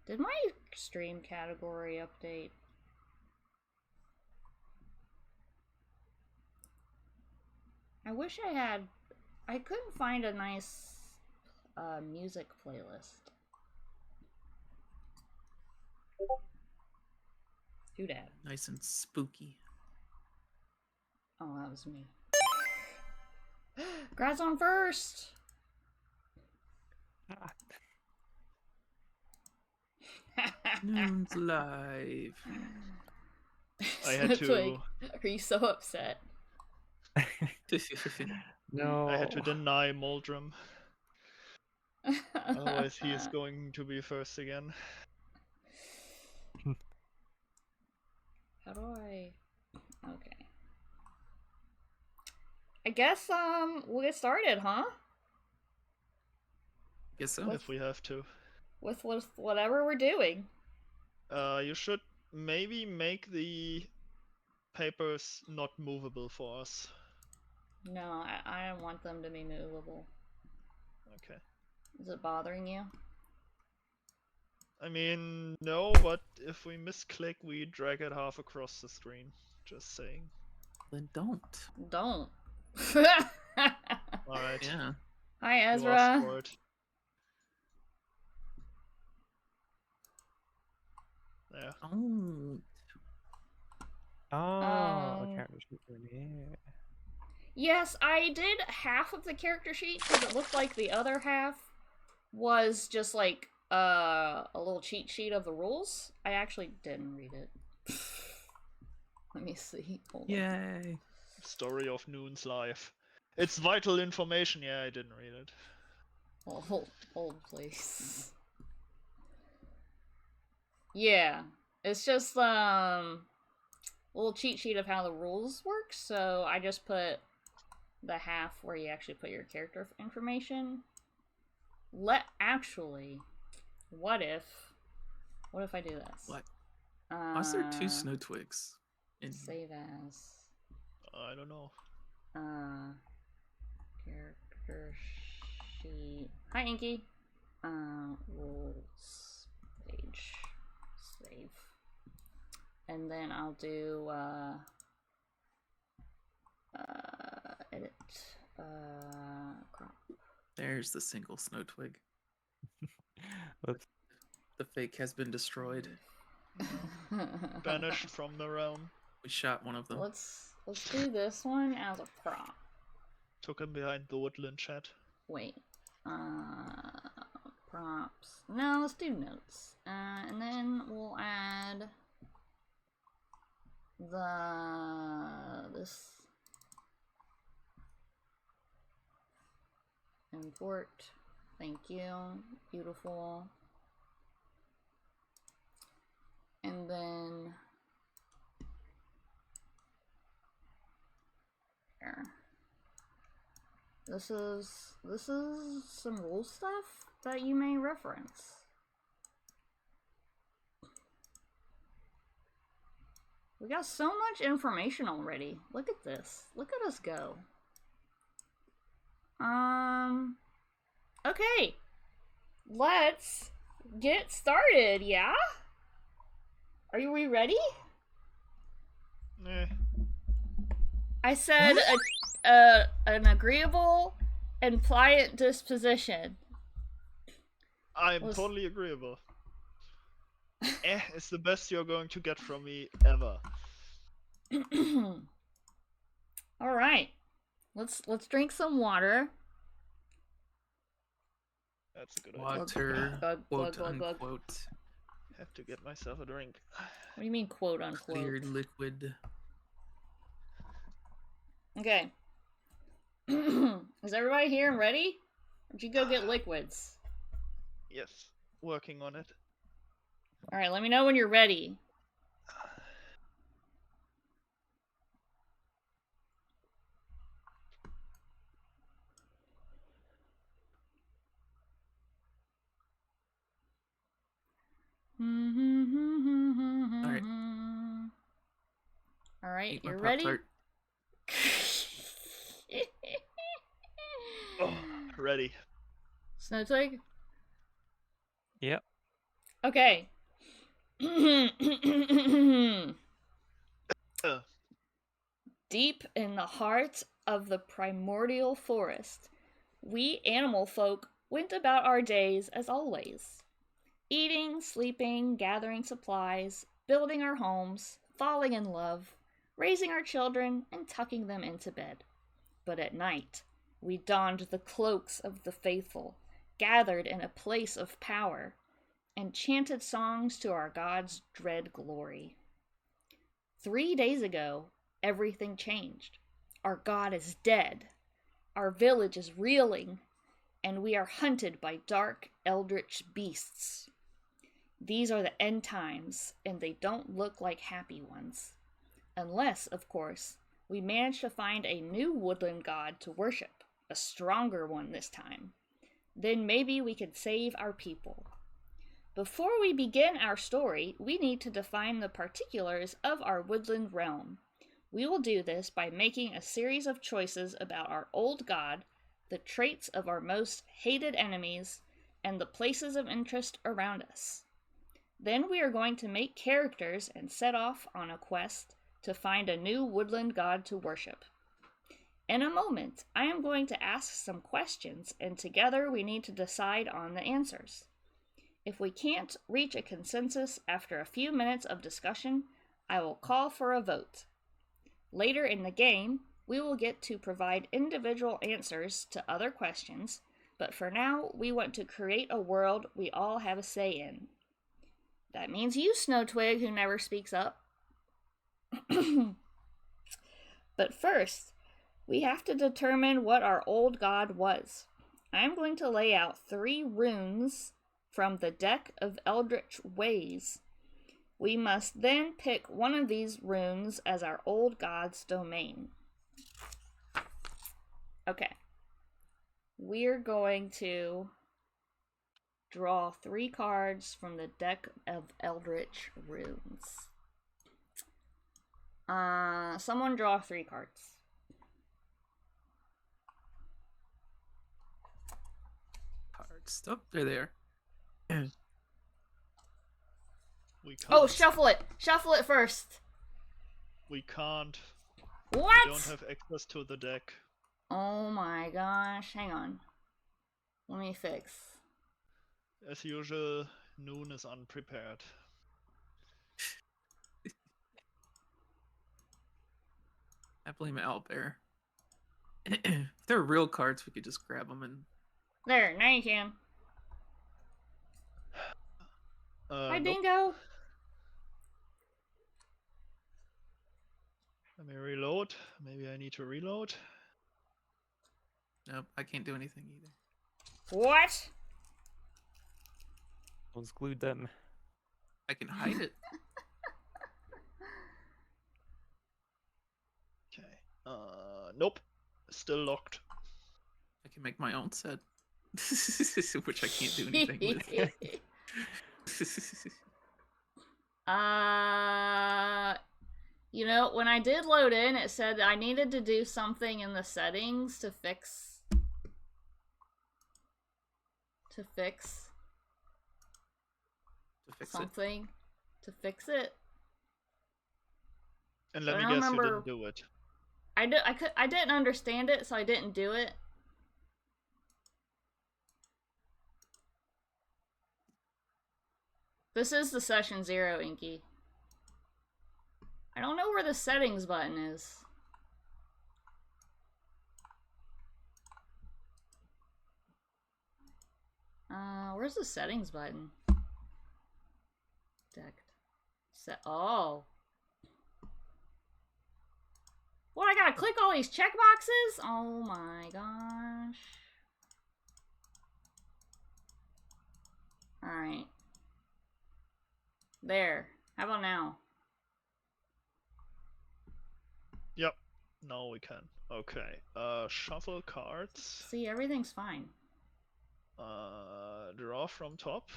Did my stream category update? I wish I had... I couldn't find a nice music playlist. Do that. Nice and spooky. Oh, that was me. Grad's on first! Noon's live. I had to. Like, are you so upset? No. I had to deny Moldrum. Otherwise, he is going to be first again. How do I... Okay. I guess, we'll get started, huh? Guess so. If we have to. With whatever we're doing. You should maybe make the papers not movable for us. No, I don't want them to be movable. Okay. Is it bothering you? I mean, no, but if we misclick, we drag it half across the screen. Just saying. Then don't. Don't. Alright. Yeah. Hi, You asked Ezra. for it. There. Oh. Oh, character sheet in here. Yes, I did half of the character sheet because it looked like the other half was just like a little cheat sheet of the rules. I actually didn't read it. Let me see. Hold on. Yay. Story of Noon's life. It's vital information. Yeah, I didn't read it. Hold, please. Yeah, it's just a little cheat sheet of how the rules work. So I just put the half where you actually put your character information. Actually, what if I do this? What? Why is there 2 snow twigs? Save as. I don't know. Character sheet. Hi, Inky. Rules page. Save. And then I'll do edit crop. There's the single snow twig. Let's The fake has been destroyed. Banished from the realm. We shot one of them. Let's do this one as a prop. Took him behind the woodland chat. Wait. Props. No, let's do notes. And then we'll add this import. Thank you. Beautiful. And then here. This is some rule stuff that you may reference. We got so much information already. Look at this. Look at us go. Okay. Let's get started, yeah? Are we ready? Eh. I said an agreeable and pliant disposition. I'm Was- totally agreeable. It's the best you're going to get from me ever. All right. Let's drink some water. That's a good idea. Water, Glug, quote glug, glug, glug. unquote, Have to get myself a drink. What do you mean, quote unquote? cleared liquid. Okay. Is everybody here and ready? Or did you go get liquids? Yes, working on it. All right, let me know when you're ready. right. All right, Eat my you're ready? Pop-Tart. Oh, ready. Snow twig? Yep. Okay. Deep in the heart of the primordial forest, we animal folk went about our days as always. Eating, sleeping, gathering supplies, building our homes, falling in love, raising our children, and tucking them into bed. But at night, we donned the cloaks of the faithful, gathered in a place of power, and chanted songs to our God's dread glory. 3 days ago, everything changed. Our God is dead. Our village is reeling, and we are hunted by dark, eldritch beasts. These are the end times, and they don't look like happy ones. Unless, of course, we manage to find a new woodland god to worship, a stronger one this time. Then maybe we could save our people. Before we begin our story, we need to define the particulars of our woodland realm. We will do this by making a series of choices about our old god, the traits of our most hated enemies, and the places of interest around us. Then we are going to make characters and set off on a quest to find a new woodland god to worship. In a moment, I am going to ask some questions, and together we need to decide on the answers. If we can't reach a consensus after a few minutes of discussion, I will call for a vote. Later in the game, we will get to provide individual answers to other questions, but for now, we want to create a world we all have a say in. That means you, Snowtwig, who never speaks up. But first, we have to determine what our old god was. I'm going to lay out 3 runes from the deck of Eldritch Ways. We must then pick one of these runes as our old god's domain. Okay. We're going to draw 3 cards from the deck of Eldritch Runes. Someone draw 3 cards. Cards. Oh, they're there. We can't. Oh, shuffle it! Shuffle it first! We can't. What? We don't have access to the deck. Oh my gosh, hang on. Let me fix. As usual, Noon is unprepared. I blame Owlbear. If they're real cards, we could just grab them and... There, now you can. Hi, Nope. Dingo! Let me reload. Maybe I need to reload. Nope, I can't do anything either. What? Let's glue them. I can hide it. Okay. Nope. Still locked. I can make my own set. Which I can't do anything with. You know, when I did load in, it said I needed to do something in the settings to fix something. To fix it. And let But me I guess remember- you didn't do it. I didn't understand it, so I didn't do it. This is the session 0, Inky. I don't know where the settings button is. Where's the settings button? Decked. Oh. What, I gotta click all these checkboxes? Oh my gosh. Alright. There. How about now? Yep. Now we can. Okay. Shuffle cards. See, everything's fine. Draw from top.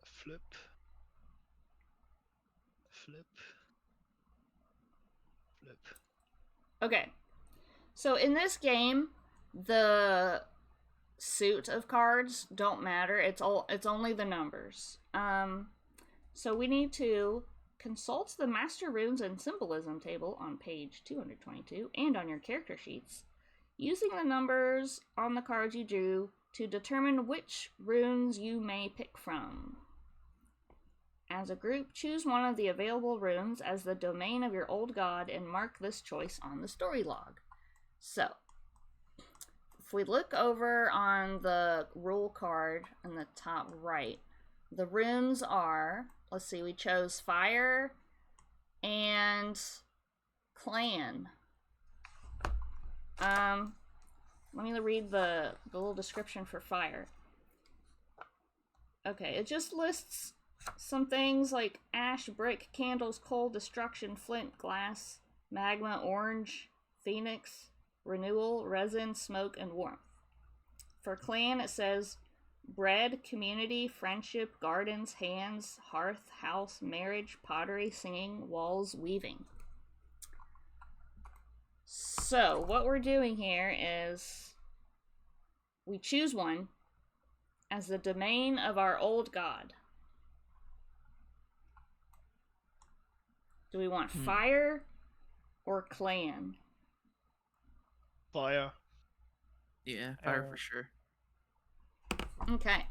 Flip. Flip. flip. Okay. So in this game, the suit of cards don't matter. It's only the numbers. So we need to consult the Master Runes and Symbolism table on page 222 and on your character sheets, using the numbers on the cards you drew to determine which runes you may pick from. As a group, choose one of the available runes as the domain of your old god and mark this choice on the story log. So, if we look over on the rule card in the top right, the runes are, let's see, we chose Fire and Clan. Let me read the little description for Fire. Okay, it just lists some things like ash, brick, candles, coal, destruction, flint, glass, magma, orange, phoenix, renewal, resin, smoke, and warmth. For Clan, it says bread, community, friendship, gardens, hands, hearth, house, marriage, pottery, singing, walls, weaving. So, what we're doing here is we choose one as the domain of our old god. Do we want Fire or Clan? Fire. Yeah, fire for sure. Okay.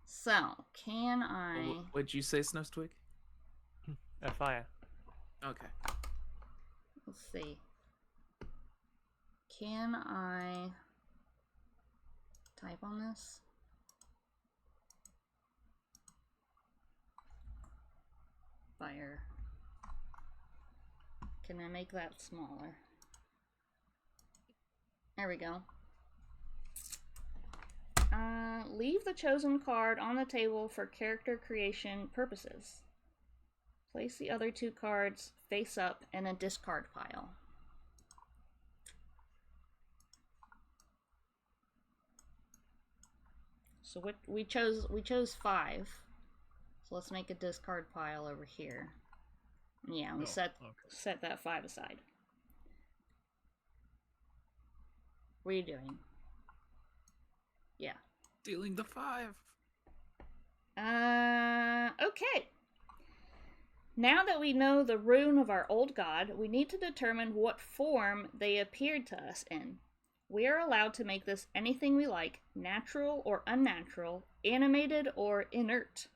So, can I... What'd you say, Snowstwig? Fire. Okay. Let's see. Can I type on this? Fire. Can I make that smaller? There we go. Leave the chosen card on the table for character creation purposes. Place the other two cards face up in a discard pile. So we chose 5. So let's make a discard pile over here. Yeah, we set that 5 aside. What are you doing? Yeah. Dealing the 5. Okay. Now that we know the rune of our old god, we need to determine what form they appeared to us in. We are allowed to make this anything we like, natural or unnatural, animated or inert.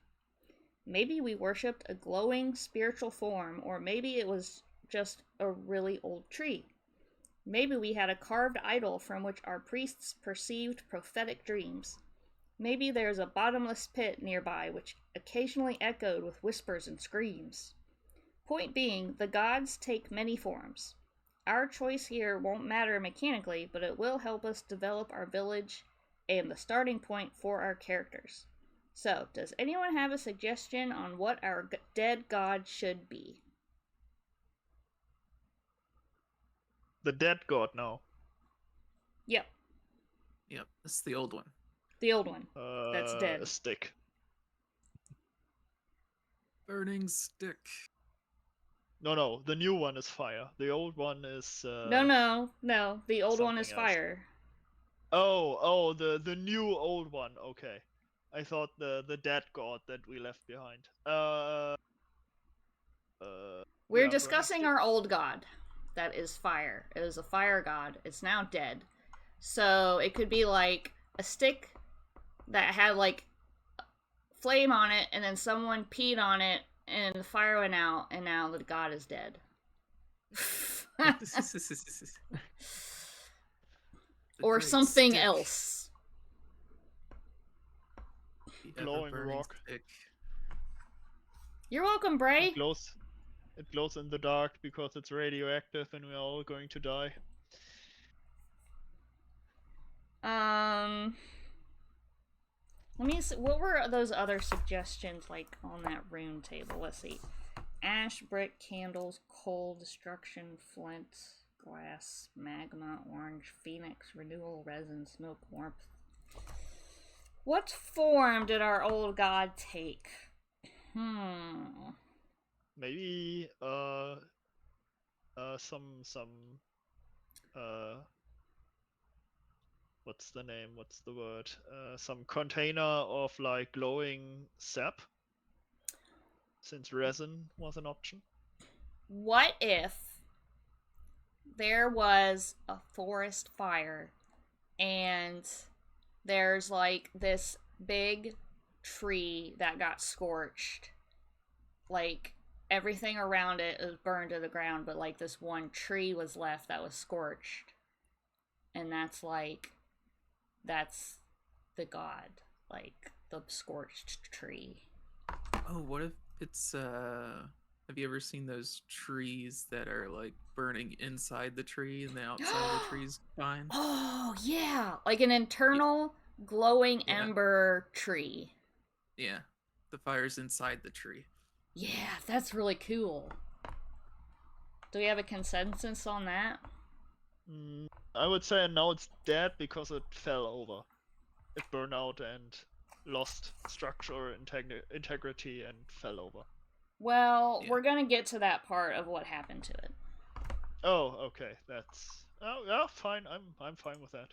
Maybe we worshipped a glowing spiritual form, or maybe it was just a really old tree. Maybe we had a carved idol from which our priests perceived prophetic dreams. Maybe there's a bottomless pit nearby which occasionally echoed with whispers and screams. Point being, the gods take many forms. Our choice here won't matter mechanically, but it will help us develop our village and the starting point for our characters. So, does anyone have a suggestion on what our dead god should be? The dead god now. Yep, Yep, this is the old one. the old one. That's dead. A stick. Burning stick. No, the new one is fire. The old one is No. The old one is something else. fire. Oh, the new old one. Okay, I thought the dead god that we left behind. We're yeah, discussing burning our old god. That is fire. It is a fire god. It's now dead. So it could be like a stick that had like flame on it, and then someone peed on it, and the fire went out, and now the god is dead. Or something else. Glowing rock. Stick. You're welcome, Bray. It glows in the dark because it's radioactive, and we're all going to die. Let me see. What were those other suggestions like on that rune table? Let's see. Ash, brick, candles, coal, destruction, flint, glass, magma, orange, phoenix, renewal, resin, smoke, warmth. What form did our old god take? Maybe some uh what's the name? What's the word? Some container of like glowing sap, since resin was an option. What if there was a forest fire and there's like this big tree that got scorched? Like everything around it is burned to the ground, but like this one tree was left that was scorched. And that's the god, like the scorched tree. Oh, what if it's have you ever seen those trees that are like burning inside the tree and the outside of the tree's fine? Oh, yeah. Like an internal glowing Yeah. ember tree. Yeah. The fire's inside the tree. Yeah, that's really cool. Do we have a consensus on that? I would say now it's dead because it fell over. It burned out and lost structural integrity and fell over. Well, Yeah. we're gonna get to that part of what happened to it. Oh, okay. That's yeah, fine. I'm fine with that.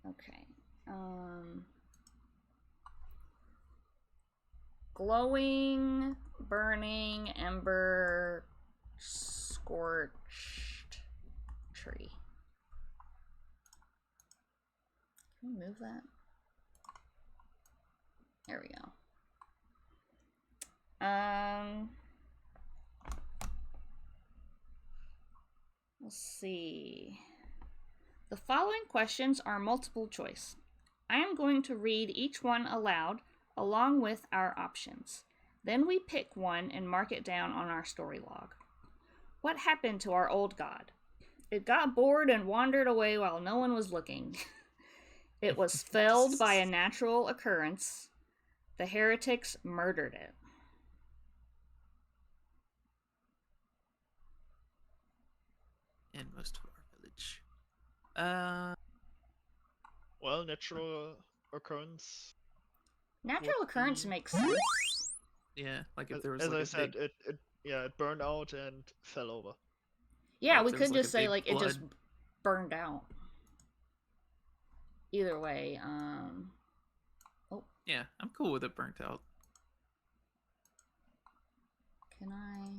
Okay. Glowing, burning, ember, scorched tree. Can we move that? There we go. Let's see. The following questions are multiple choice. I am going to read each one aloud along with our options. Then we pick one and mark it down on our story log. What happened to our old god? It got bored and wandered away while no one was looking. It was felled by a natural occurrence. The heretics murdered it. In most of our village. Well, natural occurrence. Natural Would occurrence be- makes sense. Yeah, like if there was As like I a said, big, it burned out and fell over. Yeah, if we there was, could like, just a say big like it just flood. burned out. Either way, Yeah, I'm cool with it burnt out. can I?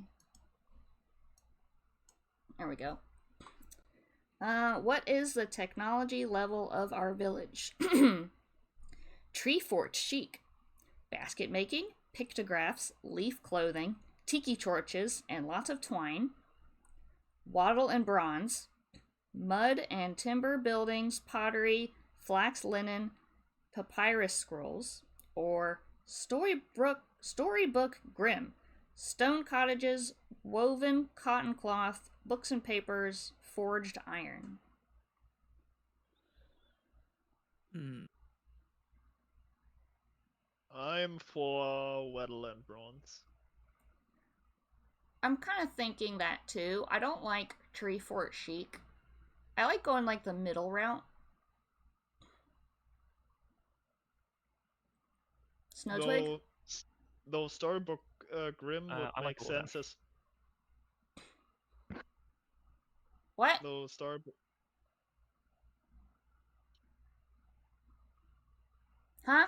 There we go. What is the technology level of our village? Tree fort chic, basket making, pictographs, leaf clothing, tiki torches, and lots of twine, wattle and bronze, mud and timber buildings, pottery, flax linen, papyrus scrolls, or storybook grim, stone cottages, woven cotton cloth, books and papers, forged iron. I'm for Weddle and Bronze. I'm kind of thinking that too. I don't like tree fort chic. I like going like the middle route. Snowtwig? Though Storybook Grim would I like make all of them. sense as What? though Storybook. Huh?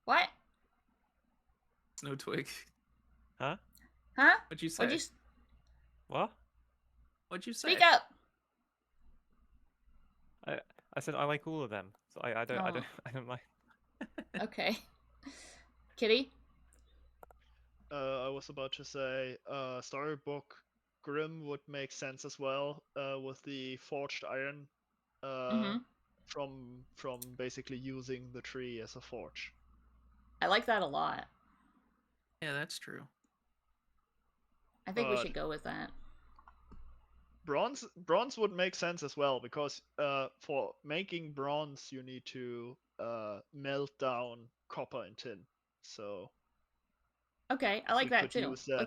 What? No twig. Huh? Huh? What'd you say? What'd you What? What'd you say? speak up? I said I like all of them. So I don't Oh. I don't mind. Okay. Kitty? I was about to say Storybook Grim would make sense as well with the forged iron Mm-hmm. from basically using the tree as a forge. I like that a lot. Yeah, that's true. I think we But- should go with that. Bronze would make sense as well because for making bronze you need to melt down copper and tin. So Okay, I like we that could too. use that.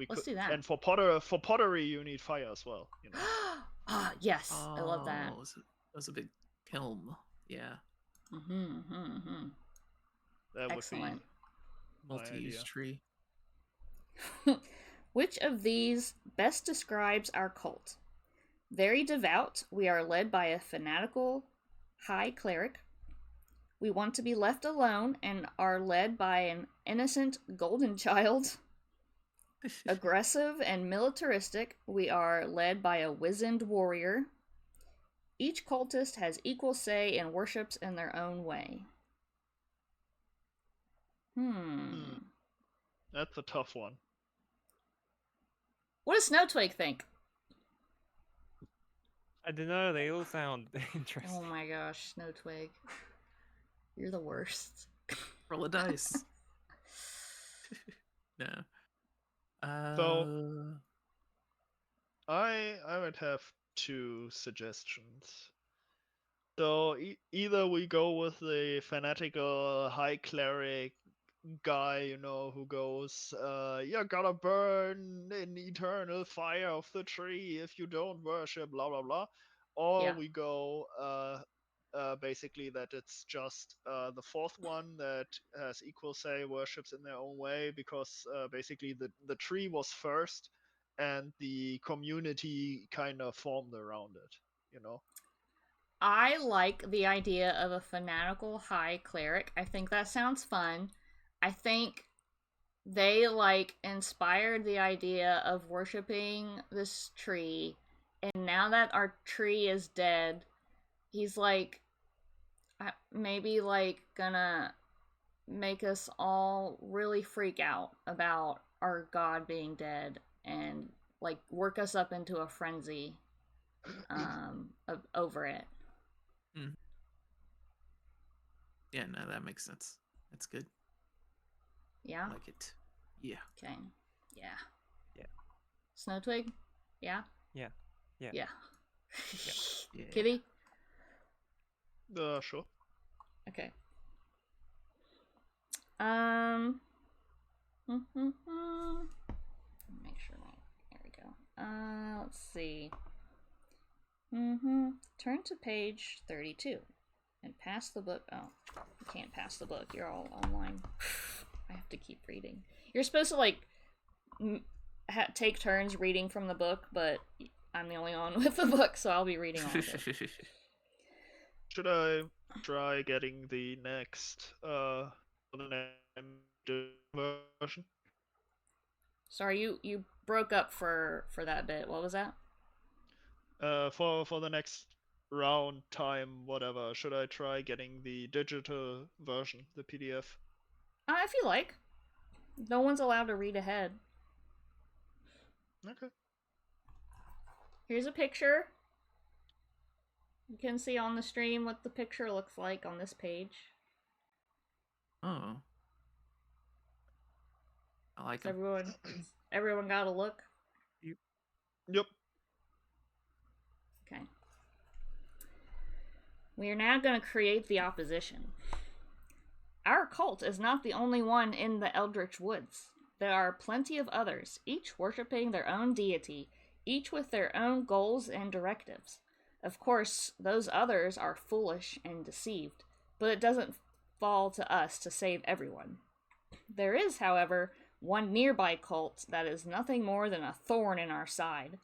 Let's do that. And for pottery you need fire as well. You know. Ah, yes, I love that. Oh, it was a big kiln. Yeah, Mm-hmm. That Excellent. would be my multi-use idea. tree. Which of these best describes our cult? Very devout, we are led by a fanatical high cleric. We want to be left alone and are led by an innocent golden child. Aggressive and militaristic, we are led by a wizened warrior. Each cultist has equal say and worships in their own way. That's a tough one. What does Snowtwig think? I don't know. They all sound interesting. Oh my gosh, Snowtwig. You're the worst. Roll a dice. No. So- I would have two suggestions. So either we go with the fanatical high cleric guy, you know, who goes, you're gonna burn in eternal fire of the tree if you don't worship, blah blah blah. Or Yeah. we go basically that it's just the fourth one that has equal say, worships in their own way, because basically the tree was first and the community kind of formed around it, you know. I like the idea of a fanatical high cleric. I think that sounds fun. I think they inspired the idea of worshiping this tree, and now that our tree is dead, he's maybe gonna make us all really freak out about our god being dead and work us up into a frenzy over it. Yeah, no, that makes sense. That's good. Yeah. I like it. Yeah. Okay. Yeah. Yeah. Snowtwig? Yeah? Yeah. Yeah. Yeah. Yeah. Kitty? Sure. Okay. Make sure there we go. Let's see. Turn to page 32 and pass the book. Oh, you can't pass the book. You're all online. I have to keep reading. You're supposed to take turns reading from the book, but I'm the only one with the book, so I'll be reading all of it. Should I try getting the next version? Sorry, you broke up for that bit. What was that? For the next round time, whatever, should I try getting the digital version, the PDF? If you like. No one's allowed to read ahead. Okay. Here's a picture. You can see on the stream what the picture looks like on this page. Oh. I like it. Everyone got a look? Yep. Okay. We are now going to create the opposition. Our cult is not the only one in the Eldritch Woods. There are plenty of others, each worshipping their own deity, each with their own goals and directives. Of course, those others are foolish and deceived, but it doesn't fall to us to save everyone. There is, however, one nearby cult that is nothing more than a thorn in our side.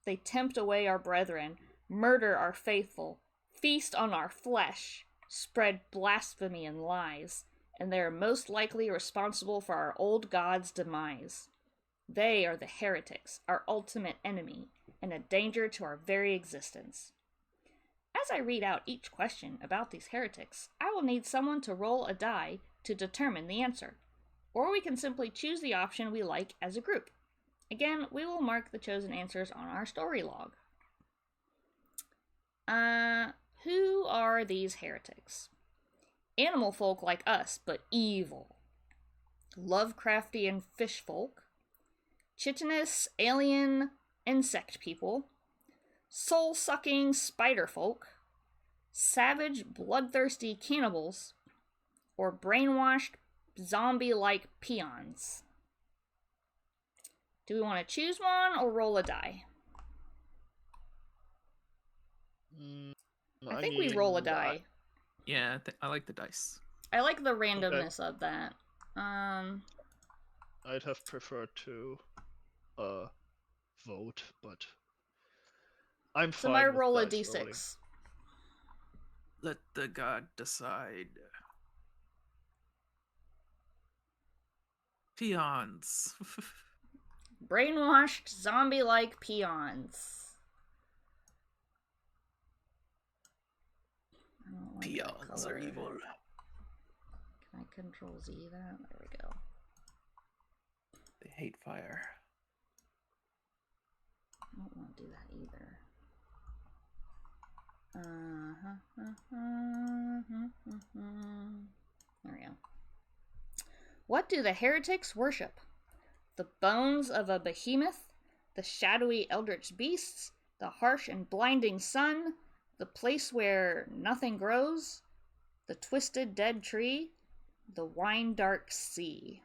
They tempt away our brethren, murder our faithful, feast on our flesh, spread blasphemy and lies, and they are most likely responsible for our old god's demise. They are the heretics, our ultimate enemy, and a danger to our very existence. As I read out each question about these heretics, I will need someone to roll a die to determine the answer, or we can simply choose the option we like as a group. Again, we will mark the chosen answers on our story log. Who are these heretics? Animal folk like us, but evil. Lovecraftian fish folk. Chitinous alien insect people. Soul-sucking spider folk. Savage, bloodthirsty cannibals. Or brainwashed, zombie-like peons. Do we want to choose one or roll a die? I think we roll a die. Yeah, I like the dice. I like the randomness of that. I'd have preferred to vote, but I'm So fine I with roll a dice rolling. d6. Let the god decide. Peons. Brainwashed zombie-like peons. I don't like that Peons are color. evil. Can I control Z that? There we go. They hate fire. I don't want to do that either. There we go. What do the heretics worship? The bones of a behemoth, the shadowy eldritch beasts, the harsh and blinding sun, the place where nothing grows, the twisted dead tree, the wine-dark sea.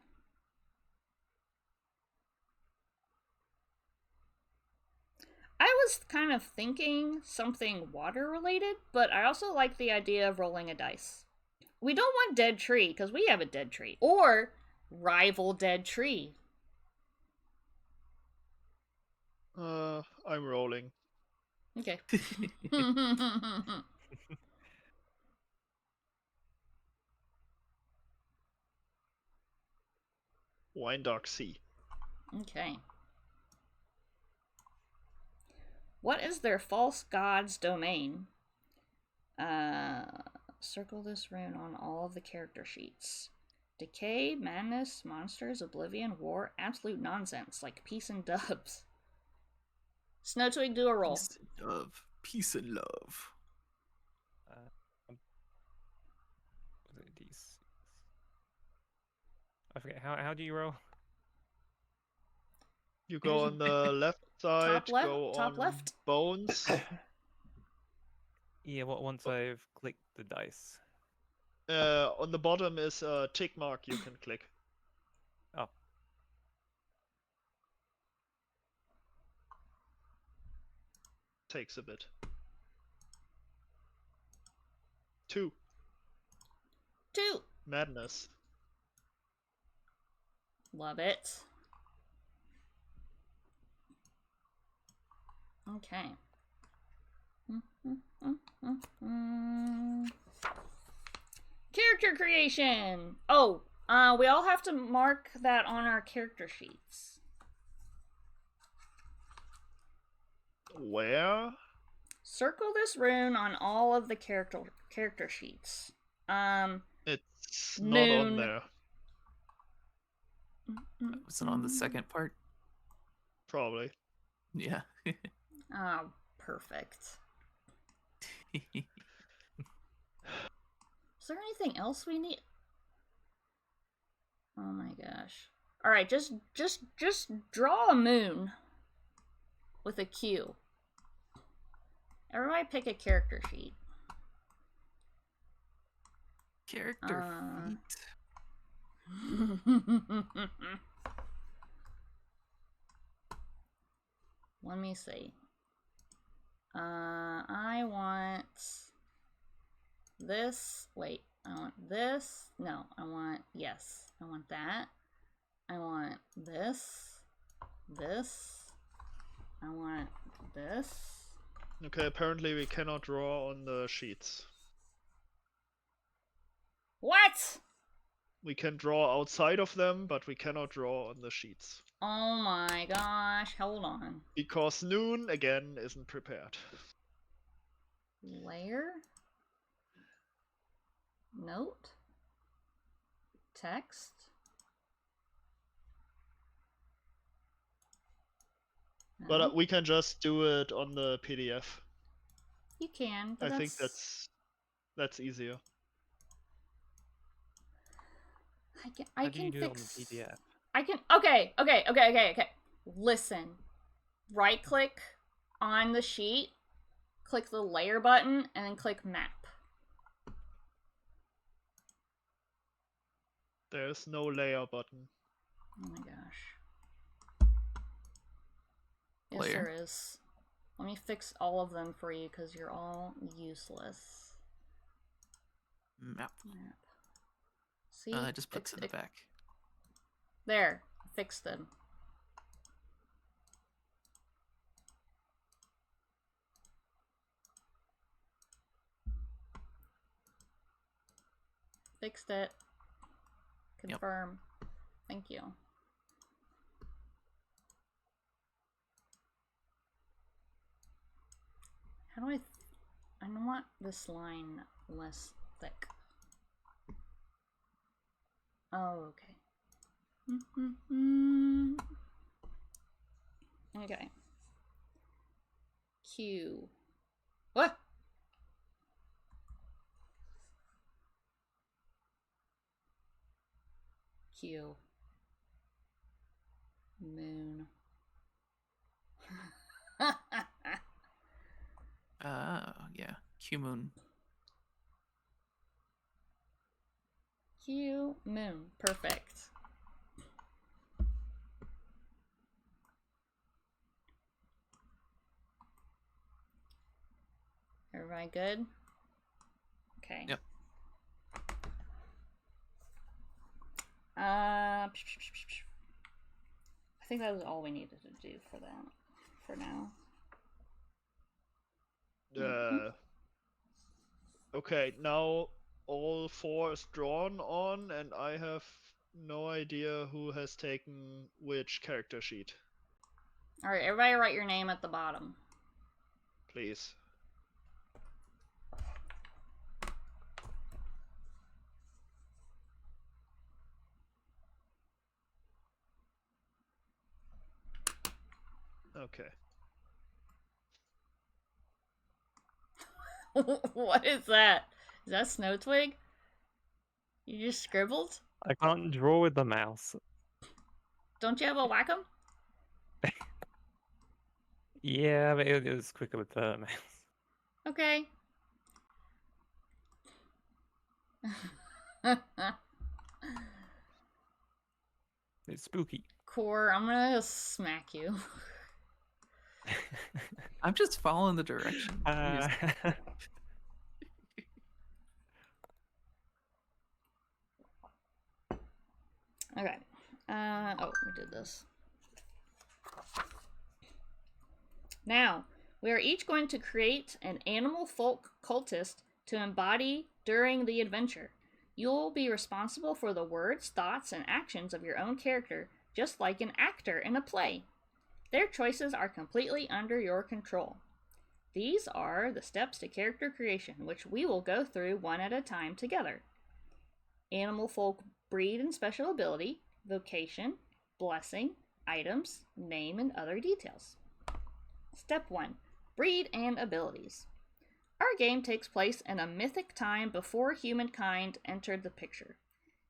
I was kind of thinking something water-related, but I also like the idea of rolling a dice. We don't want dead tree, because we have a dead tree. Or rival dead tree. I'm rolling. Okay. Wine Dark Sea. Okay. What is their false god's domain? Circle this rune on all of the character sheets. Decay, madness, monsters, oblivion, war, absolute nonsense, like peace and dubs. Snowtwig, do a roll. Peace and love. Peace and love. Was it D6? I forget. How do you roll? You go on the left side, Top left? go Top on left? bones. Yeah. Once I've clicked the dice. On the bottom is a tick mark you can click. Oh. Takes a bit. 2. 2. Madness. Love it. Okay. Character creation! Oh, we all have to mark that on our character sheets. Where? Circle this rune on all of the character sheets. It's not on Noon. there. Was it on the second part? Probably. Yeah. Oh, perfect. Is there anything else we need? Oh my gosh. Alright, just draw a moon with a Q. Everybody pick a character sheet. Character feet. Let me see. I want this. Wait, I want this. No, I want, yes, I want that. I want this. This. I want this. Okay, apparently we cannot draw on the sheets. What? We can draw outside of them, but we cannot draw on the sheets. Oh my gosh, hold on. Because Noon, again, isn't prepared. Layer? Note? Text? But No? we can just do it on the PDF. You can, but I think that's easier. How I do you can do it on fix. the PDF? I can. Okay. Listen. Right click on the sheet, click the layer button, and then click map. There's no layer button. Oh my gosh. Yes, Layer. there is. Let me fix all of them for you because you're all useless. Map. Map. See? Just puts it in the back. There. fixed them. Fixed it. Confirm. Thank you. How do I want this line less thick. Oh, okay. Okay. Q. What? Q. Moon. Yeah. Q-Moon. Q. Moon. Perfect. Everybody good? Okay. Yep. I think that was all we needed to do for that, for now. Okay, now all 4 is drawn on, and I have no idea who has taken which character sheet. Alright, everybody write your name at the bottom. Please. Okay. What is that? Is that Snow Twig? You just scribbled? I can't draw with the mouse. Don't you have a Wacom? Yeah, but it was quicker with the mouse. Okay. It's spooky. Core, I'm gonna smack you. I'm just following the direction. Okay. Oh, we did this. Now, we are each going to create an animal folk cultist to embody during the adventure. You'll be responsible for the words, thoughts, and actions of your own character, just like an actor in a play. Their choices are completely under your control. These are the steps to character creation, which we will go through one at a time together. Animal folk breed and special ability, vocation, blessing, items, name, and other details. Step 1. Breed and abilities. Our game takes place in a mythic time before humankind entered the picture.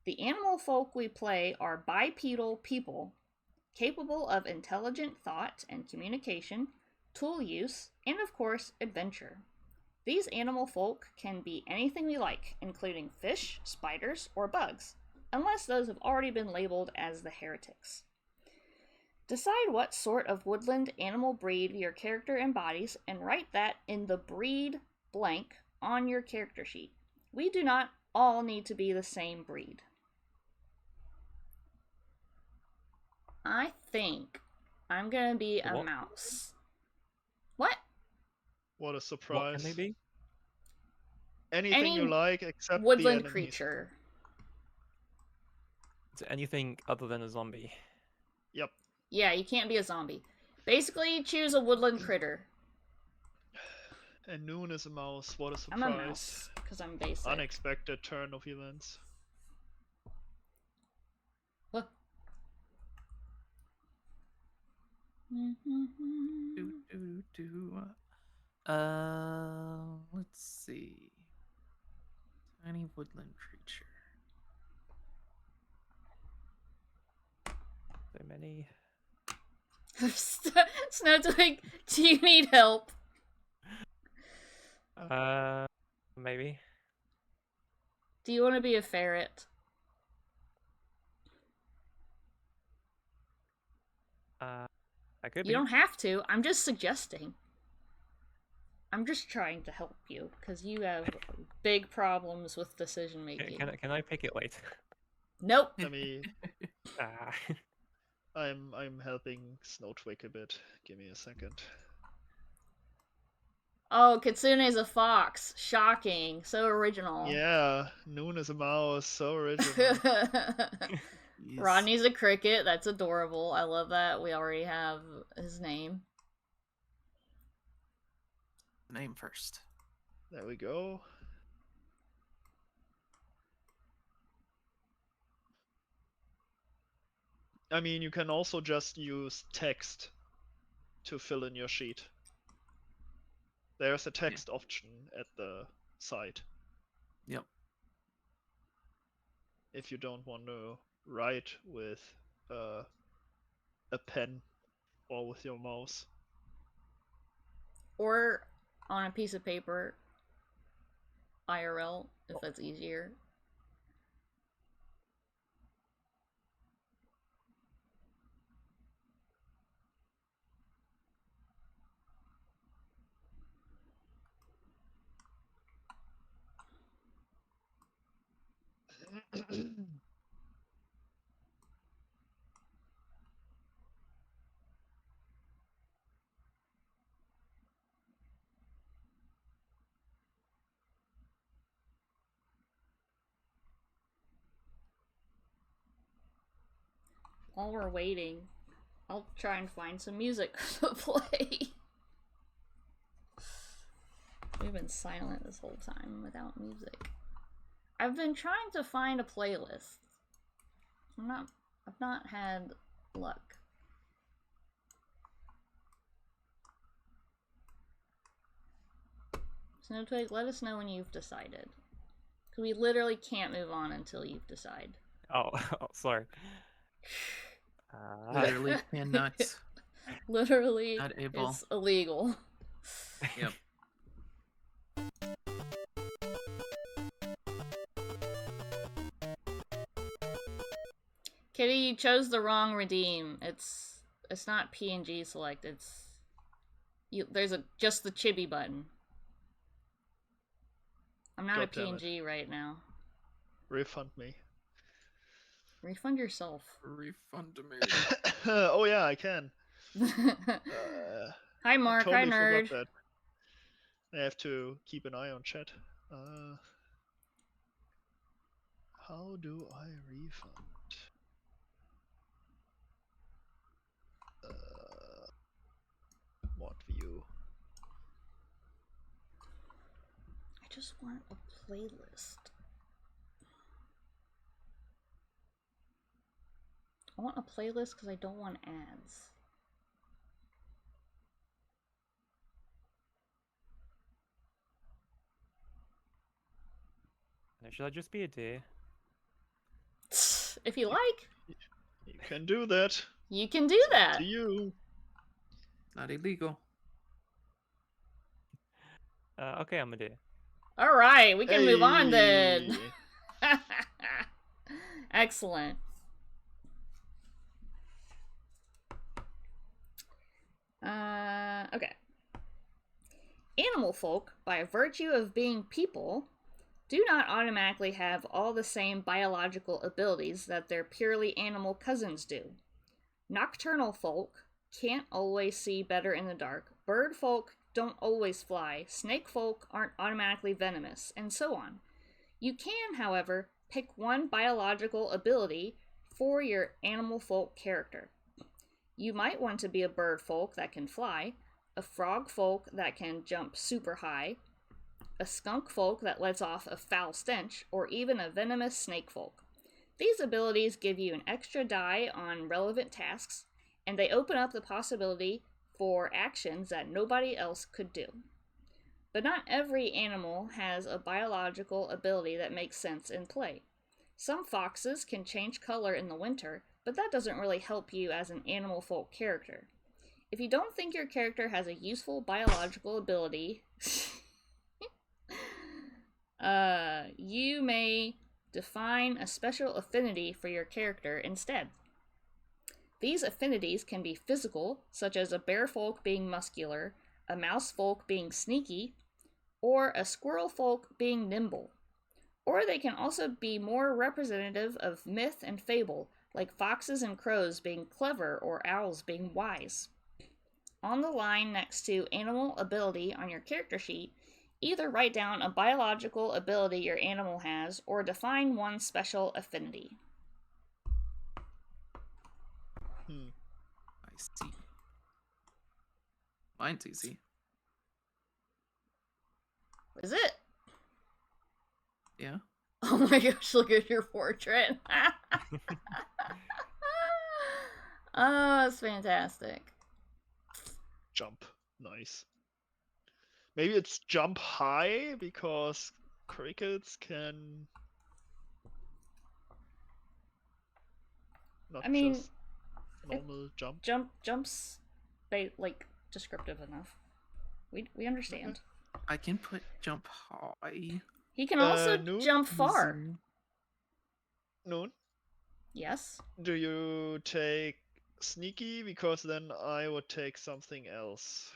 The animal folk we play are bipedal people, capable of intelligent thought and communication, tool use, and of course, adventure. These animal folk can be anything we like, including fish, spiders, or bugs, unless those have already been labeled as the heretics. Decide what sort of woodland animal breed your character embodies and write that in the breed blank on your character sheet. We do not all need to be the same breed. I think I'm gonna be a What? mouse. What? What a What surprise. can they be? Anything Any you like except Woodland the enemies. creature. Is it anything other than a zombie? Yep. Yeah, you can't be a zombie. Basically, choose a woodland critter. And Noon is a mouse. What a I'm surprise. a mouse, because I'm basic. Unexpected turn of events. What? Let's see. Tiny woodland creature. So many. Snowtwig, do you need help? Maybe. Do you want to be a ferret? I could You be. don't have to. I'm just suggesting. I'm just trying to help you, because you have big problems with decision making. Can I pick it later? Nope. Let me Ah. I'm helping Snowtwig a bit. Give me a second. Oh, Kitsune's a fox. Shocking. So original. Yeah, Noon is a mouse. So original. Jeez. Rodney's a cricket. That's adorable. I love that. We already have his name. Name first. There we go. I mean, you can also just use text to fill in your sheet. There's a text option at the side. Yep. If you don't want to write with a pen or with your mouse. Or on a piece of paper. IRL, if that's easier. While we're waiting, I'll try and find some music to play. We've been silent this whole time without music. I've been trying to find a playlist. I've not had luck. Snowtwig, let us know when you've decided. Because we literally can't move on until you've decided. Oh, sorry. Literally cannot. Literally, Not able. it's illegal. Yep. Kitty, you chose the wrong redeem. It's not PNG select. It's there's just the chibi button. I'm not God a damn it. PNG right now. Refund me. Refund yourself. Refund me. Oh yeah, I can. Hi Mark, I totally hi nerd. forgot that. I have to keep an eye on chat. How do I refund? What view? I just want a playlist. I want a playlist because I don't want ads. Should I just be a deer? If you like, You can do that. you can do that. To you. Not illegal. Okay, I'm a deer. All right, we can move on then. Hey. Excellent. Okay. Animal folk, by virtue of being people, do not automatically have all the same biological abilities that their purely animal cousins do. Nocturnal folk can't always see better in the dark, bird folk don't always fly, snake folk aren't automatically venomous, and so on. You can, however, pick one biological ability for your animal folk character. You might want to be a bird folk that can fly, a frog folk that can jump super high, a skunk folk that lets off a foul stench, or even a venomous snake folk. These abilities give you an extra die on relevant tasks, and they open up the possibility for actions that nobody else could do. But not every animal has a biological ability that makes sense in play. Some foxes can change color in the winter, but that doesn't really help you as an animal folk character. If you don't think your character has a useful biological ability, you may define a special affinity for your character instead. These affinities can be physical, such as a bear folk being muscular, a mouse folk being sneaky, or a squirrel folk being nimble. Or they can also be more representative of myth and fable, like foxes and crows being clever or owls being wise. On the line next to animal ability on your character sheet, either write down a biological ability your animal has or define one special affinity. I see. Mine's easy. Is it? Yeah. Oh my gosh, look at your portrait. Oh, it's fantastic. Jump. Nice. Maybe it's jump high because crickets can not I mean, just normal jump. Jumps, they like descriptive enough. We understand. I can put jump high. He can also Noon? jump far. Easy. Noon, Yes. do you take sneaky? Because then I would take something else.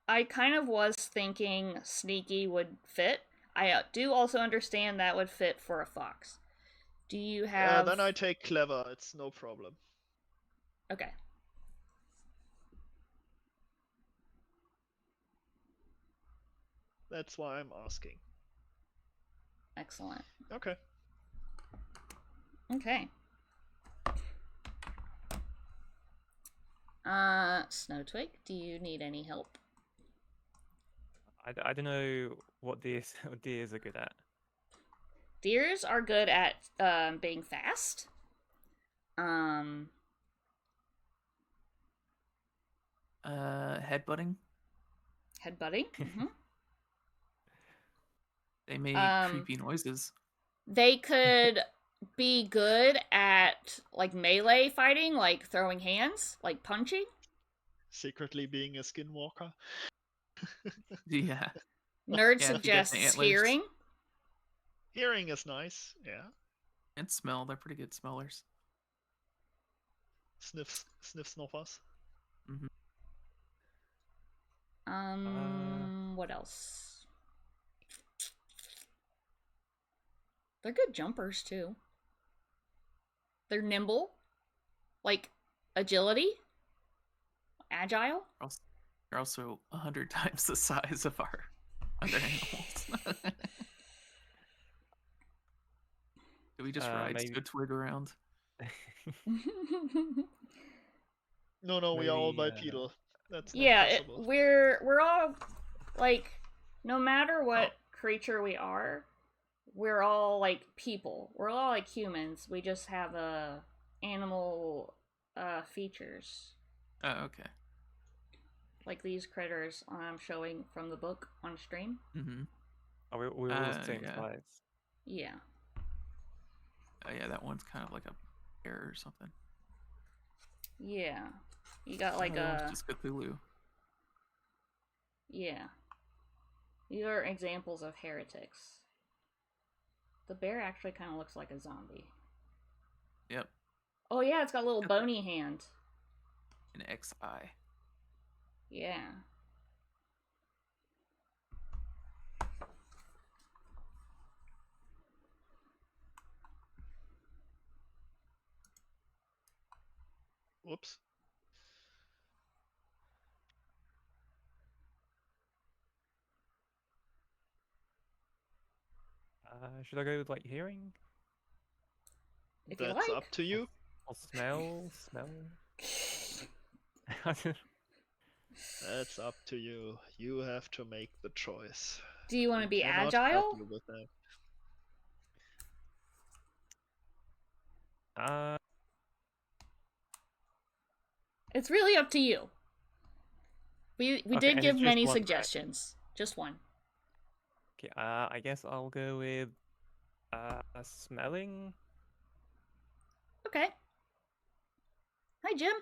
I kind of was thinking sneaky would fit. I do also understand that would fit for a fox. Do you have... Then I take clever. It's no problem. Okay. That's why I'm asking. Excellent. Okay. Okay. Snowtwig, do you need any help? I don't know what deers are good at. Deers are good at being fast. Headbutting. Headbutting. Mm-hmm. They make creepy noises. They could be good at like melee fighting, like throwing hands, like punching. Secretly being a skinwalker. Yeah. Nerd Yeah, if you get the suggests antlers. hearing. Hearing is nice. Yeah. And smell. They're pretty good smellers. Sniff snuffers. What else? They're good jumpers too. They're nimble, like agility, agile. They're also 100 times the size of our other animals. Do we just ride maybe- Snowtwig around? No, we are all Maybe, bipedal. That's not Yeah, possible. we're all like, no matter what creature we are, we're all like people. We're all like humans. We just have animal features. Oh, okay. Like these critters I'm showing from the book on stream. Mm-hmm. Oh, we're all the same yeah. size. Yeah. Oh, yeah, that one's kind of like a bear or something. Yeah. You got like That a... one's just Cthulhu. Yeah. These are examples of heretics. The bear actually kind of looks like a zombie. Yep. Oh yeah, it's got a little bony hand. An XI. Yeah. Whoops. Should I go with like hearing If you That's like. up to you. or smell? That's up to you. You have to make the choice. Do you want to We be cannot agile? help you with that. It's really up to you. We Okay, did and give it's just many one, right? suggestions. Just one. Okay, I guess I'll go with smelling. Okay. Hi, Jim.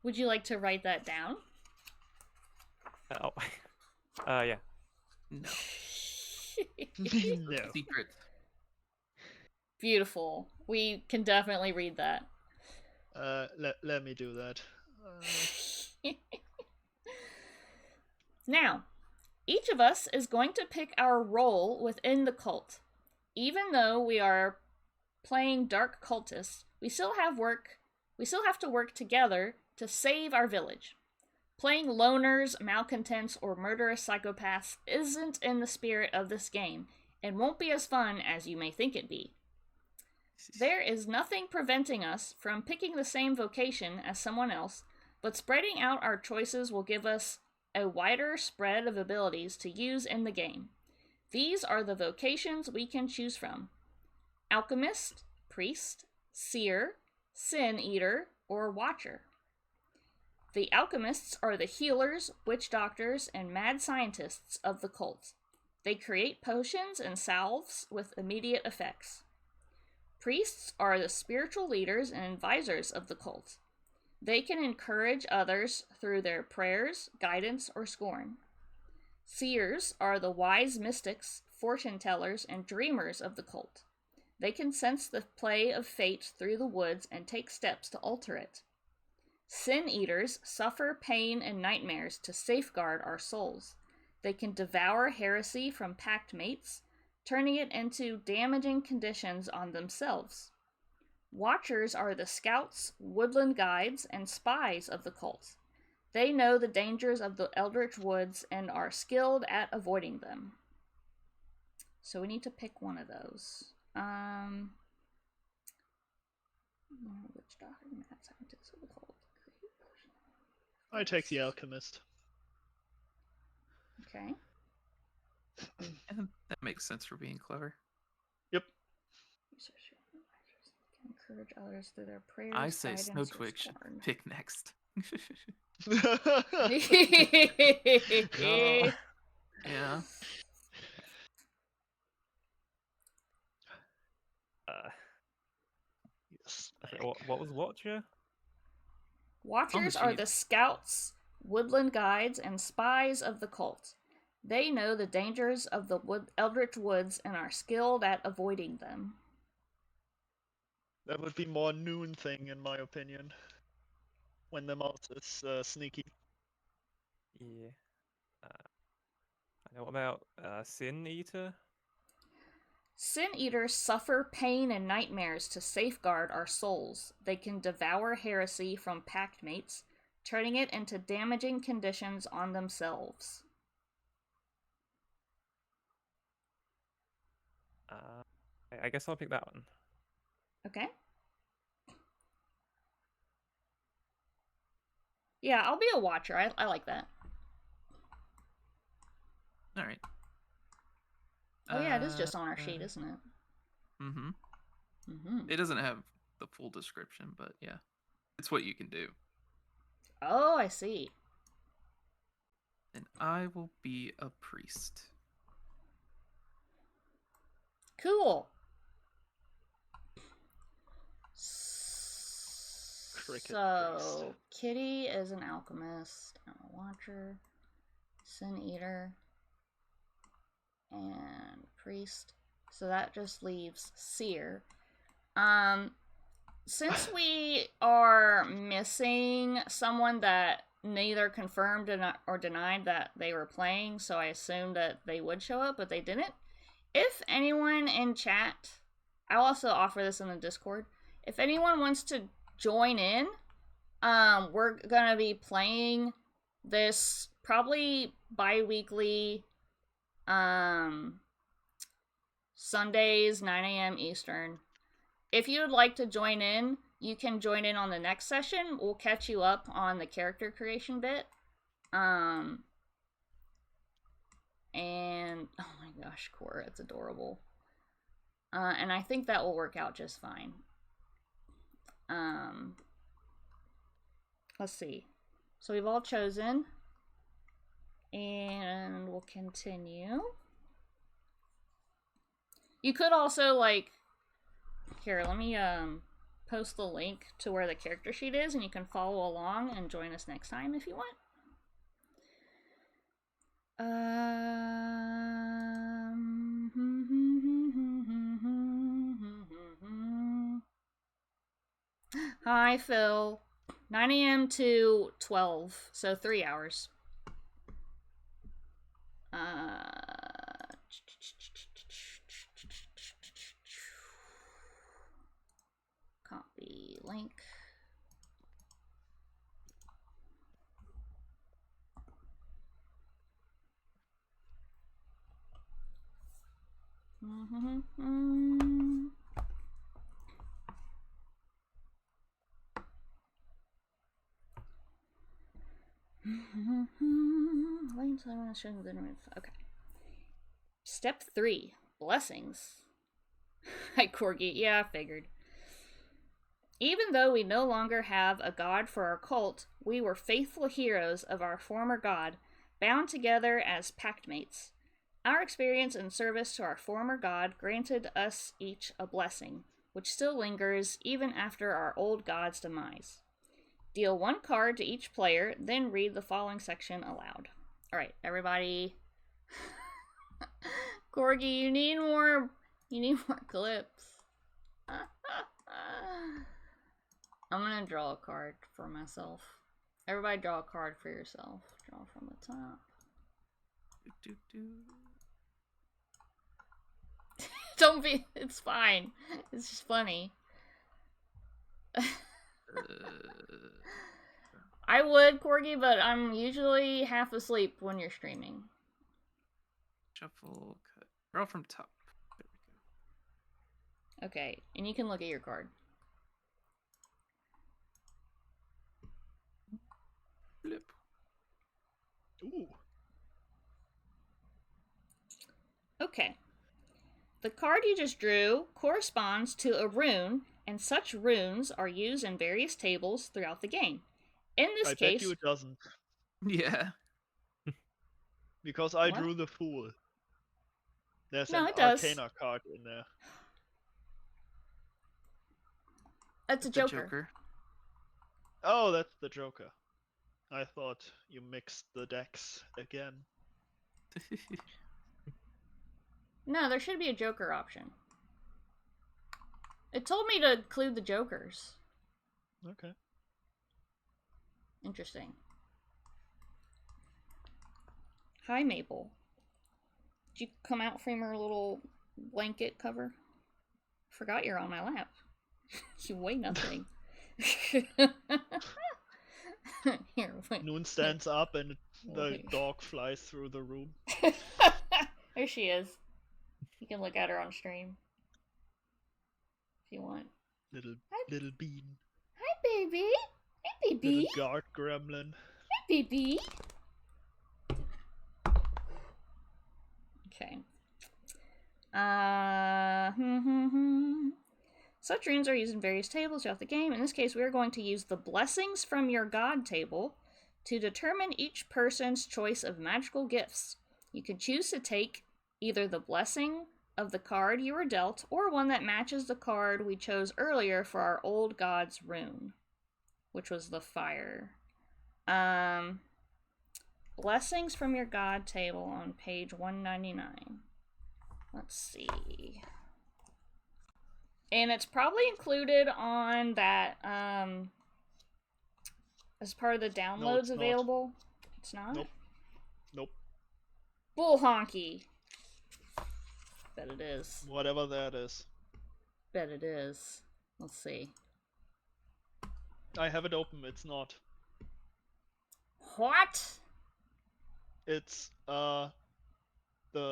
Would you like to write that down? Oh, yeah. No. No. Secret. Beautiful. We can definitely read that. Let me do that. Now, each of us is going to pick our role within the cult. Even though we are playing dark cultists, we still have to work together to save our village. Playing loners, malcontents, or murderous psychopaths isn't in the spirit of this game, and won't be as fun as you may think it be. There is nothing preventing us from picking the same vocation as someone else, but spreading out our choices will give us a wider spread of abilities to use in the game. These are the vocations we can choose from: Alchemist, Priest, Seer, Sin Eater, or Watcher. The alchemists are the healers, witch doctors, and mad scientists of the cult. They create potions and salves with immediate effects. Priests are the spiritual leaders and advisors of the cult. They can encourage others through their prayers, guidance, or scorn. Seers are the wise mystics, fortune tellers, and dreamers of the cult. They can sense the play of fate through the woods and take steps to alter it. Sin Eaters suffer pain and nightmares to safeguard our souls. They can devour heresy from pact mates, turning it into damaging conditions on themselves. Watchers are the scouts, woodland guides, and spies of the cult. They know the dangers of the eldritch woods and are skilled at avoiding them. So we need to pick one of those. Witch doctor, mad scientist of the cult. I take the alchemist. Okay. And that makes sense for being clever. Yep. Encourage others through their prayers. I say guidance, or Snowtwig should scorn. pick next. No. Yeah. Yes. Okay, what was Watcher? Watchers On are the the sheet. scouts, woodland guides, and spies of the cult. They know the dangers of the eldritch woods and are skilled at avoiding them. That would be more noon thing, in my opinion. When the mouse is sneaky. Yeah. I know. What about Sin Eater? Sin Eaters suffer pain and nightmares to safeguard our souls. They can devour heresy from pact mates, turning it into damaging conditions on themselves. I guess I'll pick that one. Okay? Yeah, I'll be a watcher. I like that. All right. Oh yeah, it is just on our sheet, isn't it? Mm-hmm. Mm-hmm. It doesn't have the full description, but yeah, it's what you can do. Oh, I see. And I will be a priest. Cool. Cricket So, Kitty is an alchemist, and a watcher, sin eater, and priest. So that just leaves seer. Since we are missing someone that neither confirmed or denied that they were playing, so I assumed that they would show up, but they didn't. If anyone in chat, I'll also offer this in the Discord. If anyone wants to join in, we're gonna be playing this probably bi-weekly, Sundays, 9 a.m. Eastern. If you would like to join in, you can join in on the next session. We'll catch you up on the character creation bit. And oh my gosh, Cora, it's adorable. And I think that will work out just fine. Let's see. So we've all chosen. And we'll continue. You could also, like, here, let me post the link to where the character sheet is, and you can follow along and join us next time if you want. Hi, Phil. 9 a.m. to 12, so 3 hours. Okay. Step 3. Blessings. Hi, Corgi. Yeah, I figured. Even though we no longer have a god for our cult, we were faithful heroes of our former god, bound together as pact mates. Our experience and service to our former god granted us each a blessing, which still lingers even after our old god's demise. Deal 1 card to each player, then read the following section aloud. Alright, everybody. Corgi, you need more clips. I'm gonna draw a card for myself. Everybody draw a card for yourself. Draw from the top. Don't be. It's fine. It's just funny. I would, Corgi, but I'm usually half asleep when you're streaming. Shuffle, cut. Draw from top. There we go. Okay, and you can look at your card. Flip. Ooh. Okay. The card you just drew corresponds to a rune, and such runes are used in various tables throughout the game. In this I case, bet you it doesn't. Yeah. Because I What? drew the Fool. There's No, an it does. Arcana card in there. That's a The Joker. Oh, that's the Joker. I thought you mixed the decks again. No, there should be a Joker option. It told me to include the Jokers. Okay. Interesting. Hi, Maple. Did you come out from your little blanket cover? Forgot you're on my lap. You weigh nothing. Here, wait. Noon stands up and the Wait. dog flies through the room. There she is. You can look at her on stream. If you want. Little Hi. little bean. Hi, baby. Hi, baby. Little guard gremlin. Hi, baby. Okay. Such runes are used in various tables throughout the game. In this case, we are going to use the Blessings from Your God table to determine each person's choice of magical gifts. You can choose to take either the blessing of the card you were dealt, or one that matches the card we chose earlier for our old god's rune, which was the fire. Blessings from Your God table on page 199. Let's see. And it's probably included on that, as part of the downloads it's not. available. It's not? Nope. Nope. Bull honky. Bet it is. Whatever that is. Bet it is. Let's see. I have it open, it's not. What? It's the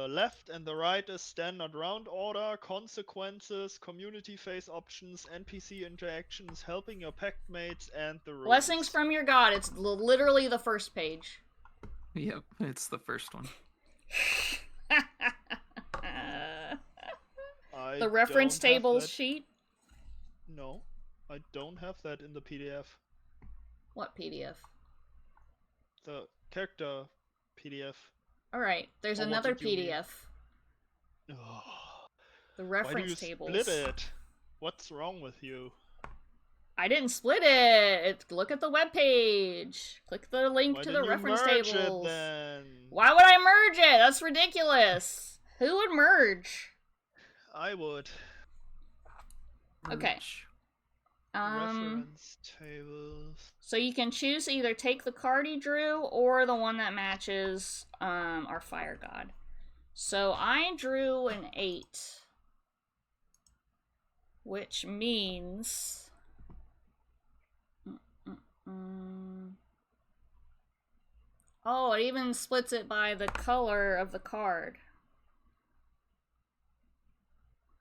left and the right is standard round order, consequences, community phase options, NPC interactions, helping your pact mates, and the rules. Blessings from Your God. It's literally the first page. Yep, it's the first one. I The reference don't have tables that- sheet? No, I don't have that in the PDF. What PDF? The character PDF. Alright, there's Or what another did you mean? PDF. Ugh. The Why do reference you tables. split it? What's wrong with you? I didn't split it. Look at the webpage. Click the link Why to the didn't you reference merge tables. it then? Why would I merge it? That's ridiculous. Who would merge? I would. Okay. Merch. Reference tables. So you can choose to either take the card you drew or the one that matches our fire god. So I drew an 8, which means oh, it even splits it by the color of the card.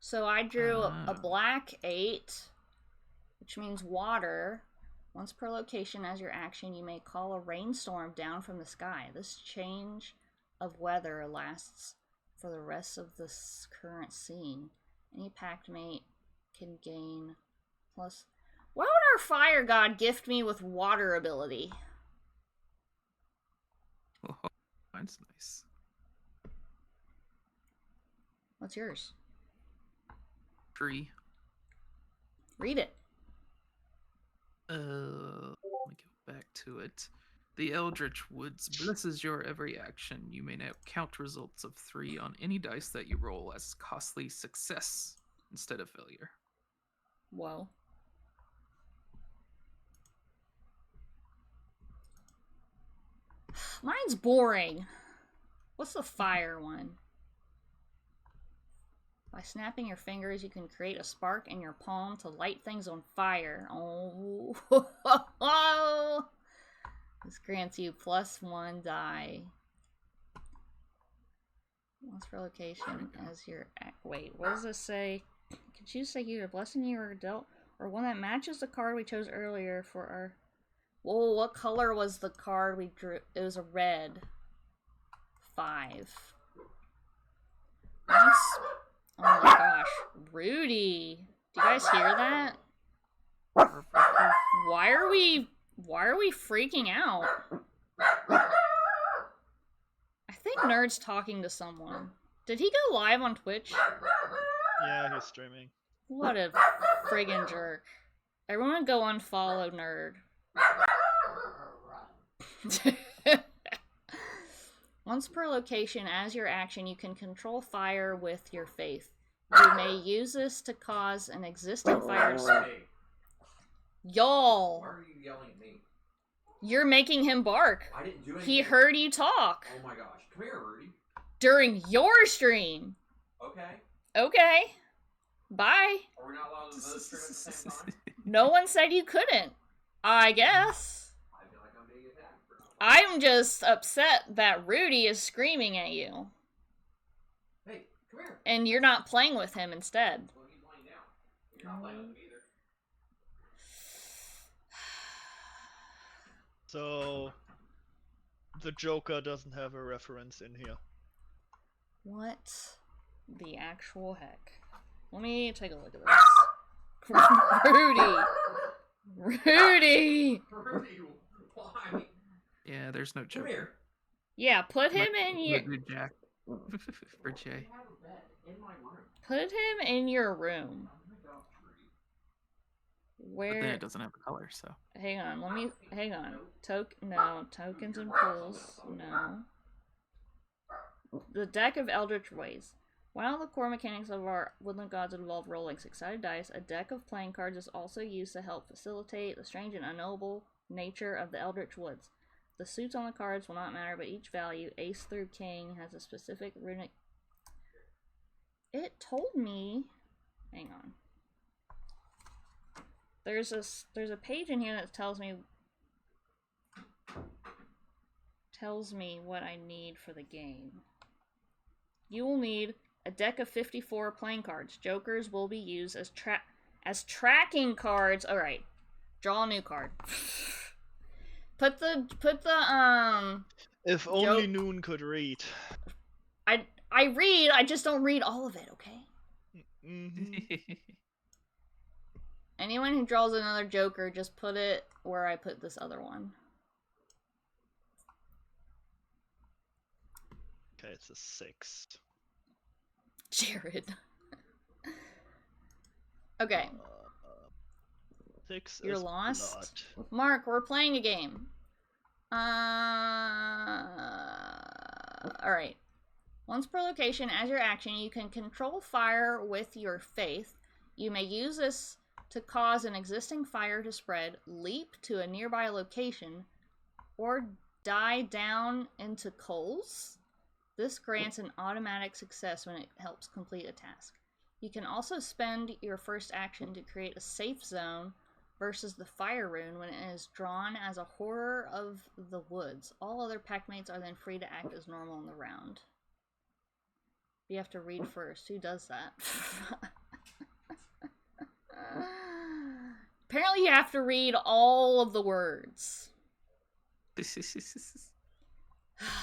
So I drew a Ah. black 8, which means water. Once per location, as your action, you may call a rainstorm down from the sky. This change of weather lasts for the rest of this current scene. Any pact mate can gain plus. Why would our fire god gift me with water ability? Oh, mine's nice. What's yours? Tree. Read it. Let me go back to it. The Eldritch Woods blesses your every action. You may now count results of 3 on any dice that you roll as costly success instead of failure. Whoa. Mine's boring. What's the fire one? By snapping your fingers, you can create a spark in your palm to light things on fire. Oh. This grants you +1 die. Once per location as your... Wait, what does this say? Can choose to either blessing you or dealt, or one that matches the card we chose earlier for our... Whoa, what color was the card we drew? It was a red. 5. Once... Oh my gosh. Rudy. Do you guys hear that? Why are we freaking out? I think Nerd's talking to someone. Did he go live on Twitch? Yeah, he's streaming. What a friggin' jerk. Everyone go unfollow Nerd. Once per location, as your action, you can control fire with your faith. You may use this to cause an existing fire to... Y'all! Why are you yelling at me? You're making him bark. I didn't do anything. He heard you talk. Oh my gosh. Come here, Rudy. During your stream. Okay. Okay. Bye. Are we not allowed to vote stream at the same time? No one said you couldn't. I guess. I feel like I'm being attacked for not. I'm just upset that Rudy is screaming at you. Hey, come here. And you're not playing with him instead. Well, he's laying down. You're not playing with him either. So, the Joker doesn't have a reference in here. What the actual heck? Let me take a look at this. Rudy! Rudy! Rudy, why? Yeah, there's no Come joke. here. Yeah, put him in your... Jack. For Jay. I have a bed in my room. Put him in your room. Oh my gosh, Rudy. But then Where... it doesn't have a color, so. Hang on, let me... Hang on. No, tokens and pools. No. The deck of Eldritch Ways. While the core mechanics of our Woodland Gods involve rolling 6-sided dice, a deck of playing cards is also used to help facilitate the strange and unknowable nature of the Eldritch Woods. The suits on the cards will not matter, but each value, ace through king, has a specific runic... It told me... Hang on. There's a page in here that tells me what I need for the game. You will need a deck of 54 playing cards. Jokers will be used as tracking cards. All right, draw a new card. Put the If only Noon could read. I read. I just don't read all of it. Okay. Mm-hmm. Anyone who draws another Joker, just put it where I put this other one. Okay, it's a 6. Jared. Okay. 6 You're is lost? blood. Mark, we're playing a game. Alright. Once per location, as your action, you can control fire with your faith. You may use this to cause an existing fire to spread, leap to a nearby location, or die down into coals. This grants an automatic success when it helps complete a task. You can also spend your first action to create a safe zone versus the fire rune when it is drawn as a horror of the woods. All other pack mates are then free to act as normal in the round. You have to read first. Who does that? Apparently, you have to read all of the words.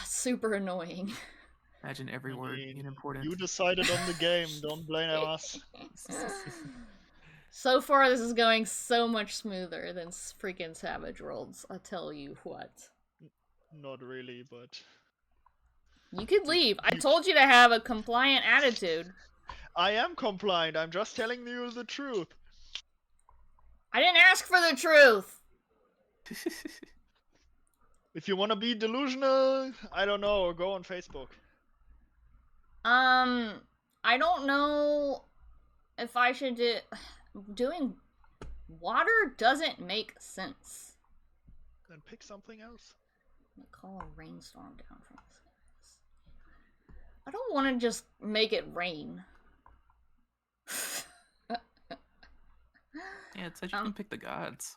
Super annoying. Imagine every I word mean, being important. you decided on the game. Don't blame us. So far, this is going so much smoother than freaking Savage Worlds. I tell you what. Not really, but You could leave. I told you to have a compliant attitude. I am compliant. I'm just telling you the truth. I didn't ask for the truth. If you want to be delusional, I don't know, go on Facebook. I don't know if I should do... Doing water doesn't make sense. Then pick something else. Call a rainstorm down from the skies. I don't want to just make it rain. Yeah, it said you can pick the gods.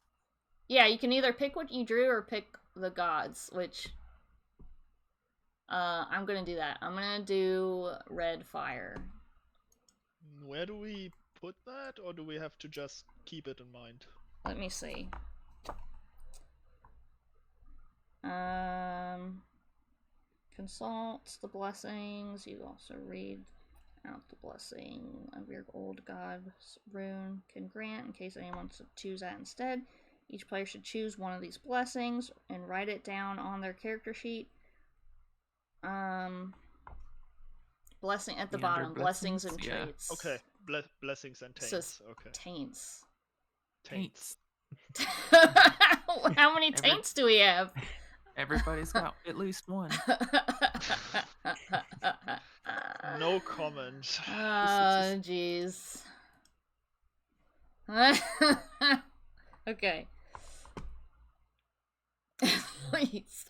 Yeah, you can either pick what you drew or pick the gods, which... I'm gonna do that. I'm gonna do red fire. Where do we put that, or do we have to just keep it in mind? Let me see. Consult the blessings. You also read out the blessing of your old god's rune can grant in case anyone wants to choose that instead. Each player should choose one of these blessings and write it down on their character sheet. Blessing at the bottom. Blessings and yeah. traits. Okay, blessings and taints. Says Okay. Taints. Taints. How many taints do we have? Everybody's got at least one. No comment. Oh, jeez. Okay. Please.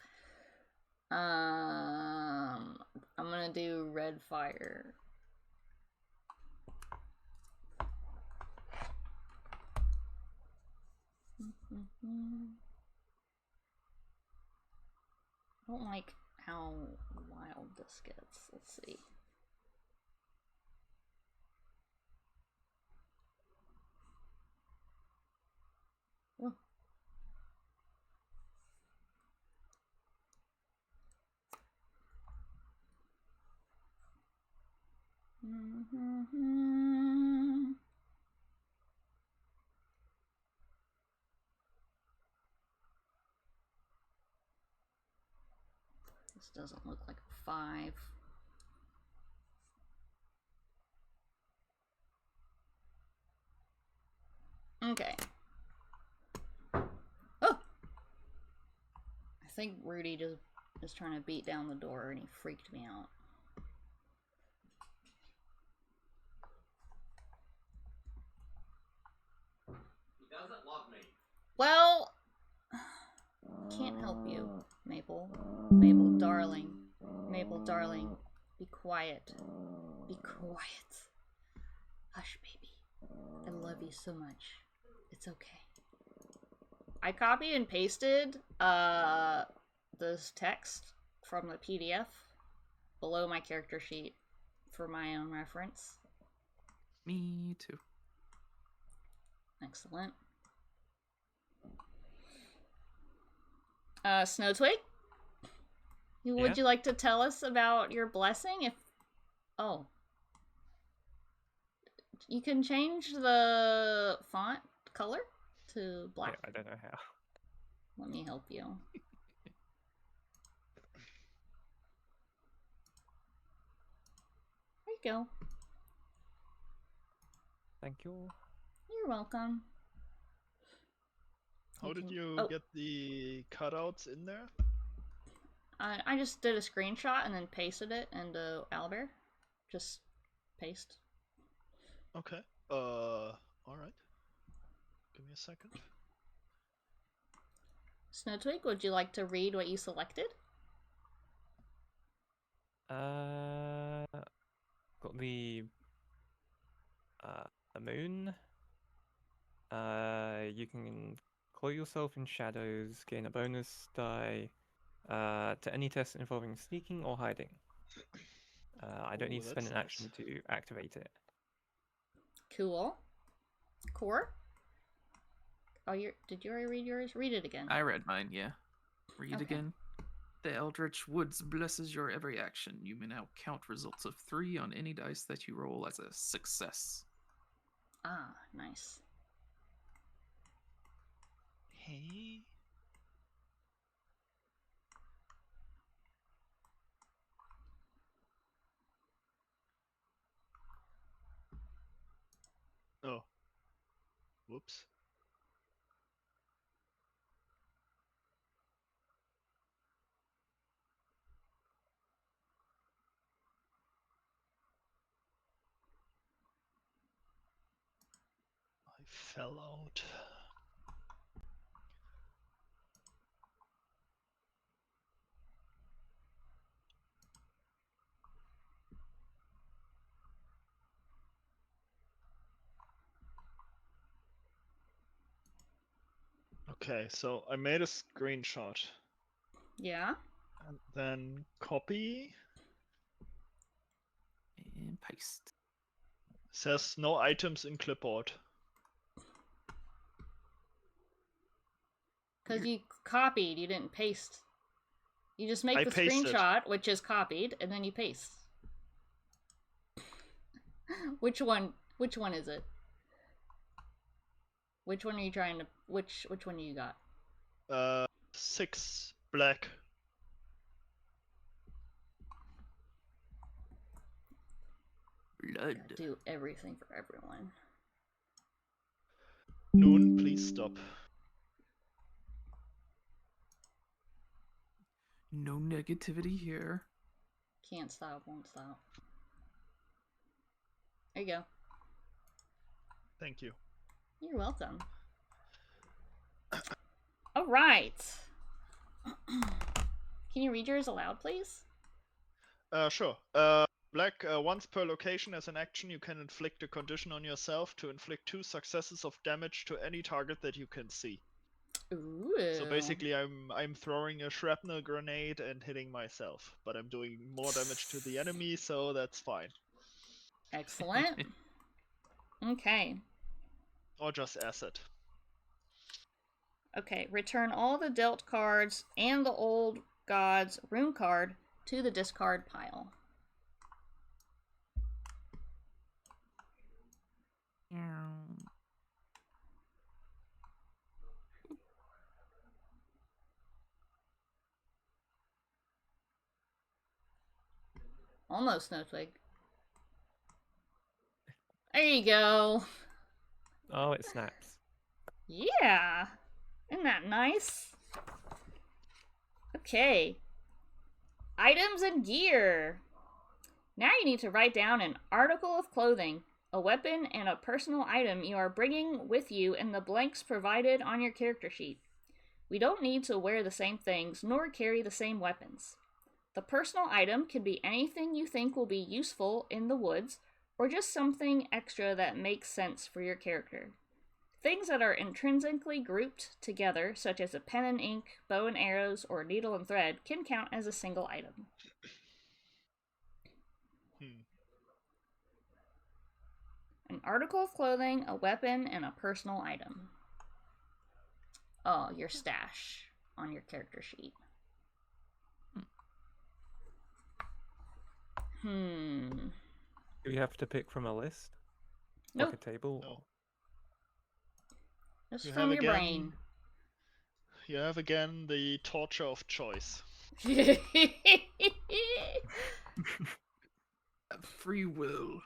I'm gonna do red fire. I don't like how wild this gets. Let's see. Oh. This doesn't look like a 5. Okay. Oh! I think Rudy just is trying to beat down the door and he freaked me out. He doesn't love me. Well, can't help you, Maple. Maple, darling. Maple, darling. Be quiet. Be quiet. Hush, baby. I love you so much. It's okay. I copied and pasted this text from the PDF below my character sheet for my own reference. Me too. Excellent. Snowtwig? Would you like to tell us about your blessing? If oh. You can change the font color to black. Yeah, I don't know how. Let me help you. There you go. Thank you. You're welcome. How did you get the cutouts in there? I just did a screenshot and then pasted it into Owlbear. Just paste. Okay. Alright. Give me a second. Snowtwig, would you like to read what you selected? Got the moon. You can clothe yourself in shadows, gain a bonus die to any test involving sneaking or hiding. I don't need Ooh, to spend that's an action nice. to activate it. Cool. Core? Oh, did you already read yours? Read it again. I read mine, yeah. Read Okay. again. The Eldritch Woods blesses your every action. You may now count results of 3 on any dice that you roll as a success. Ah, nice. Hey. Oh. Whoops. I fell out. Okay, so I made a screenshot Yeah? and then copy. And paste. Says no items in clipboard. Because you copied, you didn't paste. You just make I the pasted. screenshot, which is copied, and then you paste. Which one is it? Which one are you trying to which one you got? 6 black. Blood. Gotta do everything for everyone. Noon, please stop. No negativity here. Can't stop, won't stop. There you go. Thank you. You're welcome. All right. Can you read yours aloud, please? Sure. Black, once per location as an action, you can inflict a condition on yourself to inflict 2 successes of damage to any target that you can see. Ooh. So basically, I'm throwing a shrapnel grenade and hitting myself, but I'm doing more damage to the enemy, so that's fine. Excellent. Okay. Or just acid. Okay, return all the dealt cards and the old god's rune card to the discard pile. Almost no twig. There you go. Oh, it snaps. Yeah. Isn't that nice? Okay. Items and gear. Now you need to write down an article of clothing, a weapon, and a personal item you are bringing with you in the blanks provided on your character sheet. We don't need to wear the same things nor carry the same weapons. The personal item can be anything you think will be useful in the woods, or just something extra that makes sense for your character. Things that are intrinsically grouped together, such as a pen and ink, bow and arrows, or needle and thread, can count as a single item. An article of clothing, a weapon, and a personal item. Oh, your stash on your character sheet. Do we have to pick from a list? Nope. Like a table? No. Just You from have your again- brain. You have again the torture of choice. Free will.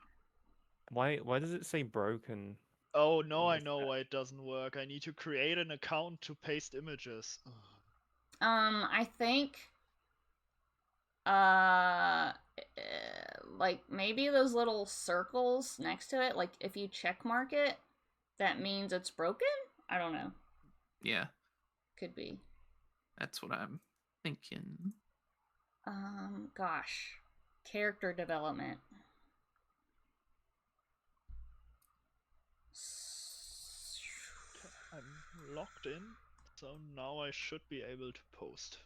Why does it say broken? Oh no, on I this know app? why it doesn't work. I need to create an account to paste images. Ugh. I think like maybe those little circles next to it, like if you check mark it, that means it's broken? I don't know. Yeah, Could be. that's what I'm thinking. Gosh. Character development. I'm logged in, so now I should be able to post.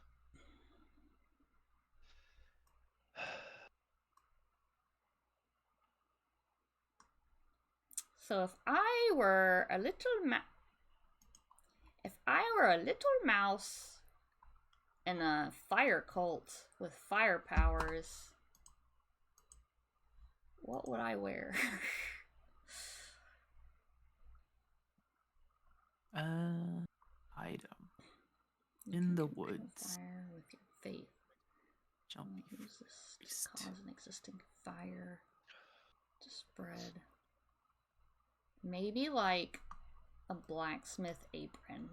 So if I were a little mouse in a fire cult with fire powers, what would I wear? Item. You In can the control woods. fire with your faith. Jumpy Use this to priest. cause an existing fire to spread. Maybe like a blacksmith apron.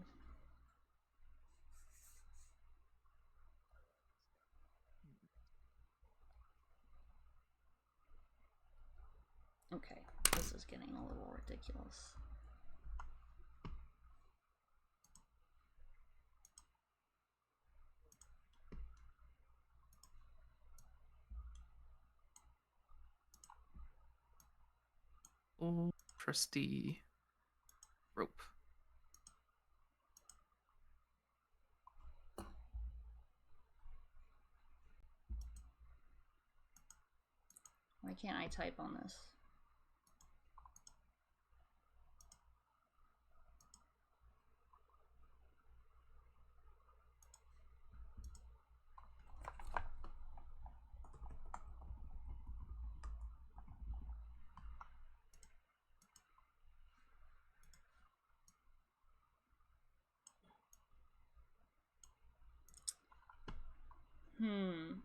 Okay, this is getting a little ridiculous. Oh, trusty rope. Why can't I type on this?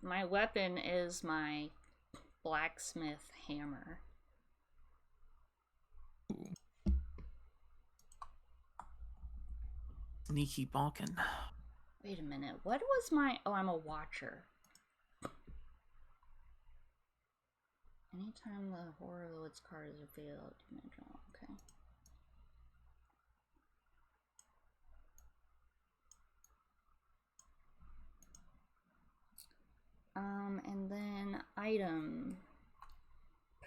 My weapon is my blacksmith hammer. Sneaky bonkin'. Wait a minute, what was my... Oh, I'm a watcher. Anytime the Horror of the Woods card is revealed, dimensional, okay. And then item.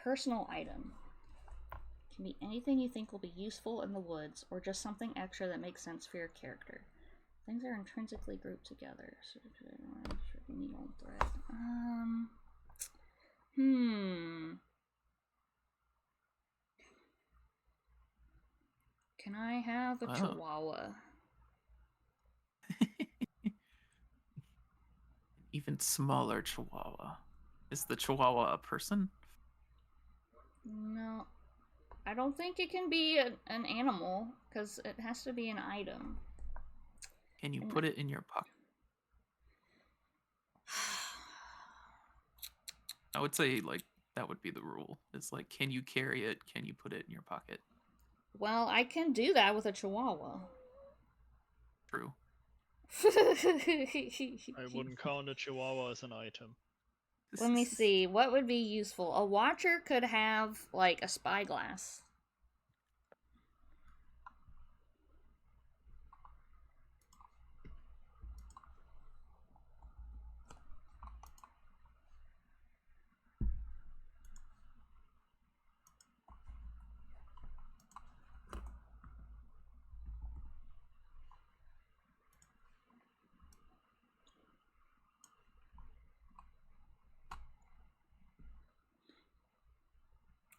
Personal item. Can be anything you think will be useful in the woods, or just something extra that makes sense for your character. Things are intrinsically grouped together. So, needle thread. Can I have a chihuahua? Even smaller chihuahua. Is the chihuahua a person? No. I don't think it can be an animal, because it has to be an item. Can you put it in your pocket? I would say, like, that would be the rule. It's like, can you carry it? Can you put it in your pocket? Well, I can do that with a chihuahua. True. I wouldn't count a chihuahua as an item. Let me see. What would be useful? A watcher could have, like, a spyglass.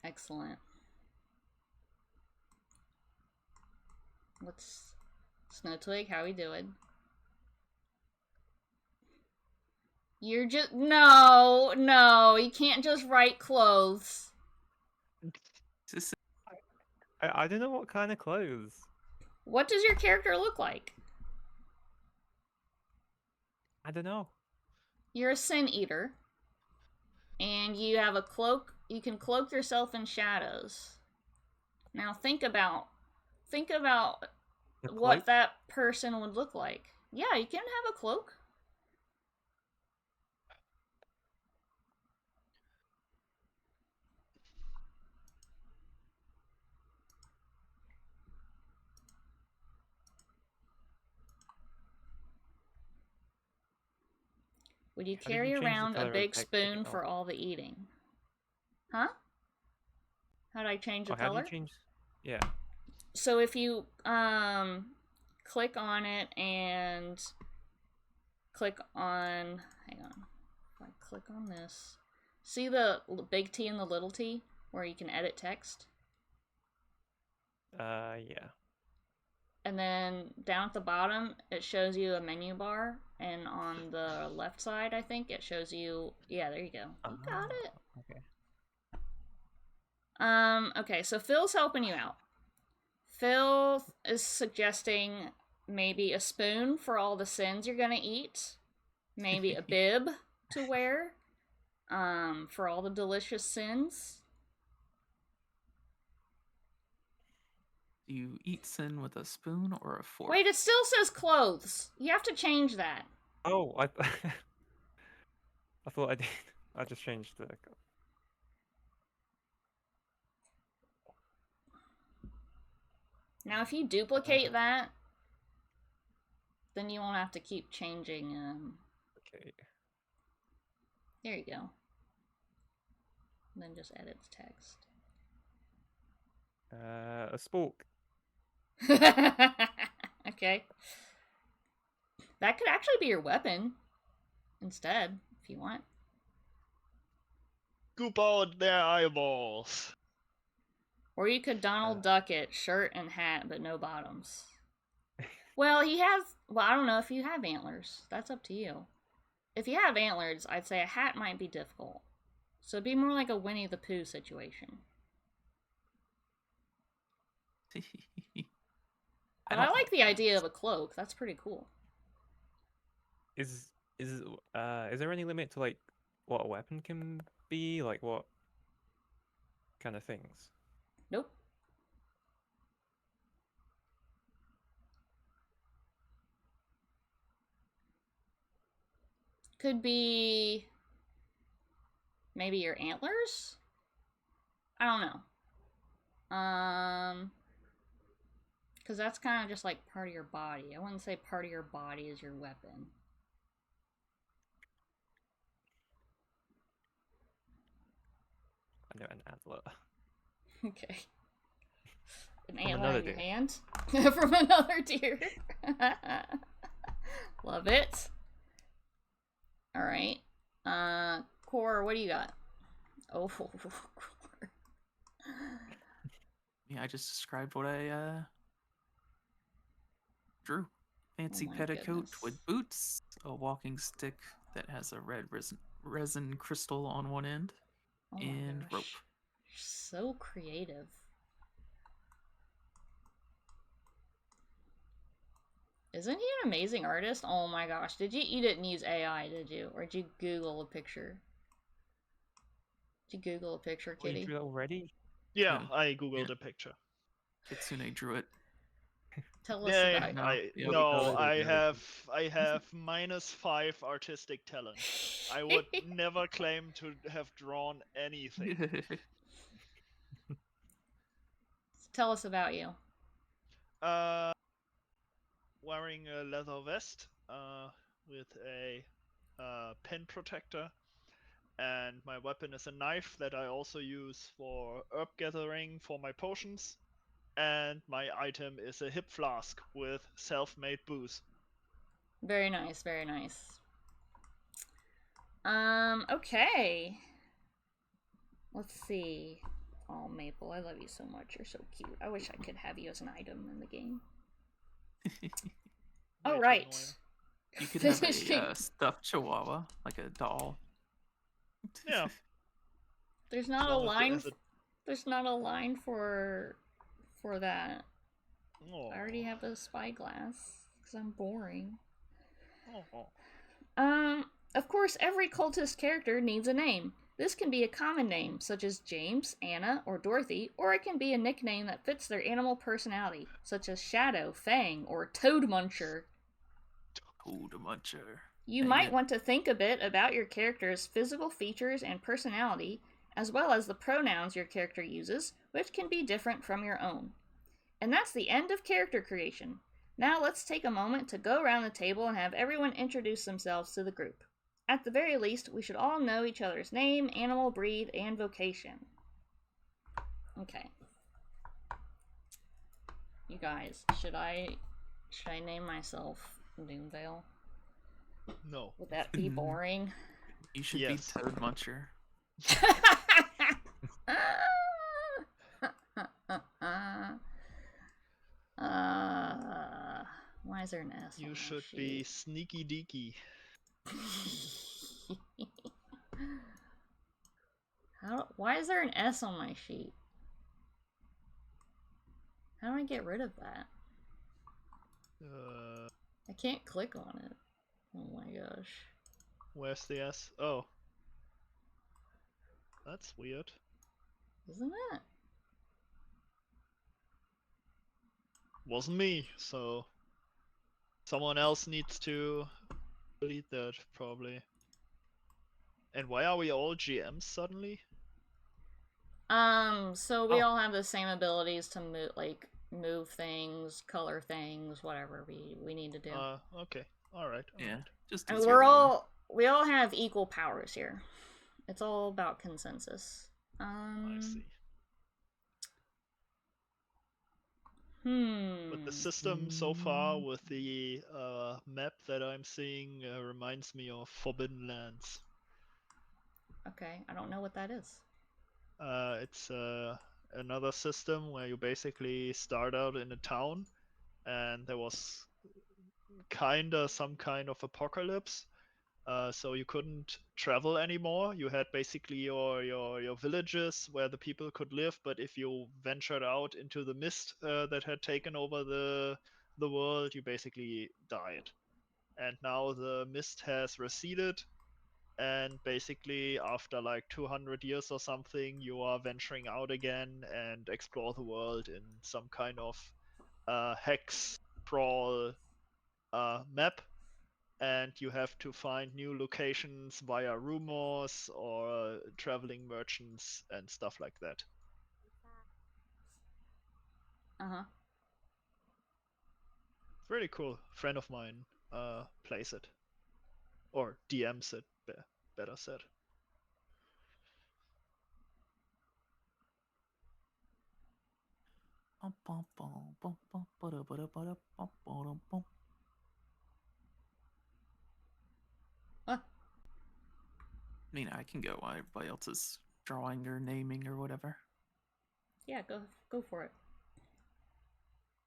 Excellent. What's Snowtwig? How we doing? You're just no. You can't just write clothes. I don't know what kind of clothes. What does your character look like? I don't know. You're a sin eater, and you have a cloak. You can cloak yourself in shadows. Now think about what that person would look like. Yeah, you can have a cloak. Would you carry around a big spoon for all the eating? Huh? How do I change the color? How do you change? Yeah. So if you click on it and click on, hang on. If I click on this, see the big T and the little T where you can edit text? Yeah. And then down at the bottom, it shows you a menu bar, and on the left side, I think, it shows you... Yeah, there you go. You got it. Okay. Okay, so Phil's helping you out. Phil is suggesting maybe a spoon for all the sins you're gonna eat. Maybe a bib to wear, for all the delicious sins. Do you eat sin with a spoon or a fork? Wait, it still says clothes. You have to change that. Oh, I thought I did. I just changed the. Now, if you duplicate that, then you won't have to keep changing. Okay. There you go. And then just edit the text. A spork. Okay. That could actually be your weapon instead, if you want. Scoop out their eyeballs. Or you could Donald Duck it, shirt and hat, but no bottoms. Well, he has... Well, I don't know if you have antlers. That's up to you. If you have antlers, I'd say a hat might be difficult. So it'd be more like a Winnie the Pooh situation. But I like the idea of a cloak. That's pretty cool. Is there any limit to like what a weapon can be? Like what kind of things? Nope. Could be maybe your antlers? I don't know. Because that's kind of just like part of your body. I wouldn't say part of your body is your weapon. I know an antler. Okay. An From antler another in your deer. hand? From another deer. Love it. Alright. Core, what do you got? Oh, Core. Yeah, I just described what I drew. Fancy Oh my petticoat goodness. with boots, a walking stick that has a red resin crystal on one end, Oh my and gosh. rope. So creative. Isn't he an amazing artist? Oh my gosh. Did you didn't use AI, did you? Or did you Google a picture? Did you Google a picture, Oh, you Kitty? drew that already? Yeah, Yeah. I googled Yeah. the picture. Kitsune drew it. Tell us Yeah, about No, I yeah. no, Oh, I yeah. have -5 artistic talent. I would never claim to have drawn anything. Tell us about you. Wearing a leather vest, with a pen protector, and my weapon is a knife that I also use for herb gathering for my potions. And my item is a hip flask with self-made booze. Very nice, very nice. Okay. Let's see. Oh, Maple, I love you so much. You're so cute. I wish I could have you as an item in the game. Way Oh, too right. You could have a stuffed chihuahua, like a doll. Yeah. There's not As a long as it line. has a- There's not a line for that. Oh. I already have a spyglass because I'm boring. Oh. Of course, every cultist character needs a name. This can be a common name, such as James, Anna, or Dorothy, or it can be a nickname that fits their animal personality, such as Shadow, Fang, or Toad Muncher. Toad Muncher. You Dang might it. want to think a bit about your character's physical features and personality, as well as the pronouns your character uses, which can be different from your own. And that's the end of character creation. Now let's take a moment to go around the table and have everyone introduce themselves to the group. At the very least, we should all know each other's name, animal, breed, and vocation. Okay. You guys, should I name myself Doomvale? No. Would that be boring? You should Yes. be Toad Muncher. is there an S on You my should be sheet? sneaky deaky. Why is there an S on my sheet? How do I get rid of that? I can't click on it. Oh my gosh. Where's the S? Oh. That's weird. Isn't it? Wasn't me, so someone else needs to delete that, probably. And why are we all GMs suddenly? So we Oh. all have the same abilities to move things, color things, whatever we need to do. Okay. Alright. Yeah, just And easier that way. we all have equal powers here. It's all about consensus. I see. But the system so far with the map that I'm seeing reminds me of Forbidden Lands. Okay, I don't know what that is. It's another system where you basically start out in a town, and there was some kind of apocalypse. So you couldn't travel anymore. You had basically your villages where the people could live, but if you ventured out into the mist that had taken over the world, you basically died. And now the mist has receded, and basically after like 200 years or something, you are venturing out again and explore the world in some kind of hex crawl map, and you have to find new locations via rumors or traveling merchants and stuff like that. Uh-huh. Really cool. Friend of mine plays it, or DMs it, better said. Huh. I mean, I can go while everybody else is drawing or naming or whatever. Yeah, go for it.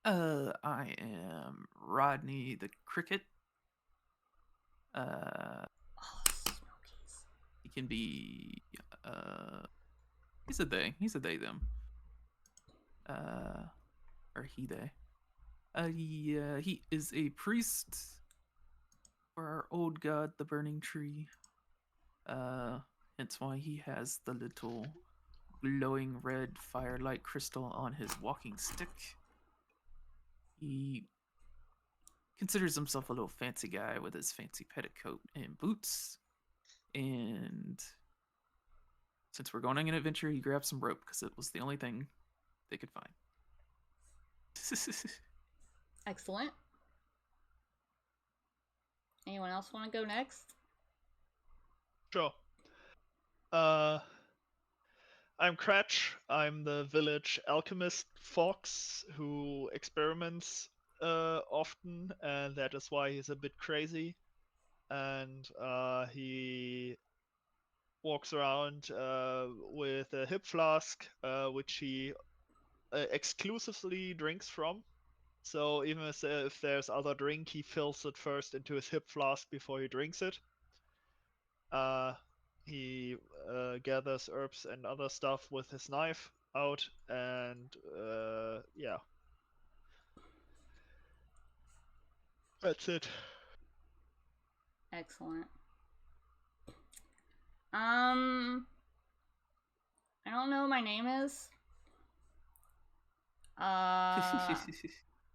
I am Rodney the Cricket. Oh, Smokies. He can be, he's a they. He's a they, them. Or he, they. He is a priest for our old god, the burning tree. Hence why he has the little glowing red firelight crystal on his walking stick. He considers himself a little fancy guy with his fancy petticoat and boots. And since we're going on an adventure, he grabbed some rope because it was the only thing they could find. Excellent. Anyone else want to go next? Sure. I'm Cratch. I'm the village alchemist fox who experiments often, and that is why he's a bit crazy. And he walks around with a hip flask, which he exclusively drinks from. So even if there's other drink, he fills it first into his hip flask before he drinks it. He gathers herbs and other stuff with his knife out, and yeah. That's it. Excellent. I don't know what my name is.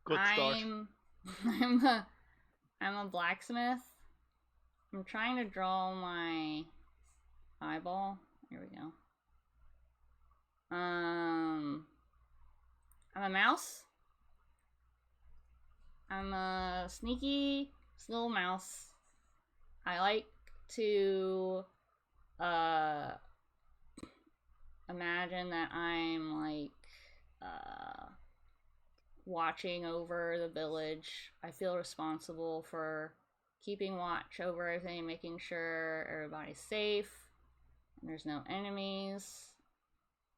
Good start. I'm a blacksmith. I'm trying to draw my eyeball. Here we go. I'm a mouse. I'm a sneaky little mouse. I like to imagine that I'm like watching over the village. I feel responsible for keeping watch over everything, making sure everybody's safe and there's no enemies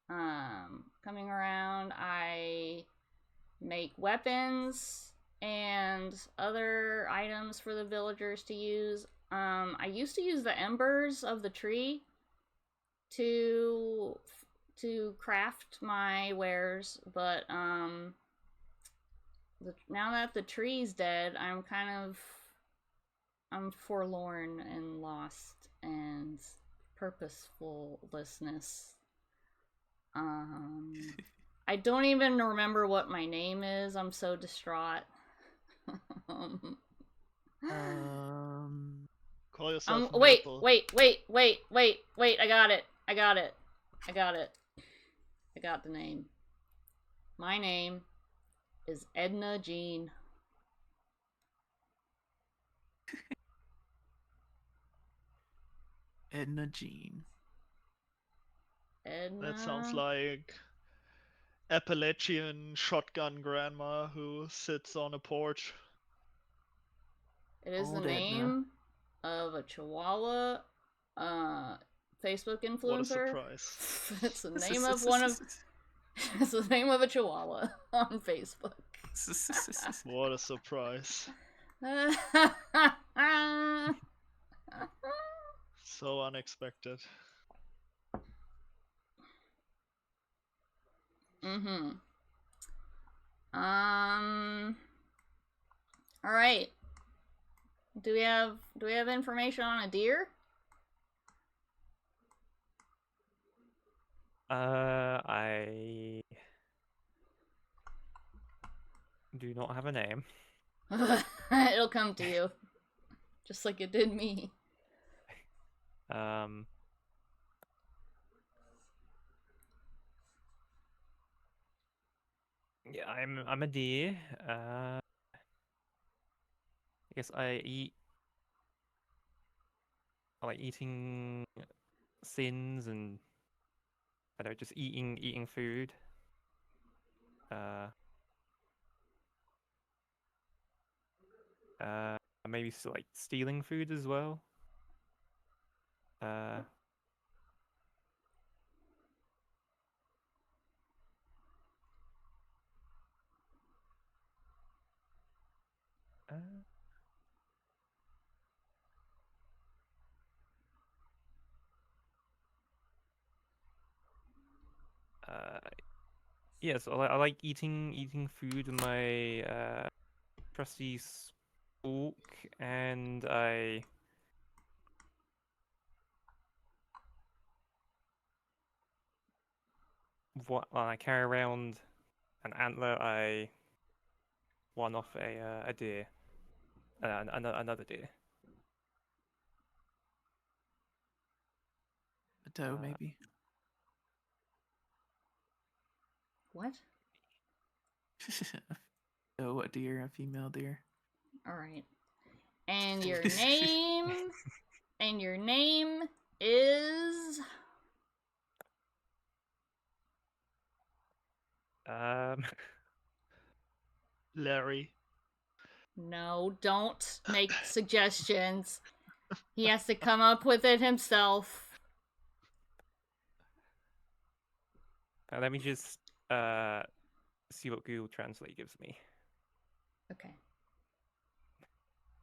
coming around. I make weapons and other items for the villagers to use. I used to use the embers of the tree to craft my wares, but now that the tree's dead, I'm forlorn and lost and purposefulness. I don't even remember what my name is. I'm so distraught. Call yourself Wait. Maple. I got it. I got the name. My name is Edna Jean. Edna Jean. Edna. That sounds like Appalachian shotgun grandma who sits on a porch. It is the Old Edna. name of a Chihuahua Facebook influencer. What a surprise. It's the name of it's the name of a Chihuahua on Facebook. What a surprise. So unexpected. All right. Do we have information on a deer? I do not have a name. It'll come to you. Just like it did me. Yeah, I'm a deer. I guess I like eating sins and I don't know, just eating food. Maybe like stealing food as well. Yeah, so I like eating food with my trusty fork, and when I carry around an antler, I one off a deer, another deer. A doe, maybe. What? Oh, a deer, a female deer. All right. And your name? And your name is? Larry. No, don't make suggestions. He has to come up with it himself. Let me just see what Google Translate gives me. Okay.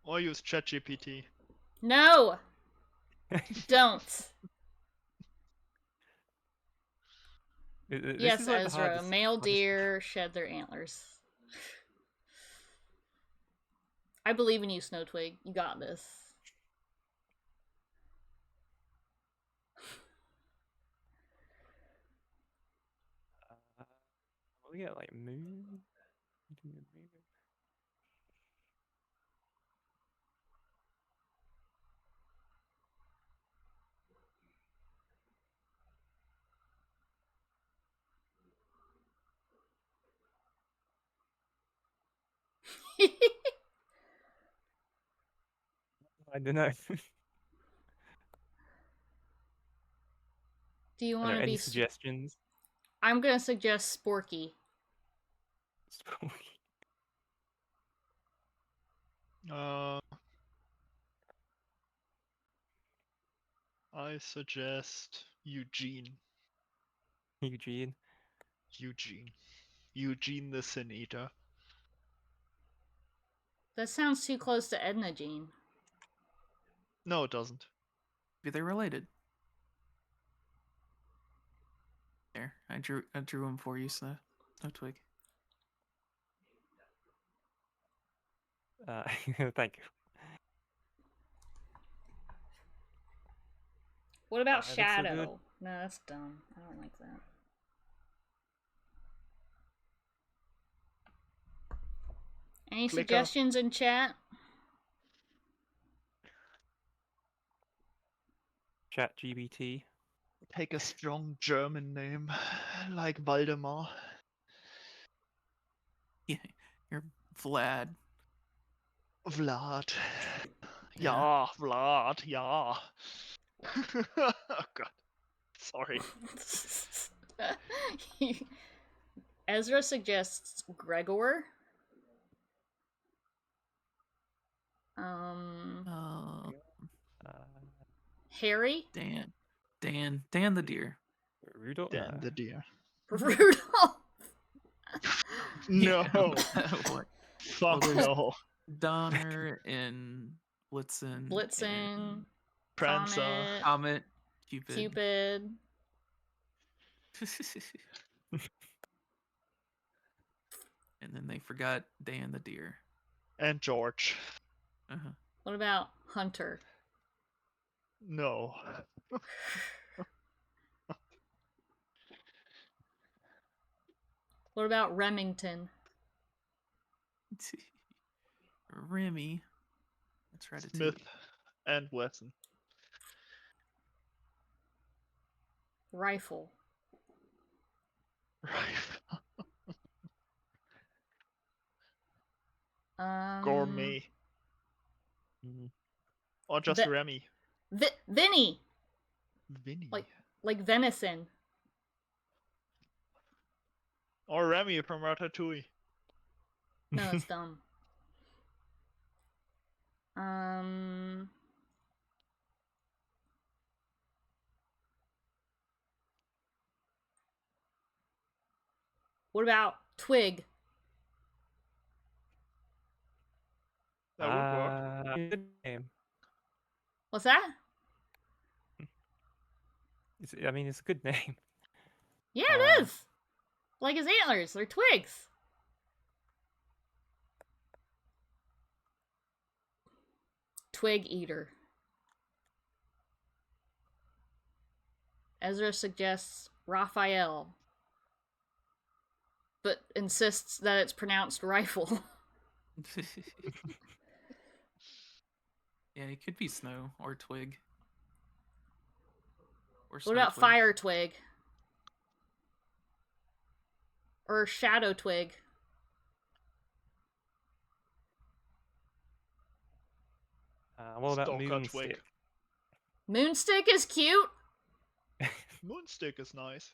Or use ChatGPT. No! Don't. Yes, This is like the Ezra. hardest- Male hardest- deer shed their antlers. I believe in you, Snowtwig. You got this. We got like moon. I don't know. Do you want to any be? suggestions? I'm gonna suggest Sporky. I suggest Eugene. Eugene. Eugene the Sin Eater. That sounds too close to Edna Jean. No, it doesn't. Maybe they're related. There, I drew them for you, so no twig. Thank you. What about That looks so good. Shadow? No, that's dumb. I don't like that. Any Clicker. suggestions in chat? Chat GBT. Take a strong German name, like Waldemar. Yeah, you're Vlad. Vlad. Yeah. Ja, Vlad, ja. Oh god. Sorry. Ezra suggests Gregor. Uh, Harry. Dan the deer. Rudolph. Dan the deer. Rudolph. No. What? Fuck there's- no. Donner and Blitzen. Blitzen. Prancer. Comet. Comet. Cupid. Cupid. And then they forgot Dan the deer. And George. Uh-huh. What about Hunter? No. What about Remington? Remy. That's right. Smith and Wesson. Rifle. Right. Gourmet. Mhm. Or just The- Remy. Vinny. Vinny. Like venison. Or Remy from Ratatouille. No, it's dumb. What about Twig? That would work. Good name. What's that? I mean, it's a good name. Yeah, it is. Like his antlers, they're twigs. Twig eater. Ezra suggests Raphael, but insists that it's pronounced rifle. Yeah, it could be Snow or Twig. Or What about Snowtwig. Fire Twig? Or Shadow Twig? What about Stalker Moonstick? Twig. Moonstick is cute. Moonstick is nice.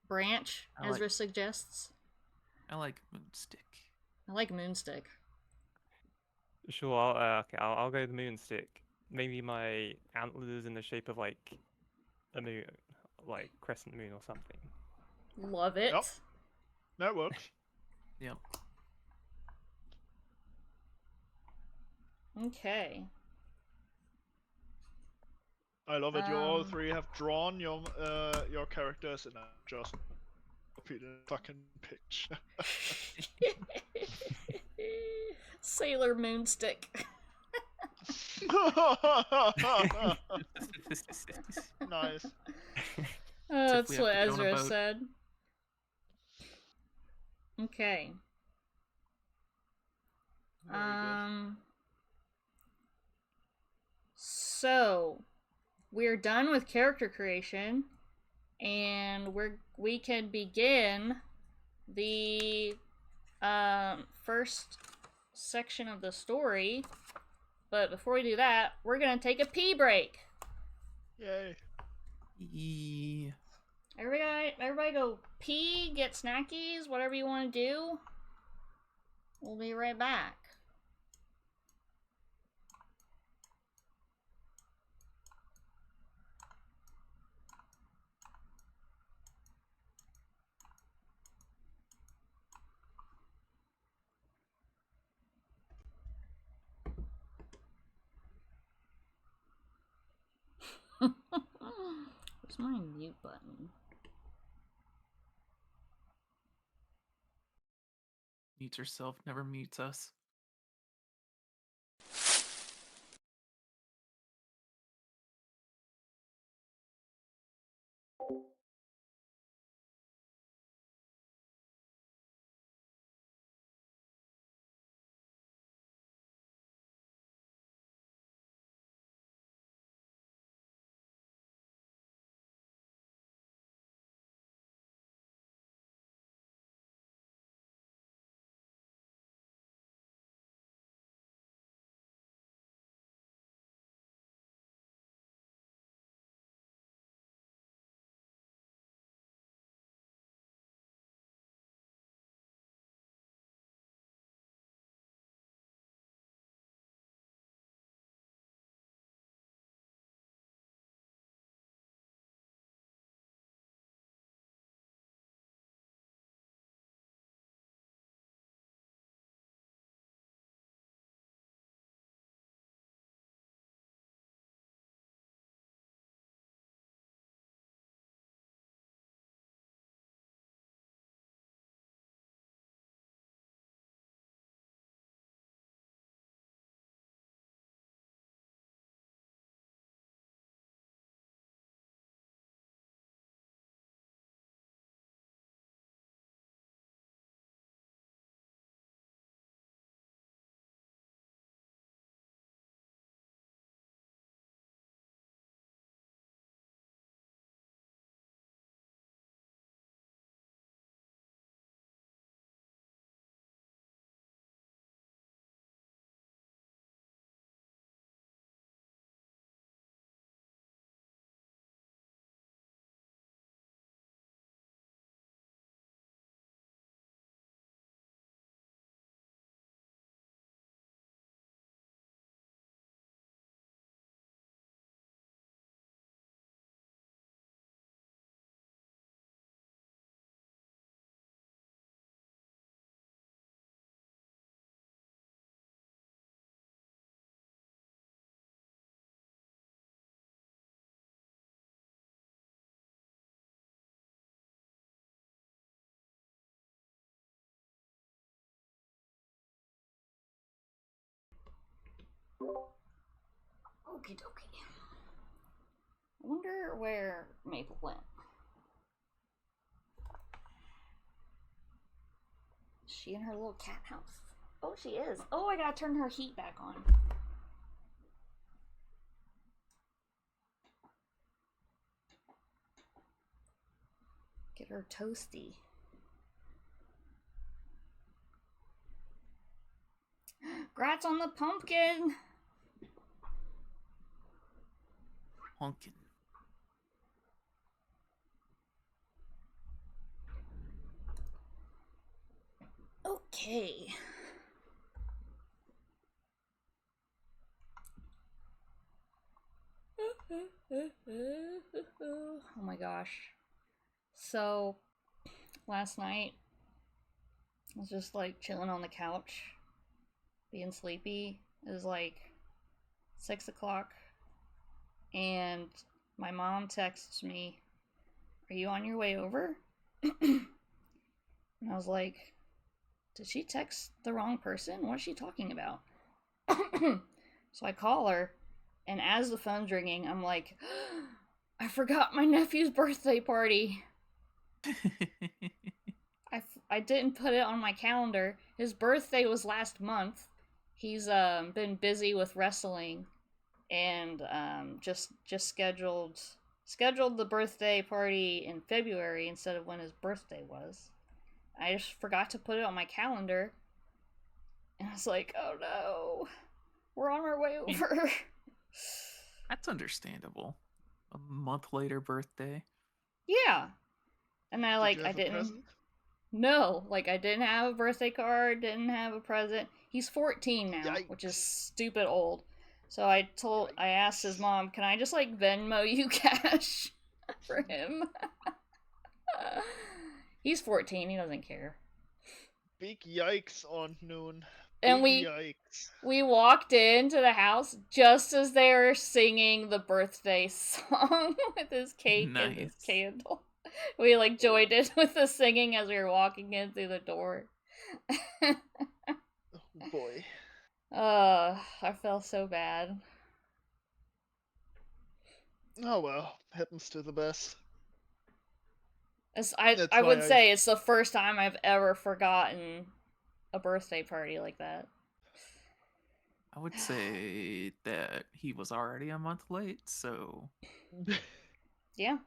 Branch, I like- Ezra suggests. I like Moonstick. I like Moonstick. Sure, I'll go with Moonstick. Maybe my antlers in the shape of like a moon, like crescent moon or something. Love it. Yep. That works. Yep. Okay. I love it. You all Um. three have drawn your characters and I just repeat a fucking picture. Sailor Moonstick. Nice. That's we what have to go on a Ezra boat. said. Okay. Very good. So we're done with character creation, and we can begin the first section of the story. But before we do that, we're gonna take a pee break. Yay. Yeah. Everybody go pee, get snackies, whatever you want to do. We'll be right back. Where's my mute button? Mute yourself, never mutes us. Okie dokie. I wonder where Maple went. Is she in her little cat house? Oh, she is. Oh, I gotta turn her heat back on. Get her toasty. Grats on the pumpkin! Honkin'. Okay. Oh my gosh. So, last night, I was just like chilling on the couch, being sleepy. It was like 6 o'clock, and my mom texts me, "Are you on your way over?" And I was like, did she text the wrong person? What is she talking about? So I call her, and as the phone's ringing, I'm like, I forgot my nephew's birthday party. I didn't put it on my calendar. His birthday was last month. He's been busy with wrestling, and just scheduled the birthday party in February instead of when his birthday was. I just forgot to put it on my calendar, and I was like, oh no, we're on our way over. That's understandable. A month later birthday. Yeah. And I Did you have I a didn't. present? No, like I didn't have a birthday card, didn't have a present. He's 14 now, which is Yikes. stupid old. So I asked his mom, can I just like Venmo you cash for him? He's 14, he doesn't care. Big yikes on noon. And we Yikes. walked into the house just as they were singing the birthday song with his cake and his Nice. candle. We like joined in with the singing as we were walking in through the door. Oh boy. I felt so bad. Oh well, happens to the best. I That's would why say it's the first time I've ever forgotten a birthday party like that. I would say that he was already a month late, so Yeah,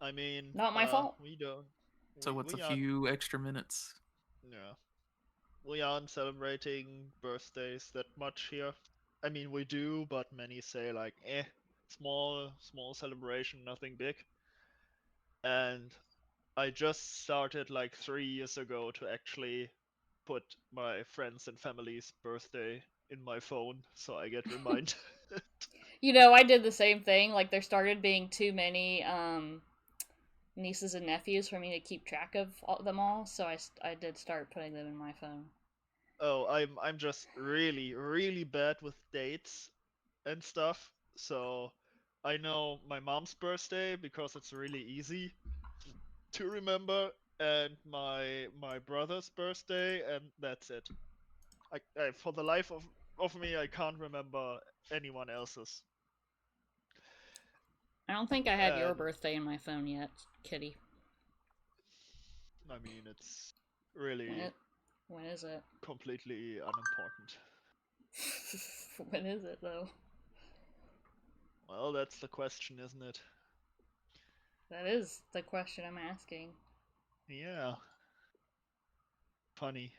I mean, not my fault. we don't. what's a We aren't. few extra minutes? Yeah, we aren't celebrating birthdays that much here. I mean, we do, but many say like, small celebration, nothing big. And I just started like 3 years ago to actually put my friends and family's birthday in my phone so I get reminded. You know, I did the same thing. Like, there started being too many nieces and nephews for me to keep track of them all, so I did start putting them in my phone. Oh, I'm just really bad with dates and stuff. So I know my mom's birthday because it's really easy to remember, and my brother's birthday, and that's it. I for the life of me, I can't remember anyone else's. I don't think I had your And birthday in my phone yet, Kitty. I mean, it's When really is it? completely unimportant. When is it though? Well, that's the question, isn't it? That is the question I'm asking. Yeah. Funny.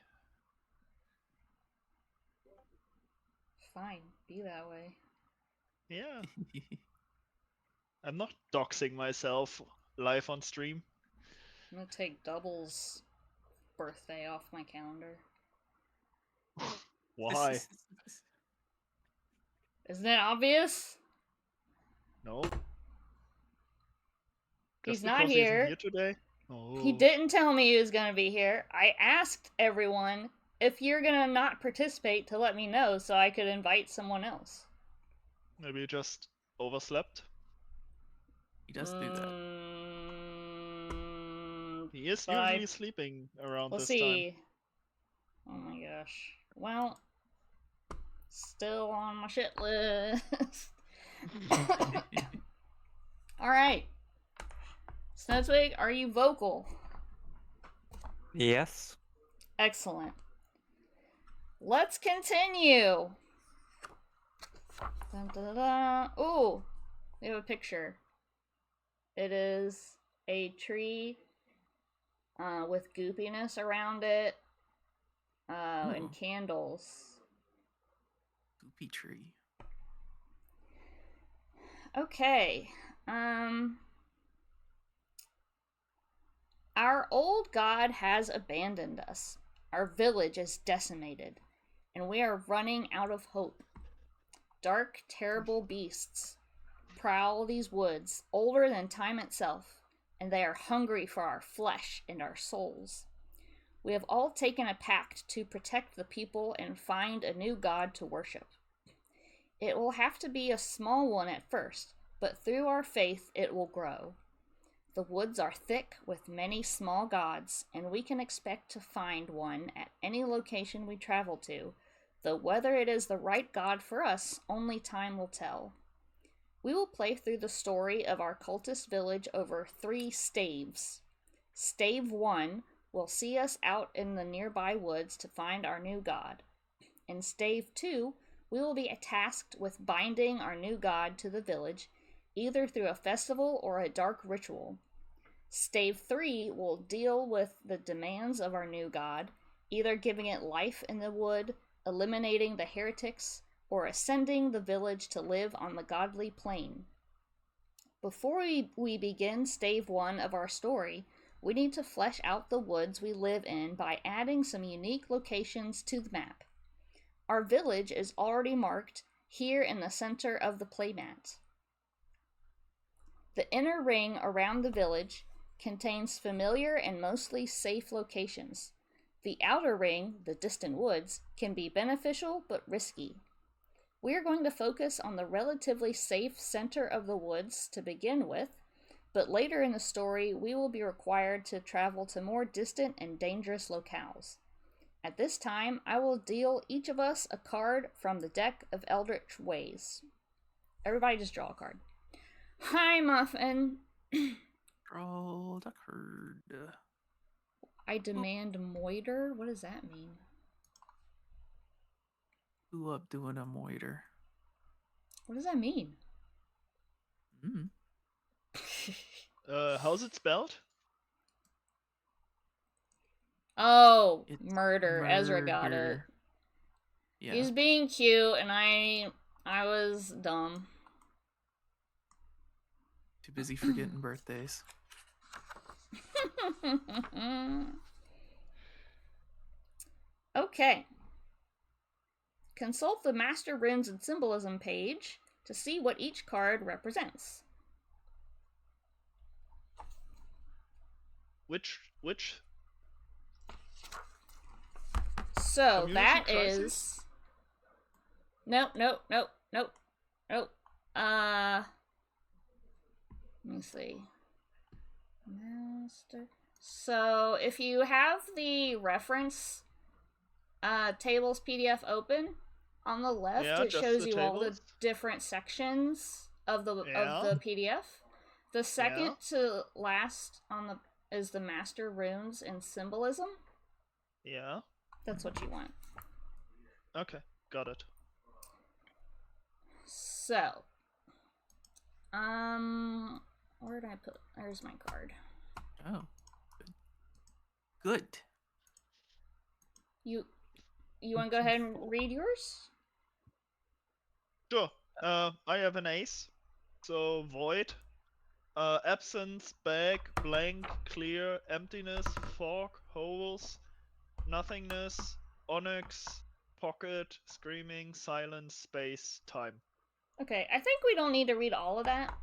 Fine, be that way. Yeah. I'm not doxing myself live on stream. I'm gonna take Double's birthday off my calendar. Why? Isn't it obvious? No. He's Just not because he isn't here. here today? Oh. He didn't tell me he was gonna be here. I asked everyone if you're gonna not participate to let me know so I could invite someone else. Maybe you just overslept? He does do that. He is But usually sleeping around we'll this time. see. Oh my gosh. Well, still on my shit list. Alright. Snowtwig, are you vocal? Yes. Excellent. Let's continue. Dun, dun, dun, dun. Ooh, we have a picture. It is a tree with goopiness around it and Ooh. candles. Goopy tree. Okay. Our old god has abandoned us. Our village is decimated, and we are running out of hope. Dark, terrible beasts prowl these woods, older than time itself, and they are hungry for our flesh and our souls. We have all taken a pact to protect the people and find a new god to worship. It will have to be a small one at first, but through our faith it will grow. The woods are thick with many small gods, and we can expect to find one at any location we travel to, though whether it is the right god for us, only time will tell. We will play through the story of our cultist village over 3 staves. Stave 1 will see us out in the nearby woods to find our new god. In Stave 2, we will be tasked with binding our new god to the village, either through a festival or a dark ritual. Stave 3 will deal with the demands of our new god, either giving it life in the wood, eliminating the heretics, or ascending the village to live on the godly plane. Before we begin Stave 1 of our story, we need to flesh out the woods we live in by adding some unique locations to the map. Our village is already marked here in the center of the playmat. The inner ring around the village contains familiar and mostly safe locations. The outer ring, the distant woods, can be beneficial but risky. We are going to focus on the relatively safe center of the woods to begin with, but later in the story we will be required to travel to more distant and dangerous locales. At this time, I will deal each of us a card from the deck of Eldritch Ways. Everybody just draw a card. Hi, Muffin. Draw the card. I demand moiter? What does that mean? Who up doing a moiter? What does that mean? Mm. How's it spelled? Oh, It's murder. Ezra got it. murder. Yeah. He's being cute, and I was dumb. Too busy forgetting birthdays. Okay. Consult the Master Runes and Symbolism page to see what each card represents. Which? So Community that crisis? is. Nope. Let me see. Master. So if you have the reference tables PDF open, on the left Yeah, it just shows the you all the tables. different sections of the Yeah. PDF. The second to last on the is the Master Runes and Symbolism. Yeah. That's what you want. Okay, got it. So, where did I put? There's my card. Oh. Good. You want to go ahead and read yours? Sure. I have an ace. So void. Absence, bag, blank, clear, emptiness, fog, holes, nothingness, onyx, pocket, screaming, silence, space, time. Okay, I think we don't need to read all of that.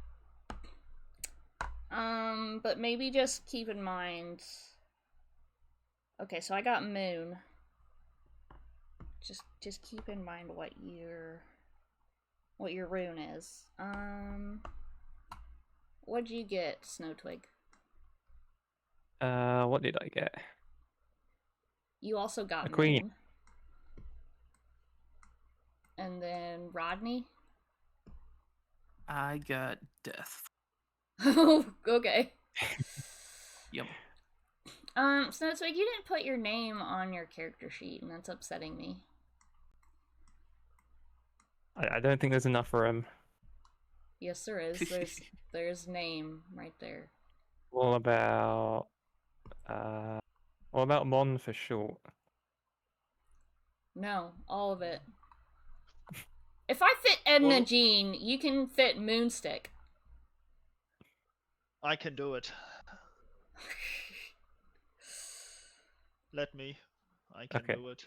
But maybe just keep in mind. Okay, so I got moon. Just keep in mind what your rune is. What'd you get, Snowtwig? What did I get? You also got A queen. moon. And then Rodney? I got death. Oh, okay. Yep. Snowtwig, you didn't put your name on your character sheet, and that's upsetting me. I don't think there's enough for him. Yes, there is. There's name right there. What about Mon for short? No, all of it. If I fit Edna Well- Jean, you can fit Moonstick. I can do it. Let me. I can Okay. do it.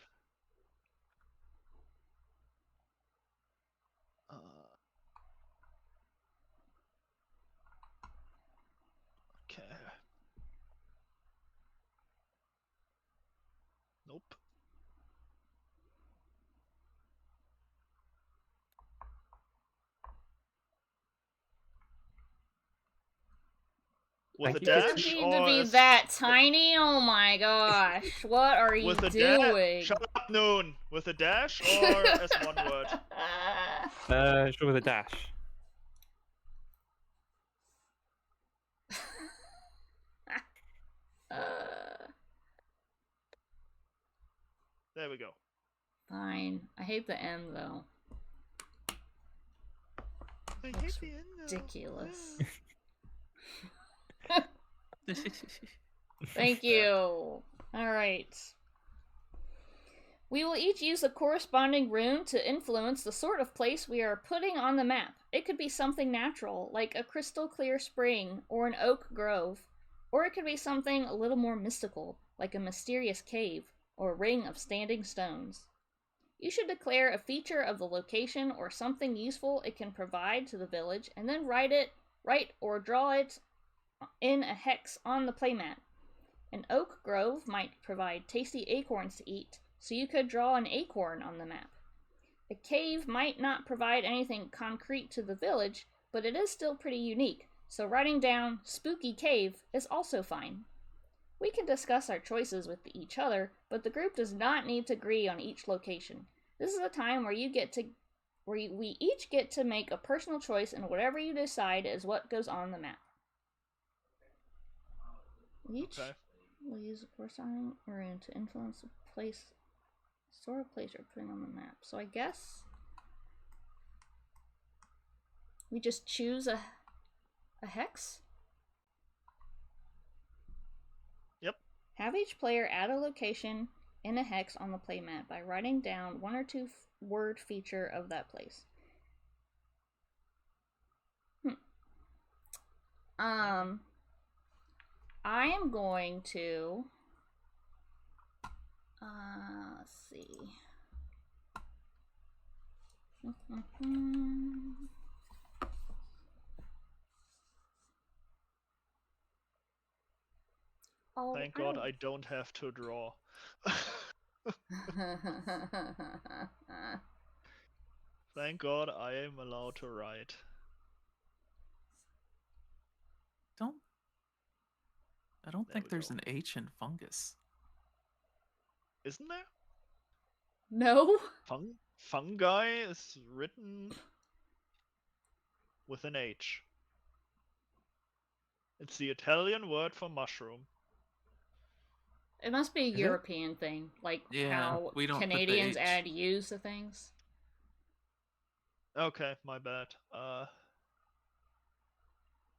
Okay. Nope. With Thank a you for Doesn't dash need or to be a that tiny. Oh my gosh! What are you with a doing? dash? Shut up, Noon. With a dash or as one word? Sure with a dash. There we go. Fine. I hate the M though. I Looks hate the end though. ridiculous. Ah. Thank you. Alright. We will each use a corresponding rune to influence the sort of place we are putting on the map. It could be something natural, like a crystal clear spring or an oak grove, or it could be something a little more mystical, like a mysterious cave or a ring of standing stones. You should declare a feature of the location or something useful it can provide to the village, and then write or draw it in a hex on the playmat. An oak grove might provide tasty acorns to eat, so you could draw an acorn on the map. A cave might not provide anything concrete to the village, but it is still pretty unique, so writing down spooky cave is also fine. We can discuss our choices with each other, but the group does not need to agree on each location. This is a time where we each get to make a personal choice, and whatever you decide is what goes on the map. Each will use a corresponding rune to influence the place, sort of place you're putting on the map. So I guess we just choose a hex. Yep. Have each player add a location in a hex on the playmat by writing down one or two word feature of that place. I am going to let's see. Thank God I don't have to draw. Thank God I am allowed to write. I don't There think we there's go. an H in fungus. Isn't there? No? Fungi is written with an H. It's the Italian word for mushroom. It must be a Is it? European thing, like Yeah, how we don't put the Canadians H. add U's to things. Okay, my bad.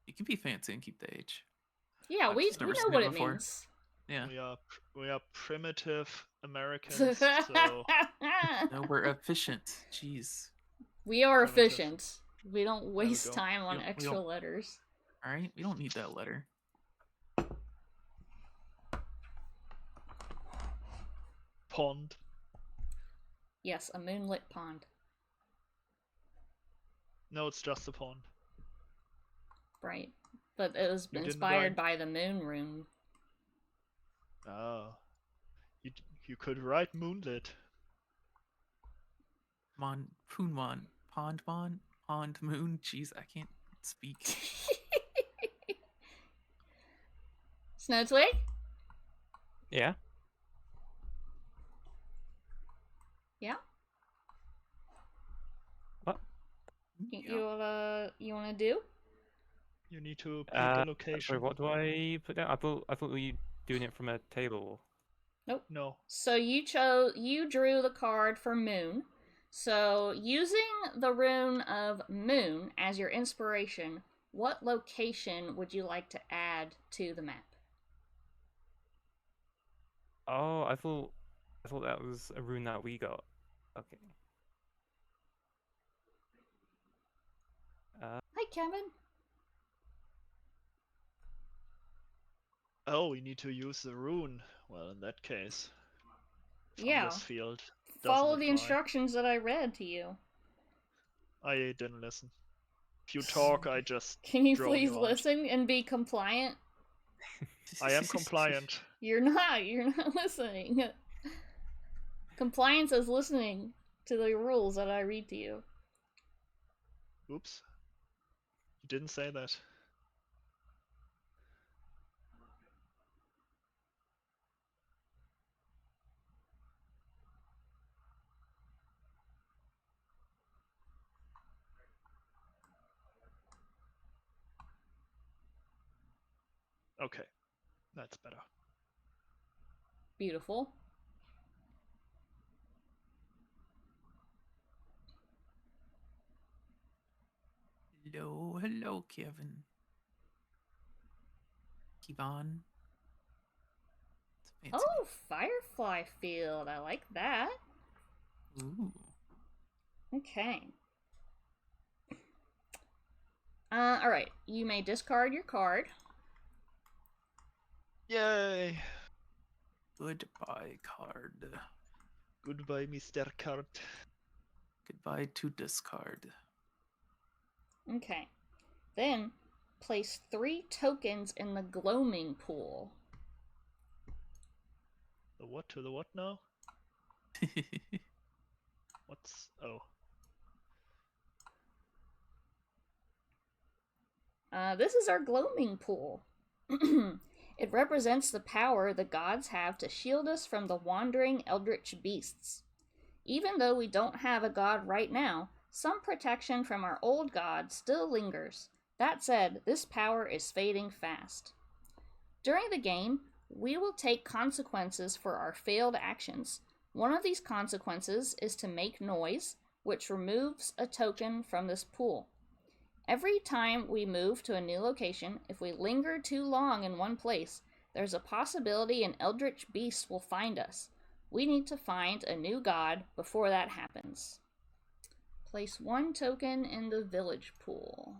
You can be fancy and keep the H. Yeah, I've we just never know seen what it it before. means. Yeah. We are primitive Americans, so No, we're efficient. Jeez. We are Primitive. efficient. We don't we waste go. time on We extra don't- letters. All right, we don't need that letter. Pond. Yes, a moonlit pond. No, it's just a pond. Right. But it was You didn't inspired write- by the moon rune. Oh. You could write moonlit. Poonmon, Pond Moon. Jeez, I can't speak. Snow Twig? Yeah. Yeah? What? You wanna do? You need to pick a location. Sorry, what do I put down? I thought we were doing it from a table. Nope. No. So you drew the card for moon. So using the rune of moon as your inspiration, what location would you like to add to the map? Oh, I thought that was a rune that we got. Okay. Hi, Kevin. Oh, we need to use the rune. Well, in that case, Yeah. fungus field. Follow doesn't the apply. instructions that I read to you. I didn't listen. If you talk, I just Can you drone please you out. listen and be compliant? I am compliant. You're not listening. Compliance is listening to the rules that I read to you. Oops. You didn't say that. Okay. That's better. Beautiful. Hello, Kevin. Kevon. It's fancy. Oh, Firefly Field. I like that. Ooh. Okay. Alright. You may discard your card. Yay! Goodbye, card. Goodbye, Mr. Card. Goodbye to discard. Okay. Then, place 3 tokens in the gloaming pool. The what to the what now? What's... Oh. This is our gloaming pool. It represents the power the gods have to shield us from the wandering eldritch beasts. Even though we don't have a god right now, some protection from our old god still lingers. That said, this power is fading fast. During the game, we will take consequences for our failed actions. One of these consequences is to make noise, which removes a token from this pool. Every time we move to a new location, if we linger too long in one place, there's a possibility an eldritch beast will find us. We need to find a new god before that happens. Place 1 token in the village pool.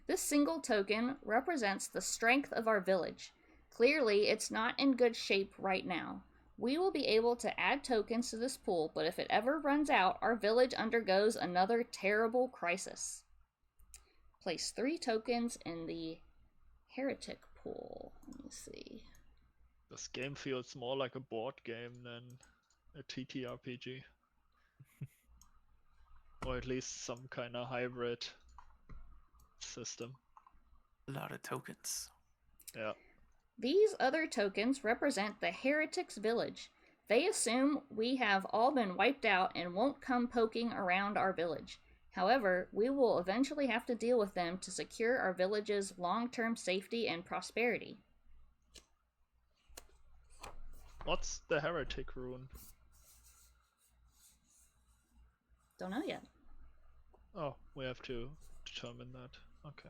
This single token represents the strength of our village. Clearly, it's not in good shape right now. We will be able to add tokens to this pool, but if it ever runs out, our village undergoes another terrible crisis. Place 3 tokens in the heretic pool. Let me see. This game feels more like a board game than a TTRPG. Or at least some kind of hybrid system. A lot of tokens. Yeah. These other tokens represent the heretics' village. They assume we have all been wiped out and won't come poking around our village. However, we will eventually have to deal with them to secure our village's long-term safety and prosperity. What's the heretic rune? Don't know yet. Oh, we have to determine that. Okay.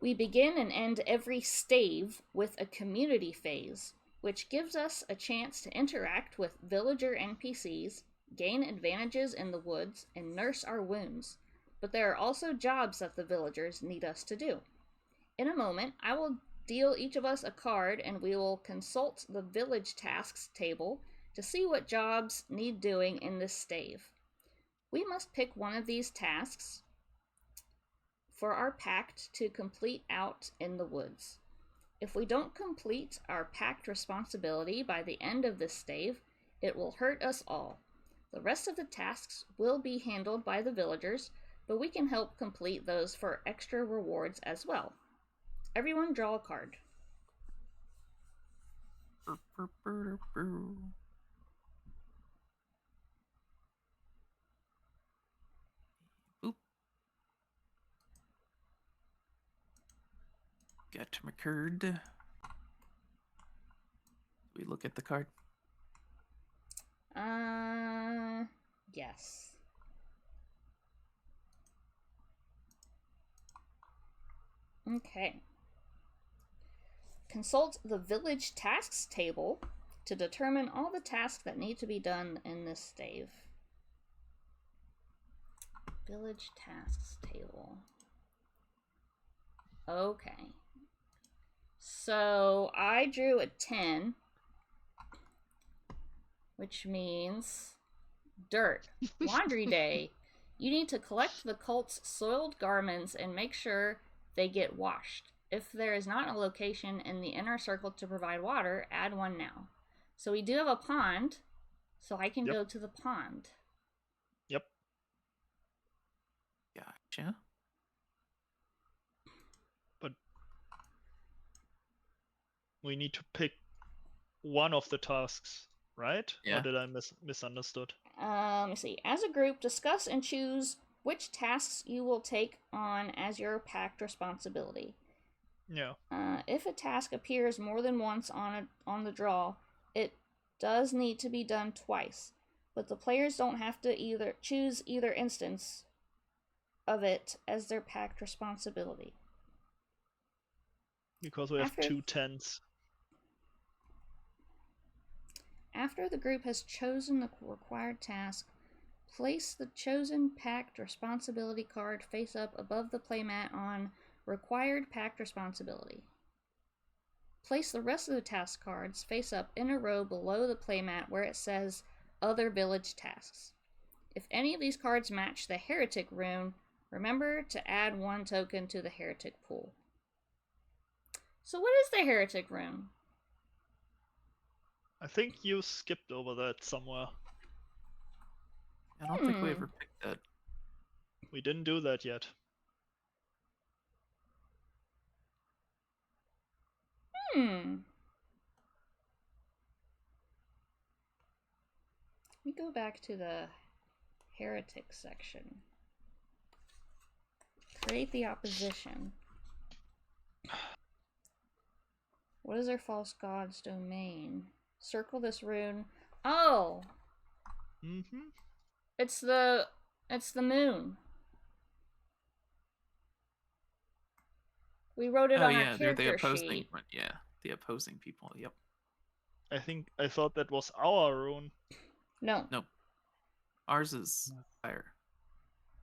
We begin and end every stave with a community phase, which gives us a chance to interact with villager NPCs, gain advantages in the woods, and nurse our wounds. But there are also jobs that the villagers need us to do. In a moment, I will deal each of us a card and we will consult the village tasks table to see what jobs need doing in this stave. We must pick one of these tasks for our pact to complete out in the woods. If we don't complete our pact responsibility by the end of this stave, it will hurt us all. The rest of the tasks will be handled by the villagers, but we can help complete those for extra rewards as well. Everyone draw a card. Oop. Got my card. We look at the card. Yes. Okay. Consult the village tasks table to determine all the tasks that need to be done in this stave. Village tasks table. Okay. So I drew a 10, which means dirt. Laundry day. You need to collect the cult's soiled garments and make sure they get washed. If there is not a location in the inner circle to provide water, add one now. So we do have a pond, so I can go to the pond. Yep. Gotcha. But we need to pick one of the tasks, right? Yeah. Or did I misunderstood? Let me see. As a group, discuss and choose which tasks you will take on as your pact responsibility. Yeah. If a task appears more than once on the draw, it does need to be done twice, but the players don't have to choose either instance of it as their pact responsibility. Because we have 2 tens. After the group has chosen the required task, place the chosen pact responsibility card face up above the playmat on Required Pact Responsibility. Place the rest of the task cards face up in a row below the playmat where it says Other Village Tasks. If any of these cards match the Heretic rune, remember to add 1 token to the Heretic pool. So what is the Heretic rune? I think you skipped over that somewhere. I don't think we Hmm. ever picked that. We didn't do that yet. Hmm. Let me go back to the heretic section. Create the opposition. What is their false god's domain? Circle this rune. Oh, Mm-hmm. it's the moon. We wrote it Oh on our yeah, they're the character opposing sheet. one. Yeah, the opposing people. Yep. I thought that was our rune. No. Nope. Ours is fire.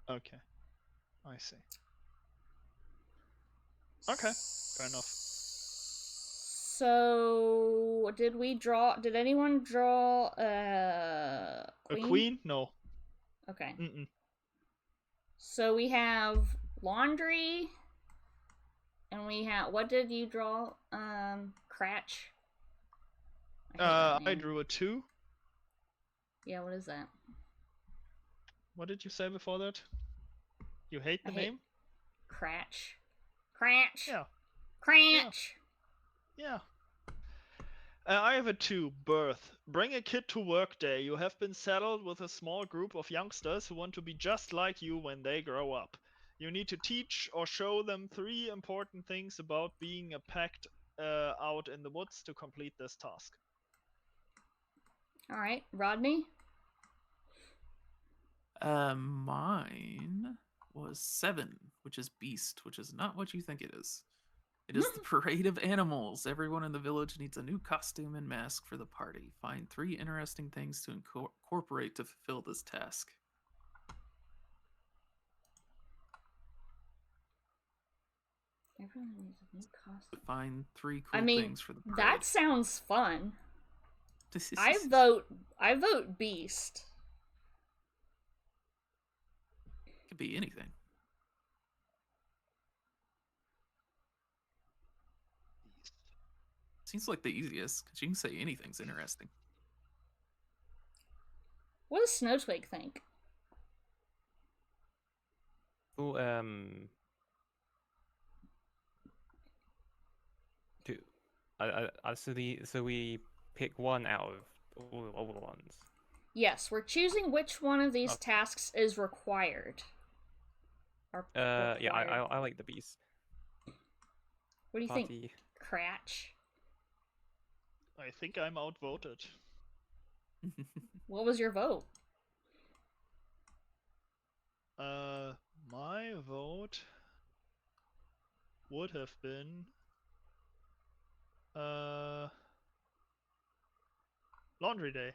Okay. I see. Okay. Fair enough. So, did anyone draw A queen? No. Okay. Mm-mm. So we have laundry, and we have, what did you draw? Cratch? I drew a 2. Yeah, what is that? What did you say before that? You hate the I hate- name? Cratch. Cratch. Yeah. Cratch. Yeah. I have a 2, birth. Bring a kid to work day. You have been saddled with a small group of youngsters who want to be just like you when they grow up. You need to teach or show them 3 important things about being a pact out in the woods to complete this task. Alright, Rodney? Mine was 7, which is beast, which is not what you think it is. It is the parade of animals. Everyone in the village needs a new costume and mask for the party. Find 3 interesting things to incorporate to fulfill this task. Everyone needs a new costume. Find 3 I cool mean, things for the parade. that sounds fun. I vote beast. Could be anything. Seems like the easiest, because you can say anything's interesting. What does Snowtwig think? Oh, so we pick one out of all the ones. Yes, we're choosing which one of these Okay. tasks is required. Yeah, Required. I like the beast. What do you think, Party. Cratch? I think I'm outvoted. What was your vote? My vote would have been laundry day.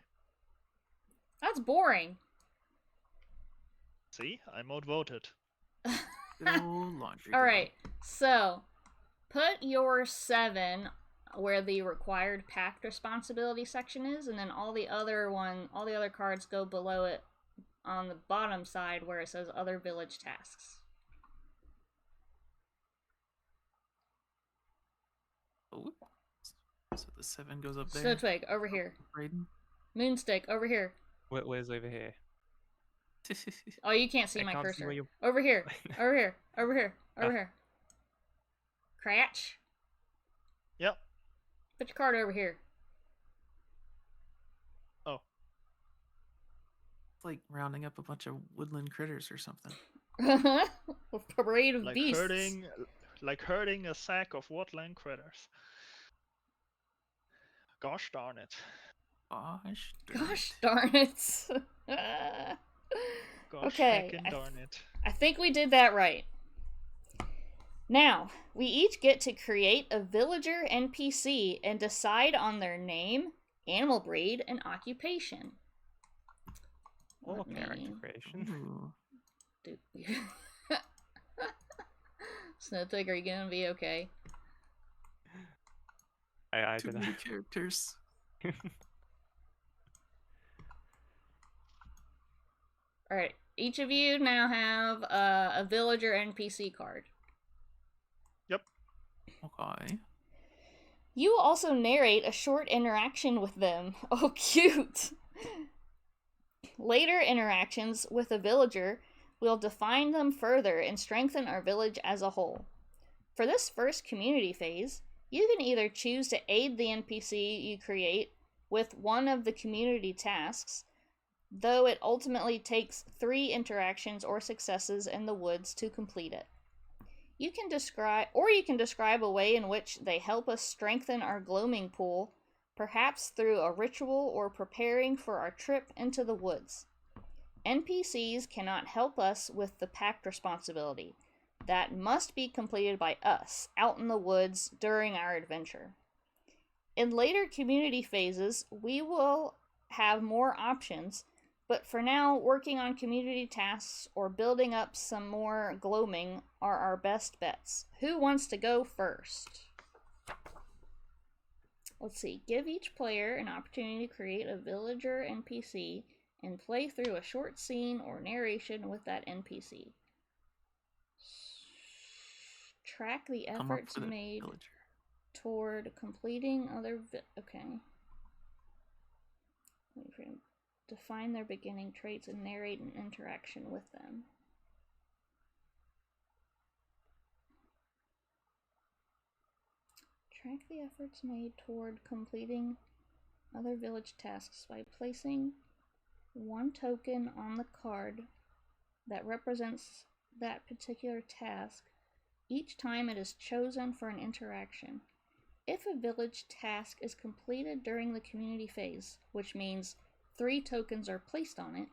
That's boring. See, I'm outvoted. Laundry All day. right, so put your 7 where the required pact responsibility section is, and then all the other cards go below it on the bottom side where it says other village tasks. Oh, so the 7 goes up there. Snowtwig, over here. Raiden. Moonstick, over here. Where's over here? Oh, you can't see I my can't see cursor. where you're- Over here. Over here. Over here. Over Ah. here. Cratch. Yep. Put your card over here. Oh. It's like rounding up a bunch of woodland critters or something. A parade of Like beasts. herding a sack of woodland critters. Gosh darn it. Gosh darn it. Gosh Okay, heckin' darn it. I think we did that right. Now, we each get to create a villager NPC and decide on their name, animal breed, and occupation. Or Let character me creation. Ooh. do- Snowtwig, are you gonna be okay? I Too don't many know. characters. Alright, each of you now have a villager NPC card. Okay. You will also narrate a short interaction with them. Oh, cute! Later interactions with a villager will define them further and strengthen our village as a whole. For this first community phase, you can either choose to aid the NPC you create with one of the community tasks, though it ultimately takes 3 interactions or successes in the woods to complete it. You can describe a way in which they help us strengthen our gloaming pool, perhaps through a ritual or preparing for our trip into the woods. NPCs cannot help us with the pact responsibility. That must be completed by us, out in the woods, during our adventure. In later community phases, we will have more options, but for now, working on community tasks or building up some more gloaming are our best bets. Who wants to go first? Let's see. Give each player an opportunity to create a villager NPC and play through a short scene or narration with that NPC. Track the Come up efforts with a made villager. toward completing other okay. Wait for him. Define their beginning traits and narrate an interaction with them. Track the efforts made toward completing other village tasks by placing one token on the card that represents that particular task each time it is chosen for an interaction. If a village task is completed during the community phase, which means 3 tokens are placed on it,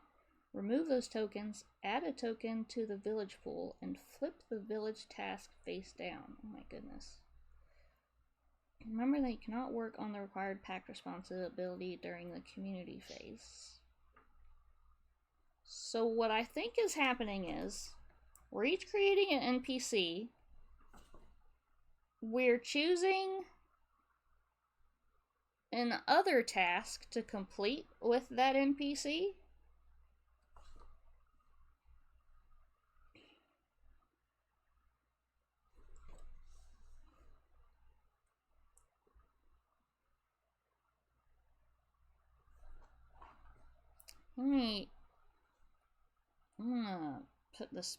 remove those tokens, add a token to the village pool, and flip the village task face down. Oh my goodness. Remember that you cannot work on the required pact responsibility during the community phase. So what I think is happening is, we're each creating an NPC. We're choosing an other task to complete with that NPC. I'm gonna put this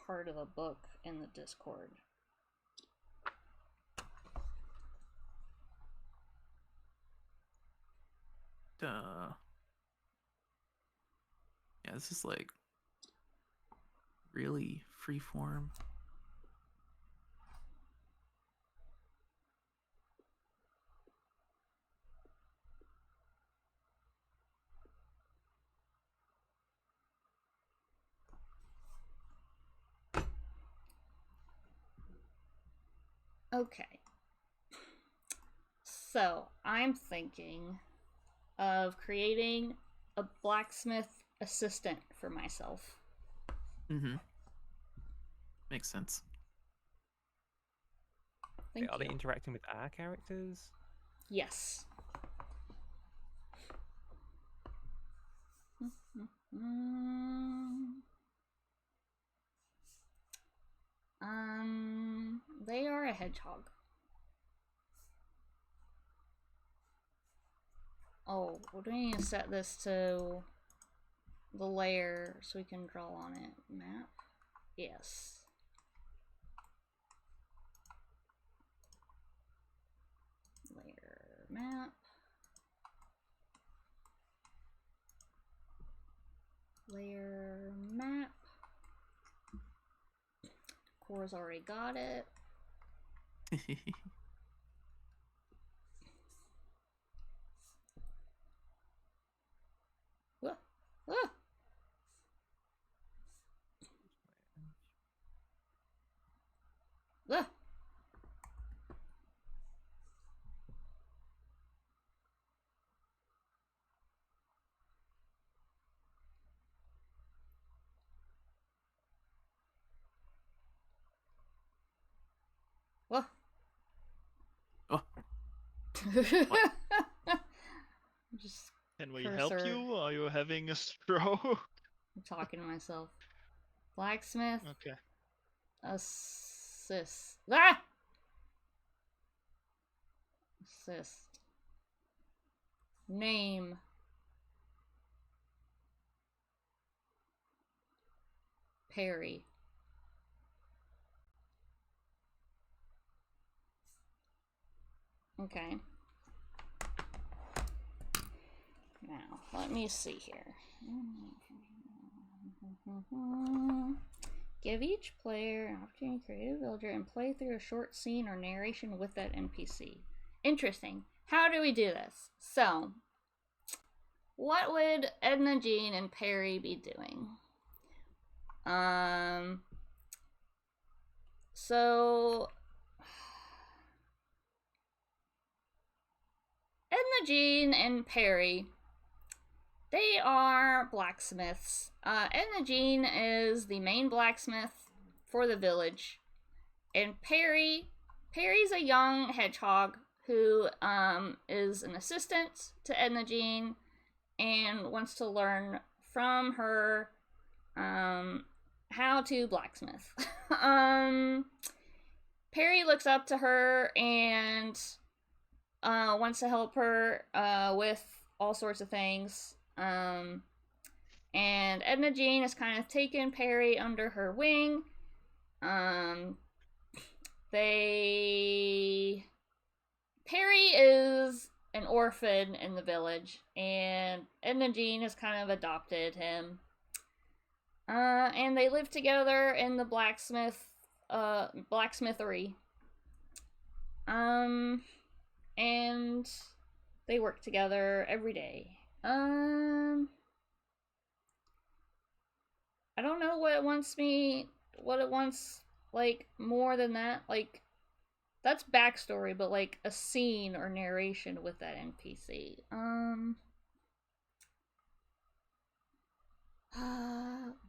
part of the book in the Discord. Yeah, this is like really freeform. Okay. So, I'm thinking of creating a blacksmith assistant for myself. Mm-hmm. Makes sense. Thank Are they you. interacting with our characters? Yes. They are a hedgehog. Oh, we need to set this to the layer so we can draw on it. Map? Yes. Layer map. Layer map. Core's already got it. Whoa. Whoa. Whoa. Whoa. Oh. Just Can we help Cursor. you? Are you having a stroke? I'm talking to myself. Blacksmith Okay. assist. Ah! Assist. Name. Perry. Okay. Now, let me see here. Give each player an opportunity to create a villager and play through a short scene or narration with that NPC. Interesting. How do we do this? So, what would Edna, Jean, and Perry be doing? So Edna, Jean, and Perry, they are blacksmiths. Edna Jean is the main blacksmith for the village. And Perry's a young hedgehog who is an assistant to Edna Jean and wants to learn from her how to blacksmith. Perry looks up to her and wants to help her with all sorts of things. And Edna Jean has kind of taken Perry under her wing. Perry is an orphan in the village, and Edna Jean has kind of adopted him. And they live together in the blacksmithery. And they work together every day. I don't know what it wants, like, more than that. Like, that's backstory, but, like, a scene or narration with that NPC.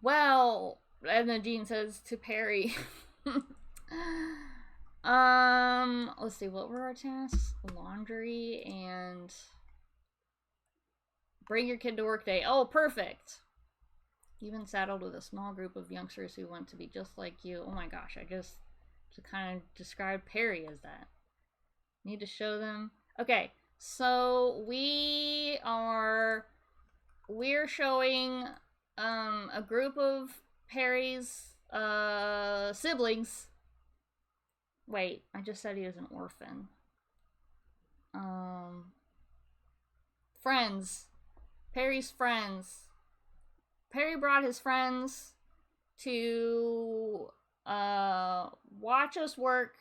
Well, Edna Jean says to Perry, let's see, what were our tasks? Laundry and bring your kid to work day. Oh, perfect. You've been saddled with a small group of youngsters who want to be just like you. Oh my gosh, I just to kind of describe Perry as that. Need to show them. Okay, so we're showing a group of Perry's siblings. Wait, I just said he was an orphan. Friends. Perry's friends. Perry brought his friends to watch us work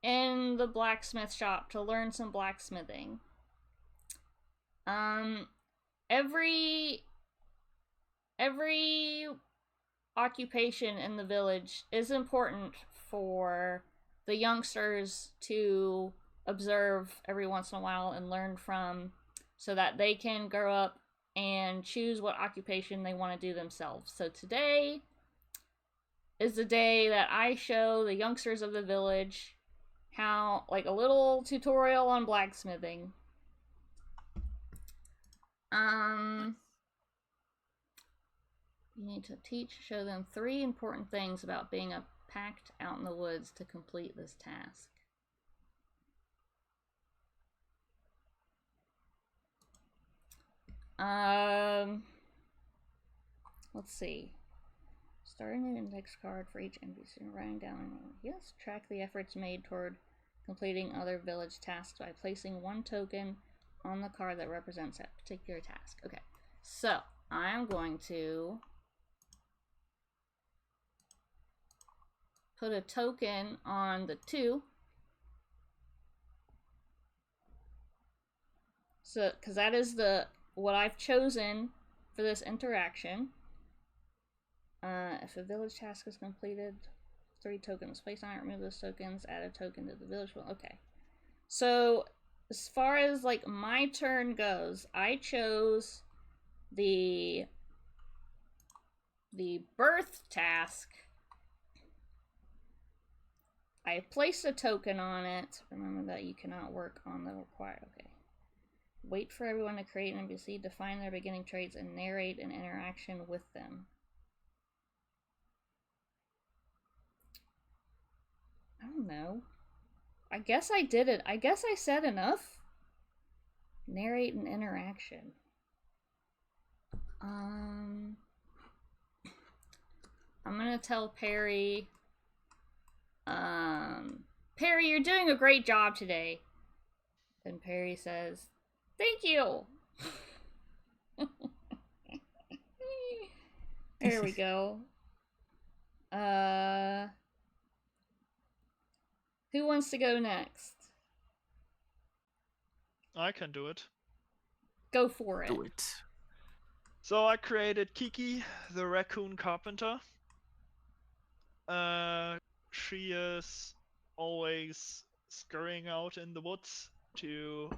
in the blacksmith shop to learn some blacksmithing. Every occupation in the village is important for the youngsters to observe every once in a while and learn from, so that they can grow up and choose what occupation they want to do themselves. So today is the day that I show the youngsters of the village how, like, a little tutorial on blacksmithing. You need to show them 3 important things about being packed out in the woods to complete this task. Let's see. Start a new index card for each NPC and writing down a name. Yes, track the efforts made toward completing other village tasks by placing 1 token on the card that represents that particular task. Okay, so I'm going to put a token on the 2. So, because that is what I've chosen for this interaction. If a village task is completed, 3 tokens placed on it, remove those tokens, add a token to the village. Okay. So, as far as, like, my turn goes, I chose the birth task. I placed a token on it. Remember that you cannot work on the required. Okay. Wait for everyone to create an NPC, define their beginning traits, and narrate an interaction with them. I don't know. I guess I did it. I guess I said enough. Narrate an interaction. I'm gonna tell Perry. Perry, you're doing a great job today. Then Perry says, "Thank you." There we go. Who wants to go next? I can do it. Go for it. Do it. So I created Kiki, the raccoon carpenter. She is always scurrying out in the woods to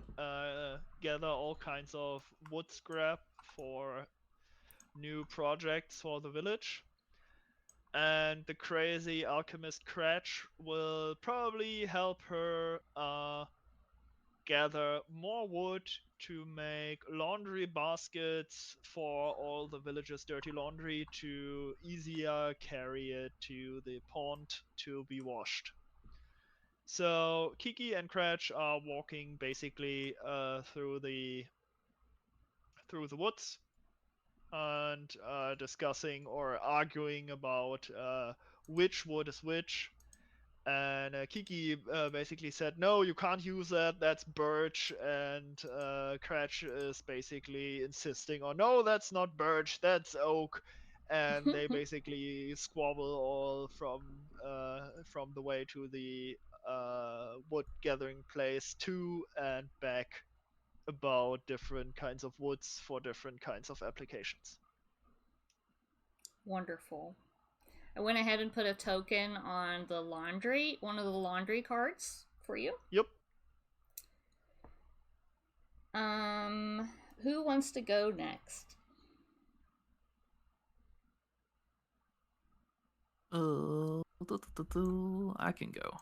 gather all kinds of wood scrap for new projects for the village. And the crazy alchemist Cratch will probably help her gather more wood to make laundry baskets for all the villagers' dirty laundry to easier carry it to the pond to be washed. So Kiki and Cratch are walking basically through the woods and discussing or arguing about which wood is which. And Kiki basically said, "No, you can't use that. That's birch." And Cratch is basically insisting on, "No, that's not birch. That's oak." And they basically squabble all from the way to the wood gathering place to and back about different kinds of woods for different kinds of applications. Wonderful. I went ahead and put a token on the laundry, one of the laundry cards for you. Yep. Who wants to go next? I can go.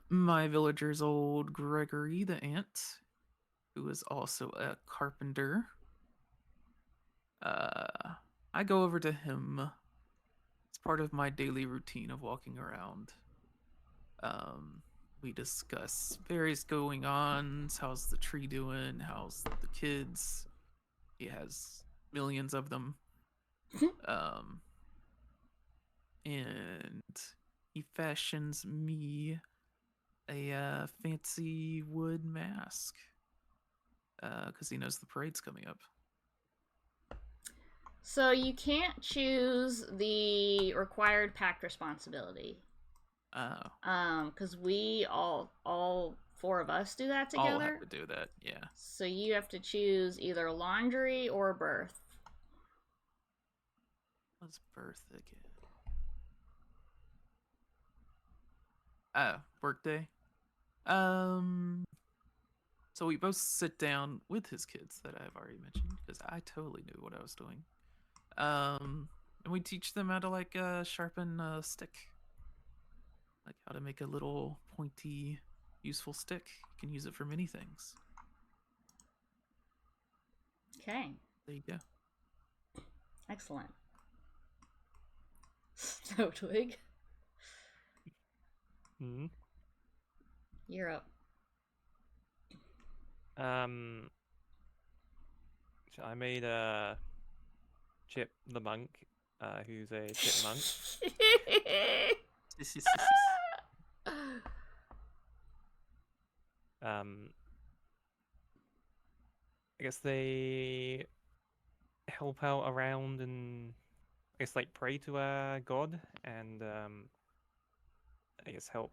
My villager's old Gregory the ant, who is also a carpenter. I go over to him. It's part of my daily routine of walking around. We discuss various going-ons. How's the tree doing? How's the kids? He has millions of them. And he fashions me a fancy wood mask because he knows the parade's coming up. So you can't choose the required pact responsibility. Oh. Because we all four of us do that I'll together. have to do that, yeah. So you have to choose either laundry or birth. What's birth again? Oh, workday. So we both sit down with his kids that I've already mentioned because I totally knew what I was doing. And we teach them how to sharpen a stick, like how to make a little pointy, useful stick. You can use it for many things. Okay. There you go. Excellent. Snow Twig, Hmm. you're up. So I made Chip the monk, who's a chipmunk. I guess they help out around and I guess pray to our god and I guess help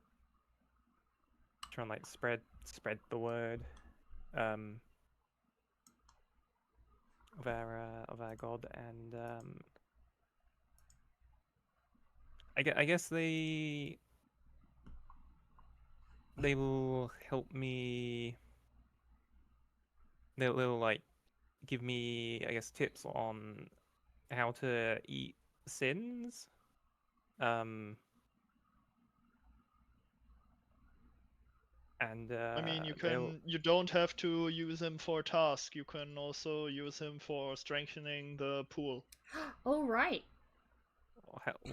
try and spread the word of our god and I guess they will help me. They'll give me, I guess, tips on how to eat sins. And I mean, you don't have to use him for task. You can also use him for strengthening the pool. Oh, right.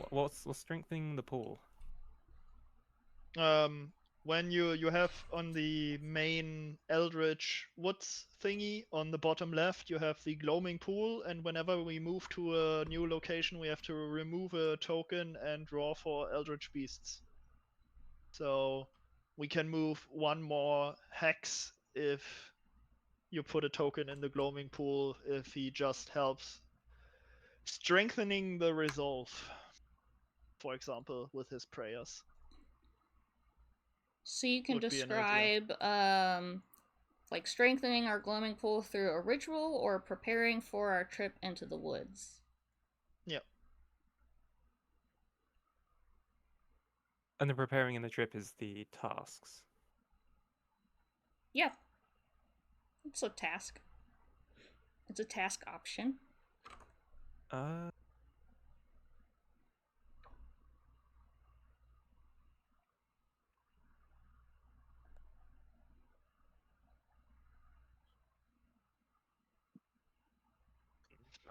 What's strengthening the pool? When you have on the main Eldritch Woods thingy on the bottom left, you have the gloaming pool, and whenever we move to a new location, we have to remove a token and draw for Eldritch Beasts. So we can move one more hex if you put a token in the gloaming pool, if he just helps strengthening the resolve, for example, with his prayers. So you can Would be an idea. describe, like strengthening our gloaming pool through a ritual or preparing for our trip into the woods. Yeah. And the preparing in the trip is the tasks. Yeah. It's a task. It's a task option.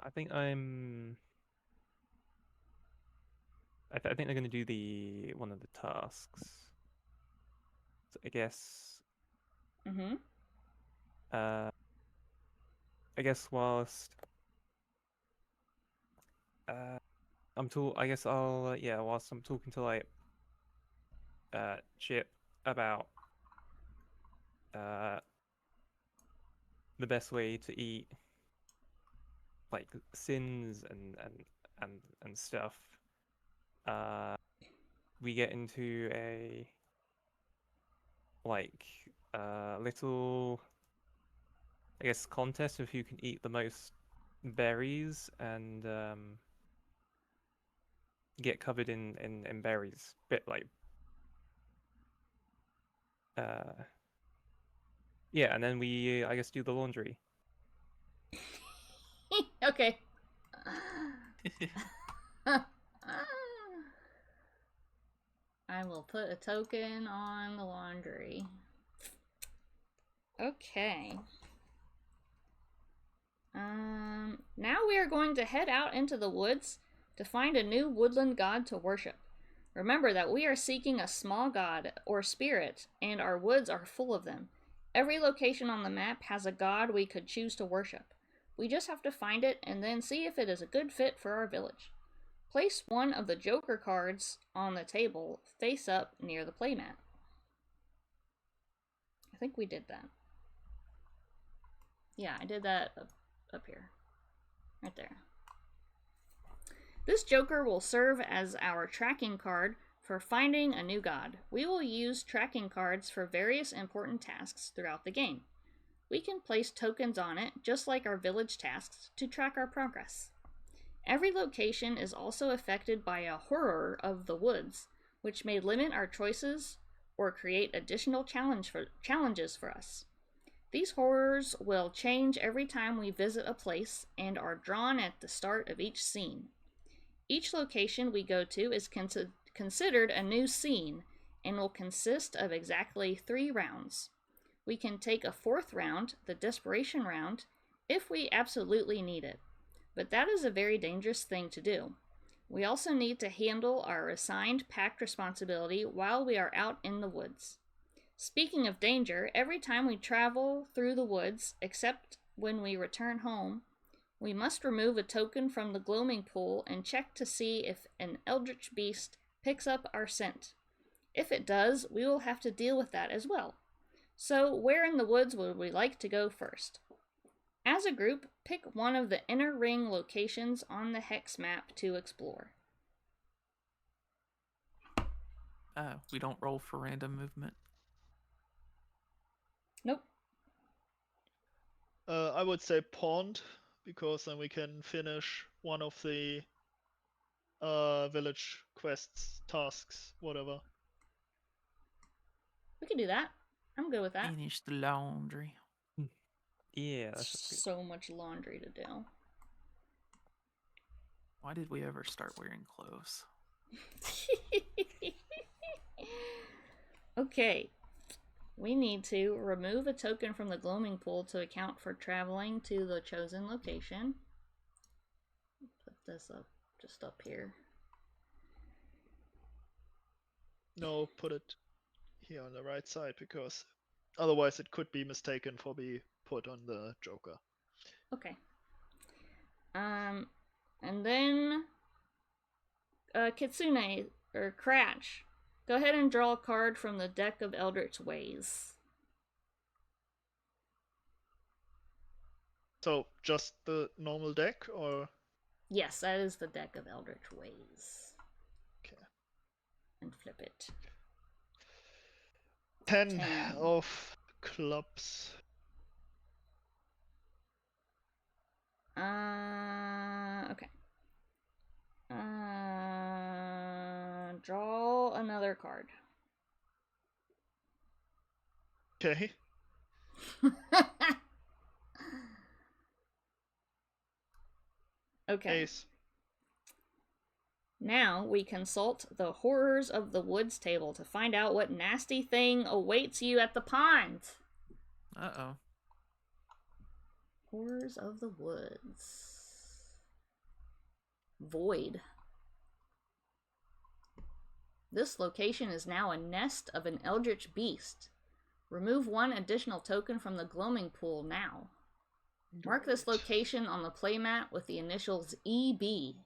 I think I'm. I think they're going to do the one of the tasks. So I guess. Mm-hmm. I guess whilst. I guess I'll whilst I'm talking to like. Chip about. The best way to eat. Like sins and stuff. We get into a little, I guess, contest of who can eat the most berries and get covered in berries. Bit like yeah, and then we I guess do the laundry. Okay. I will put a token on the laundry. Okay. Now we are going to head out into the woods to find a new woodland god to worship. Remember that we are seeking a small god or spirit, and our woods are full of them. Every location on the map has a god we could choose to worship. We just have to find it and then see if it is a good fit for our village. Place one of the Joker cards on the table face up near the playmat. I think we did that. Yeah, I did that up here. Right there. This Joker will serve as our tracking card for finding a new god. We will use tracking cards for various important tasks throughout the game. We can place tokens on it, just like our village tasks, to track our progress. Every location is also affected by a horror of the woods, which may limit our choices or create additional challenges for us. These horrors will change every time we visit a place and are drawn at the start of each scene. Each location we go to is considered a new scene and will consist of exactly 3 rounds. We can take a 4th round, the desperation round, if we absolutely need it. But that is a very dangerous thing to do. We also need to handle our assigned pact responsibility while we are out in the woods. Speaking of danger, every time we travel through the woods, except when we return home, we must remove a token from the gloaming pool and check to see if an eldritch beast picks up our scent. If it does, we will have to deal with that as well. So, where in the woods would we like to go first? As a group, pick one of the inner ring locations on the hex map to explore. We don't roll for random movement. Nope. I would say pond, because then we can finish one of the village quests, tasks, whatever. We can do that. I'm good with that. Finish the laundry. Yeah, that's good. So much laundry to do. Why did we ever start wearing clothes? Okay. We need to remove a token from the gloaming pool to account for traveling to the chosen location. Put this up, just up here. No, put it here on the right side, because otherwise it could be mistaken for be put on the Joker. Okay. And then Kitsune or Cratch, go ahead and draw a card from the deck of Eldritch Ways. So just the normal deck, or Yes, that is the deck of Eldritch Ways. okay. And flip it. 10 10. of clubs. Okay. Draw another card. Okay. Okay. Ace. Now we consult the Horrors of the Woods table to find out what nasty thing awaits you at the pond. Uh-oh. Horrors of the Woods. Void. This location is now a nest of an eldritch beast. Remove one additional token from the gloaming pool now. Mark this Right. location on the playmat with the initials EB.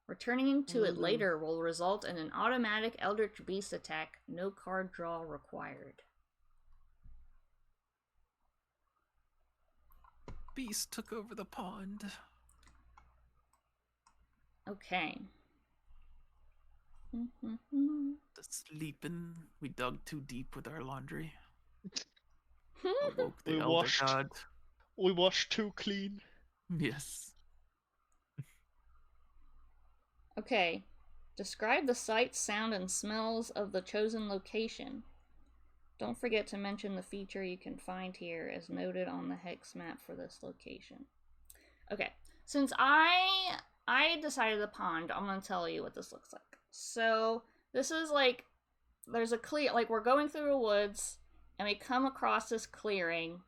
Returning to it later will result in an automatic eldritch beast attack, no card draw required. Beast took over the pond. Okay. The sleeping. We dug too deep with our laundry. Awoke the We elder washed. god. We washed too clean. Yes. Okay. Describe the sights, sound, and smells of the chosen location. Don't forget to mention the feature you can find here as noted on the hex map for this location. Okay, since I decided the pond, I'm gonna tell you what this looks like. So this is like, there's a clear, like we're going through the woods and we come across this clearing,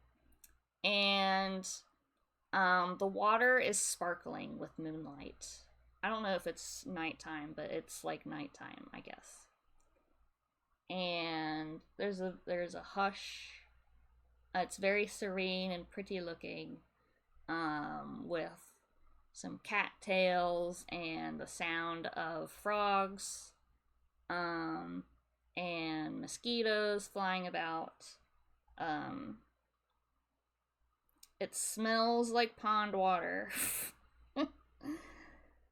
and the water is sparkling with moonlight. I don't know if it's nighttime, but it's like nighttime, I guess. And there's a hush. It's very serene and pretty looking, with some cattails and the sound of frogs, and mosquitoes flying about. It smells like pond water.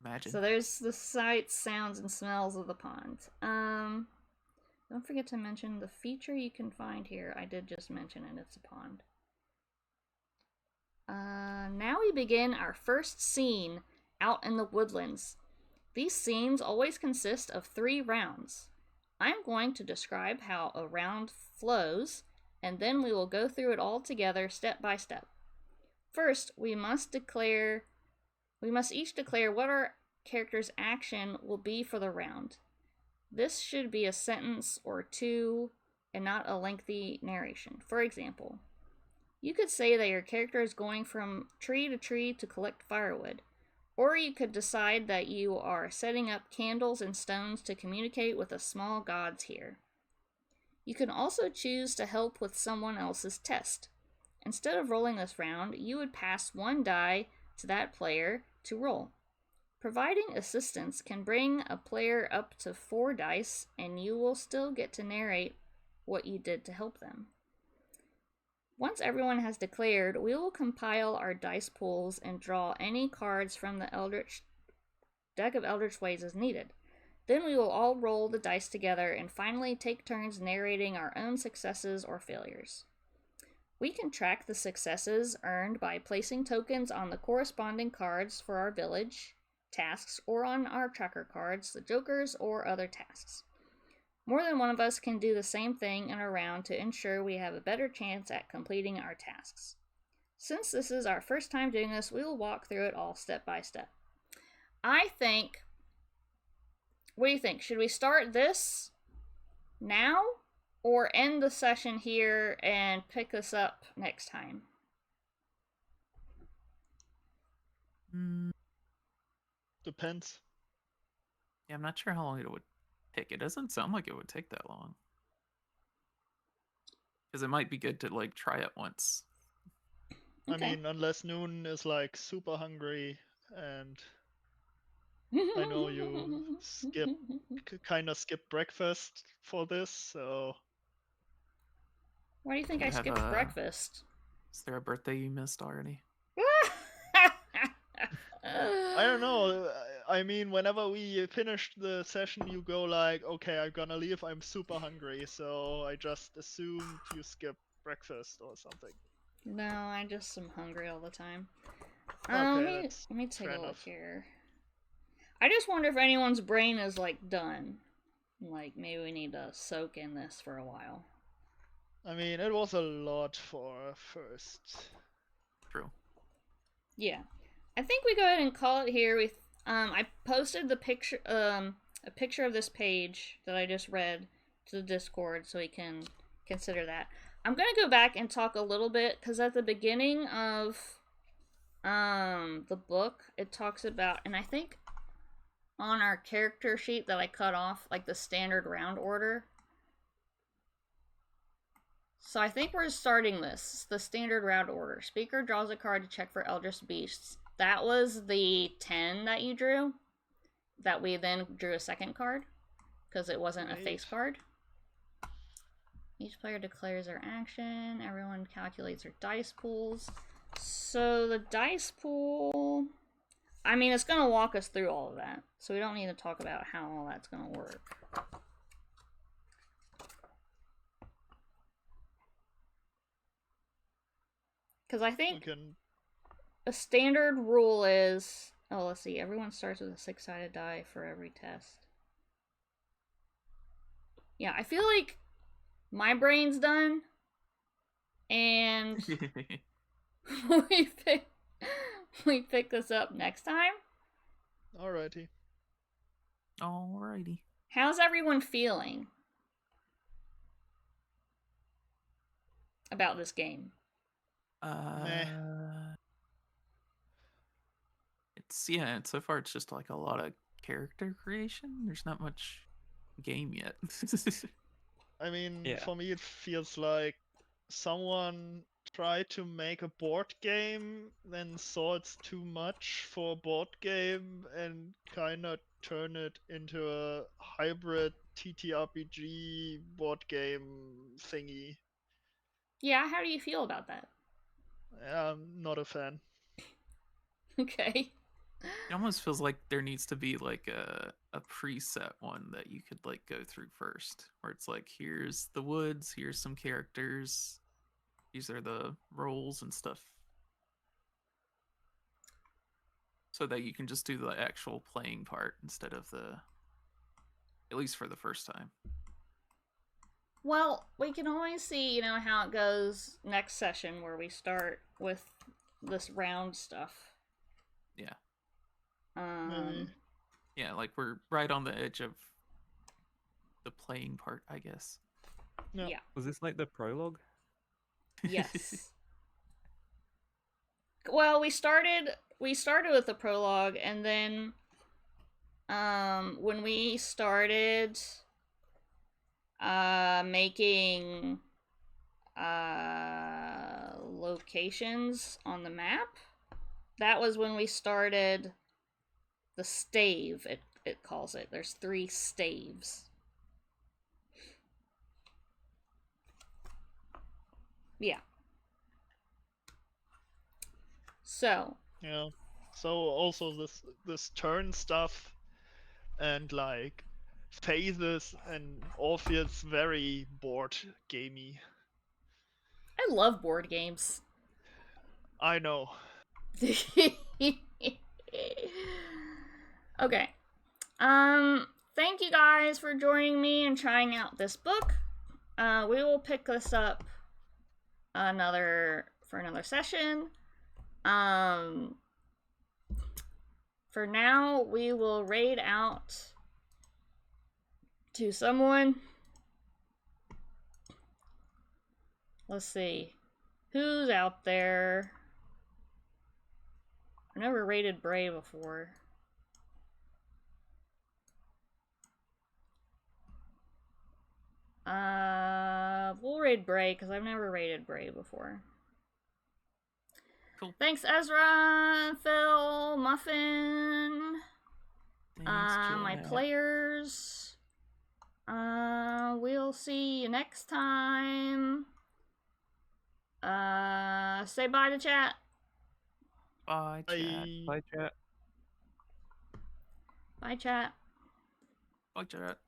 Imagine. So there's the sights, sounds, and smells of the pond. Don't forget to mention the feature you can find here. I did just mention it. It's a pond. Now we begin our first scene out in the woodlands. These scenes always consist of 3 rounds. I'm going to describe how a round flows, and then we will go through it all together step by step. First, we must each declare what our character's action will be for the round. This should be a sentence or 2 and not a lengthy narration. For example, you could say that your character is going from tree to tree to collect firewood, or you could decide that you are setting up candles and stones to communicate with the small gods here. You can also choose to help with someone else's test. Instead of rolling this round, you would pass 1 die to that player to roll. Providing assistance can bring a player up to 4 dice, and you will still get to narrate what you did to help them. Once everyone has declared, we will compile our dice pools and draw any cards from the deck of Eldritch Ways as needed. Then we will all roll the dice together and finally take turns narrating our own successes or failures. We can track the successes earned by placing tokens on the corresponding cards for our village tasks, or on our tracker cards, the jokers, or other tasks. More than one of us can do the same thing in a round to ensure we have a better chance at completing our tasks. Since this is our first time doing this, we will walk through it all step by step. What do you think? Should we start this now, or end the session here and pick this up next time? Depends. Yeah, I'm not sure how long it would take. It doesn't sound like it would take that long. Because it might be good to like try it once. I Okay. mean, unless Noon is like super hungry, and I know you kind of skip breakfast for this, so Why do you think You I have skipped breakfast? Is there a birthday you missed already? I don't know. I mean, whenever we finished the session, you go like, "Okay, I'm gonna leave. I'm super hungry," so I just assumed you skip breakfast or something. No, I just am hungry all the time. Okay, that's let me take fair a look enough. here. I just wonder if anyone's brain is like done. Like maybe we need to soak in this for a while. I mean, it was a lot for first. True. Yeah, I think we go ahead and call it here. I posted the picture a picture of this page that I just read to the Discord, so we can consider that. I'm gonna go back and talk a little bit because at the beginning of the book it talks about, and I think on our character sheet that I cut off, like the standard round order. So I think we're starting this. The standard round order. Speaker draws a card to check for Eldritch Beasts. That was the 10 that you drew. That we then drew a second card. Because it wasn't a face card. Each player declares their action. Everyone calculates their dice pools. So the dice pool... I mean, it's going to walk us through all of that. So we don't need to talk about how all that's going to work. Because I think a standard rule is... Oh, let's see. Everyone starts with a 6-sided die for every test. Yeah, I feel like my brain's done. And we pick this up next time. Alrighty. Alrighty. How's everyone feeling about this game? So far it's just like a lot of character creation. There's not much game yet. I mean, Yeah. for me it feels like someone tried to make a board game, then saw it's too much for a board game, and kind of turn it into a hybrid TTRPG board game thingy. Yeah, how do you feel about that? I'm not a fan. Okay. It almost feels like there needs to be like a preset one that you could like go through first, where it's like, here's the woods, here's some characters, these are the roles and stuff, so that you can just do the actual playing part instead of at least for the first time. Well, we can always see, how it goes next session where we start with this round stuff. Yeah. Maybe. Yeah, like we're right on the edge of the playing part, I guess. Yeah. Was this like the prologue? Yes. Well, we started with the prologue, and then when we started making locations on the map, that was when we started the stave, it calls it. There's 3 staves. Yeah. So. Yeah. So also this turn stuff and like phases and all feels very board gamey. I love board games. I know. Okay. Thank you guys for joining me and trying out this book. We will pick this up for another session. For now, we will raid out to someone. Let's see. Who's out there? I never raided Bray before. We'll raid Bray, because I've never raided Bray before. Cool. Thanks, Ezra, Phil, Muffin, Thanks, my chat. players. We'll see you next time. Say bye to chat. Bye, chat. Bye. Bye, chat. Bye, chat. Bye, chat.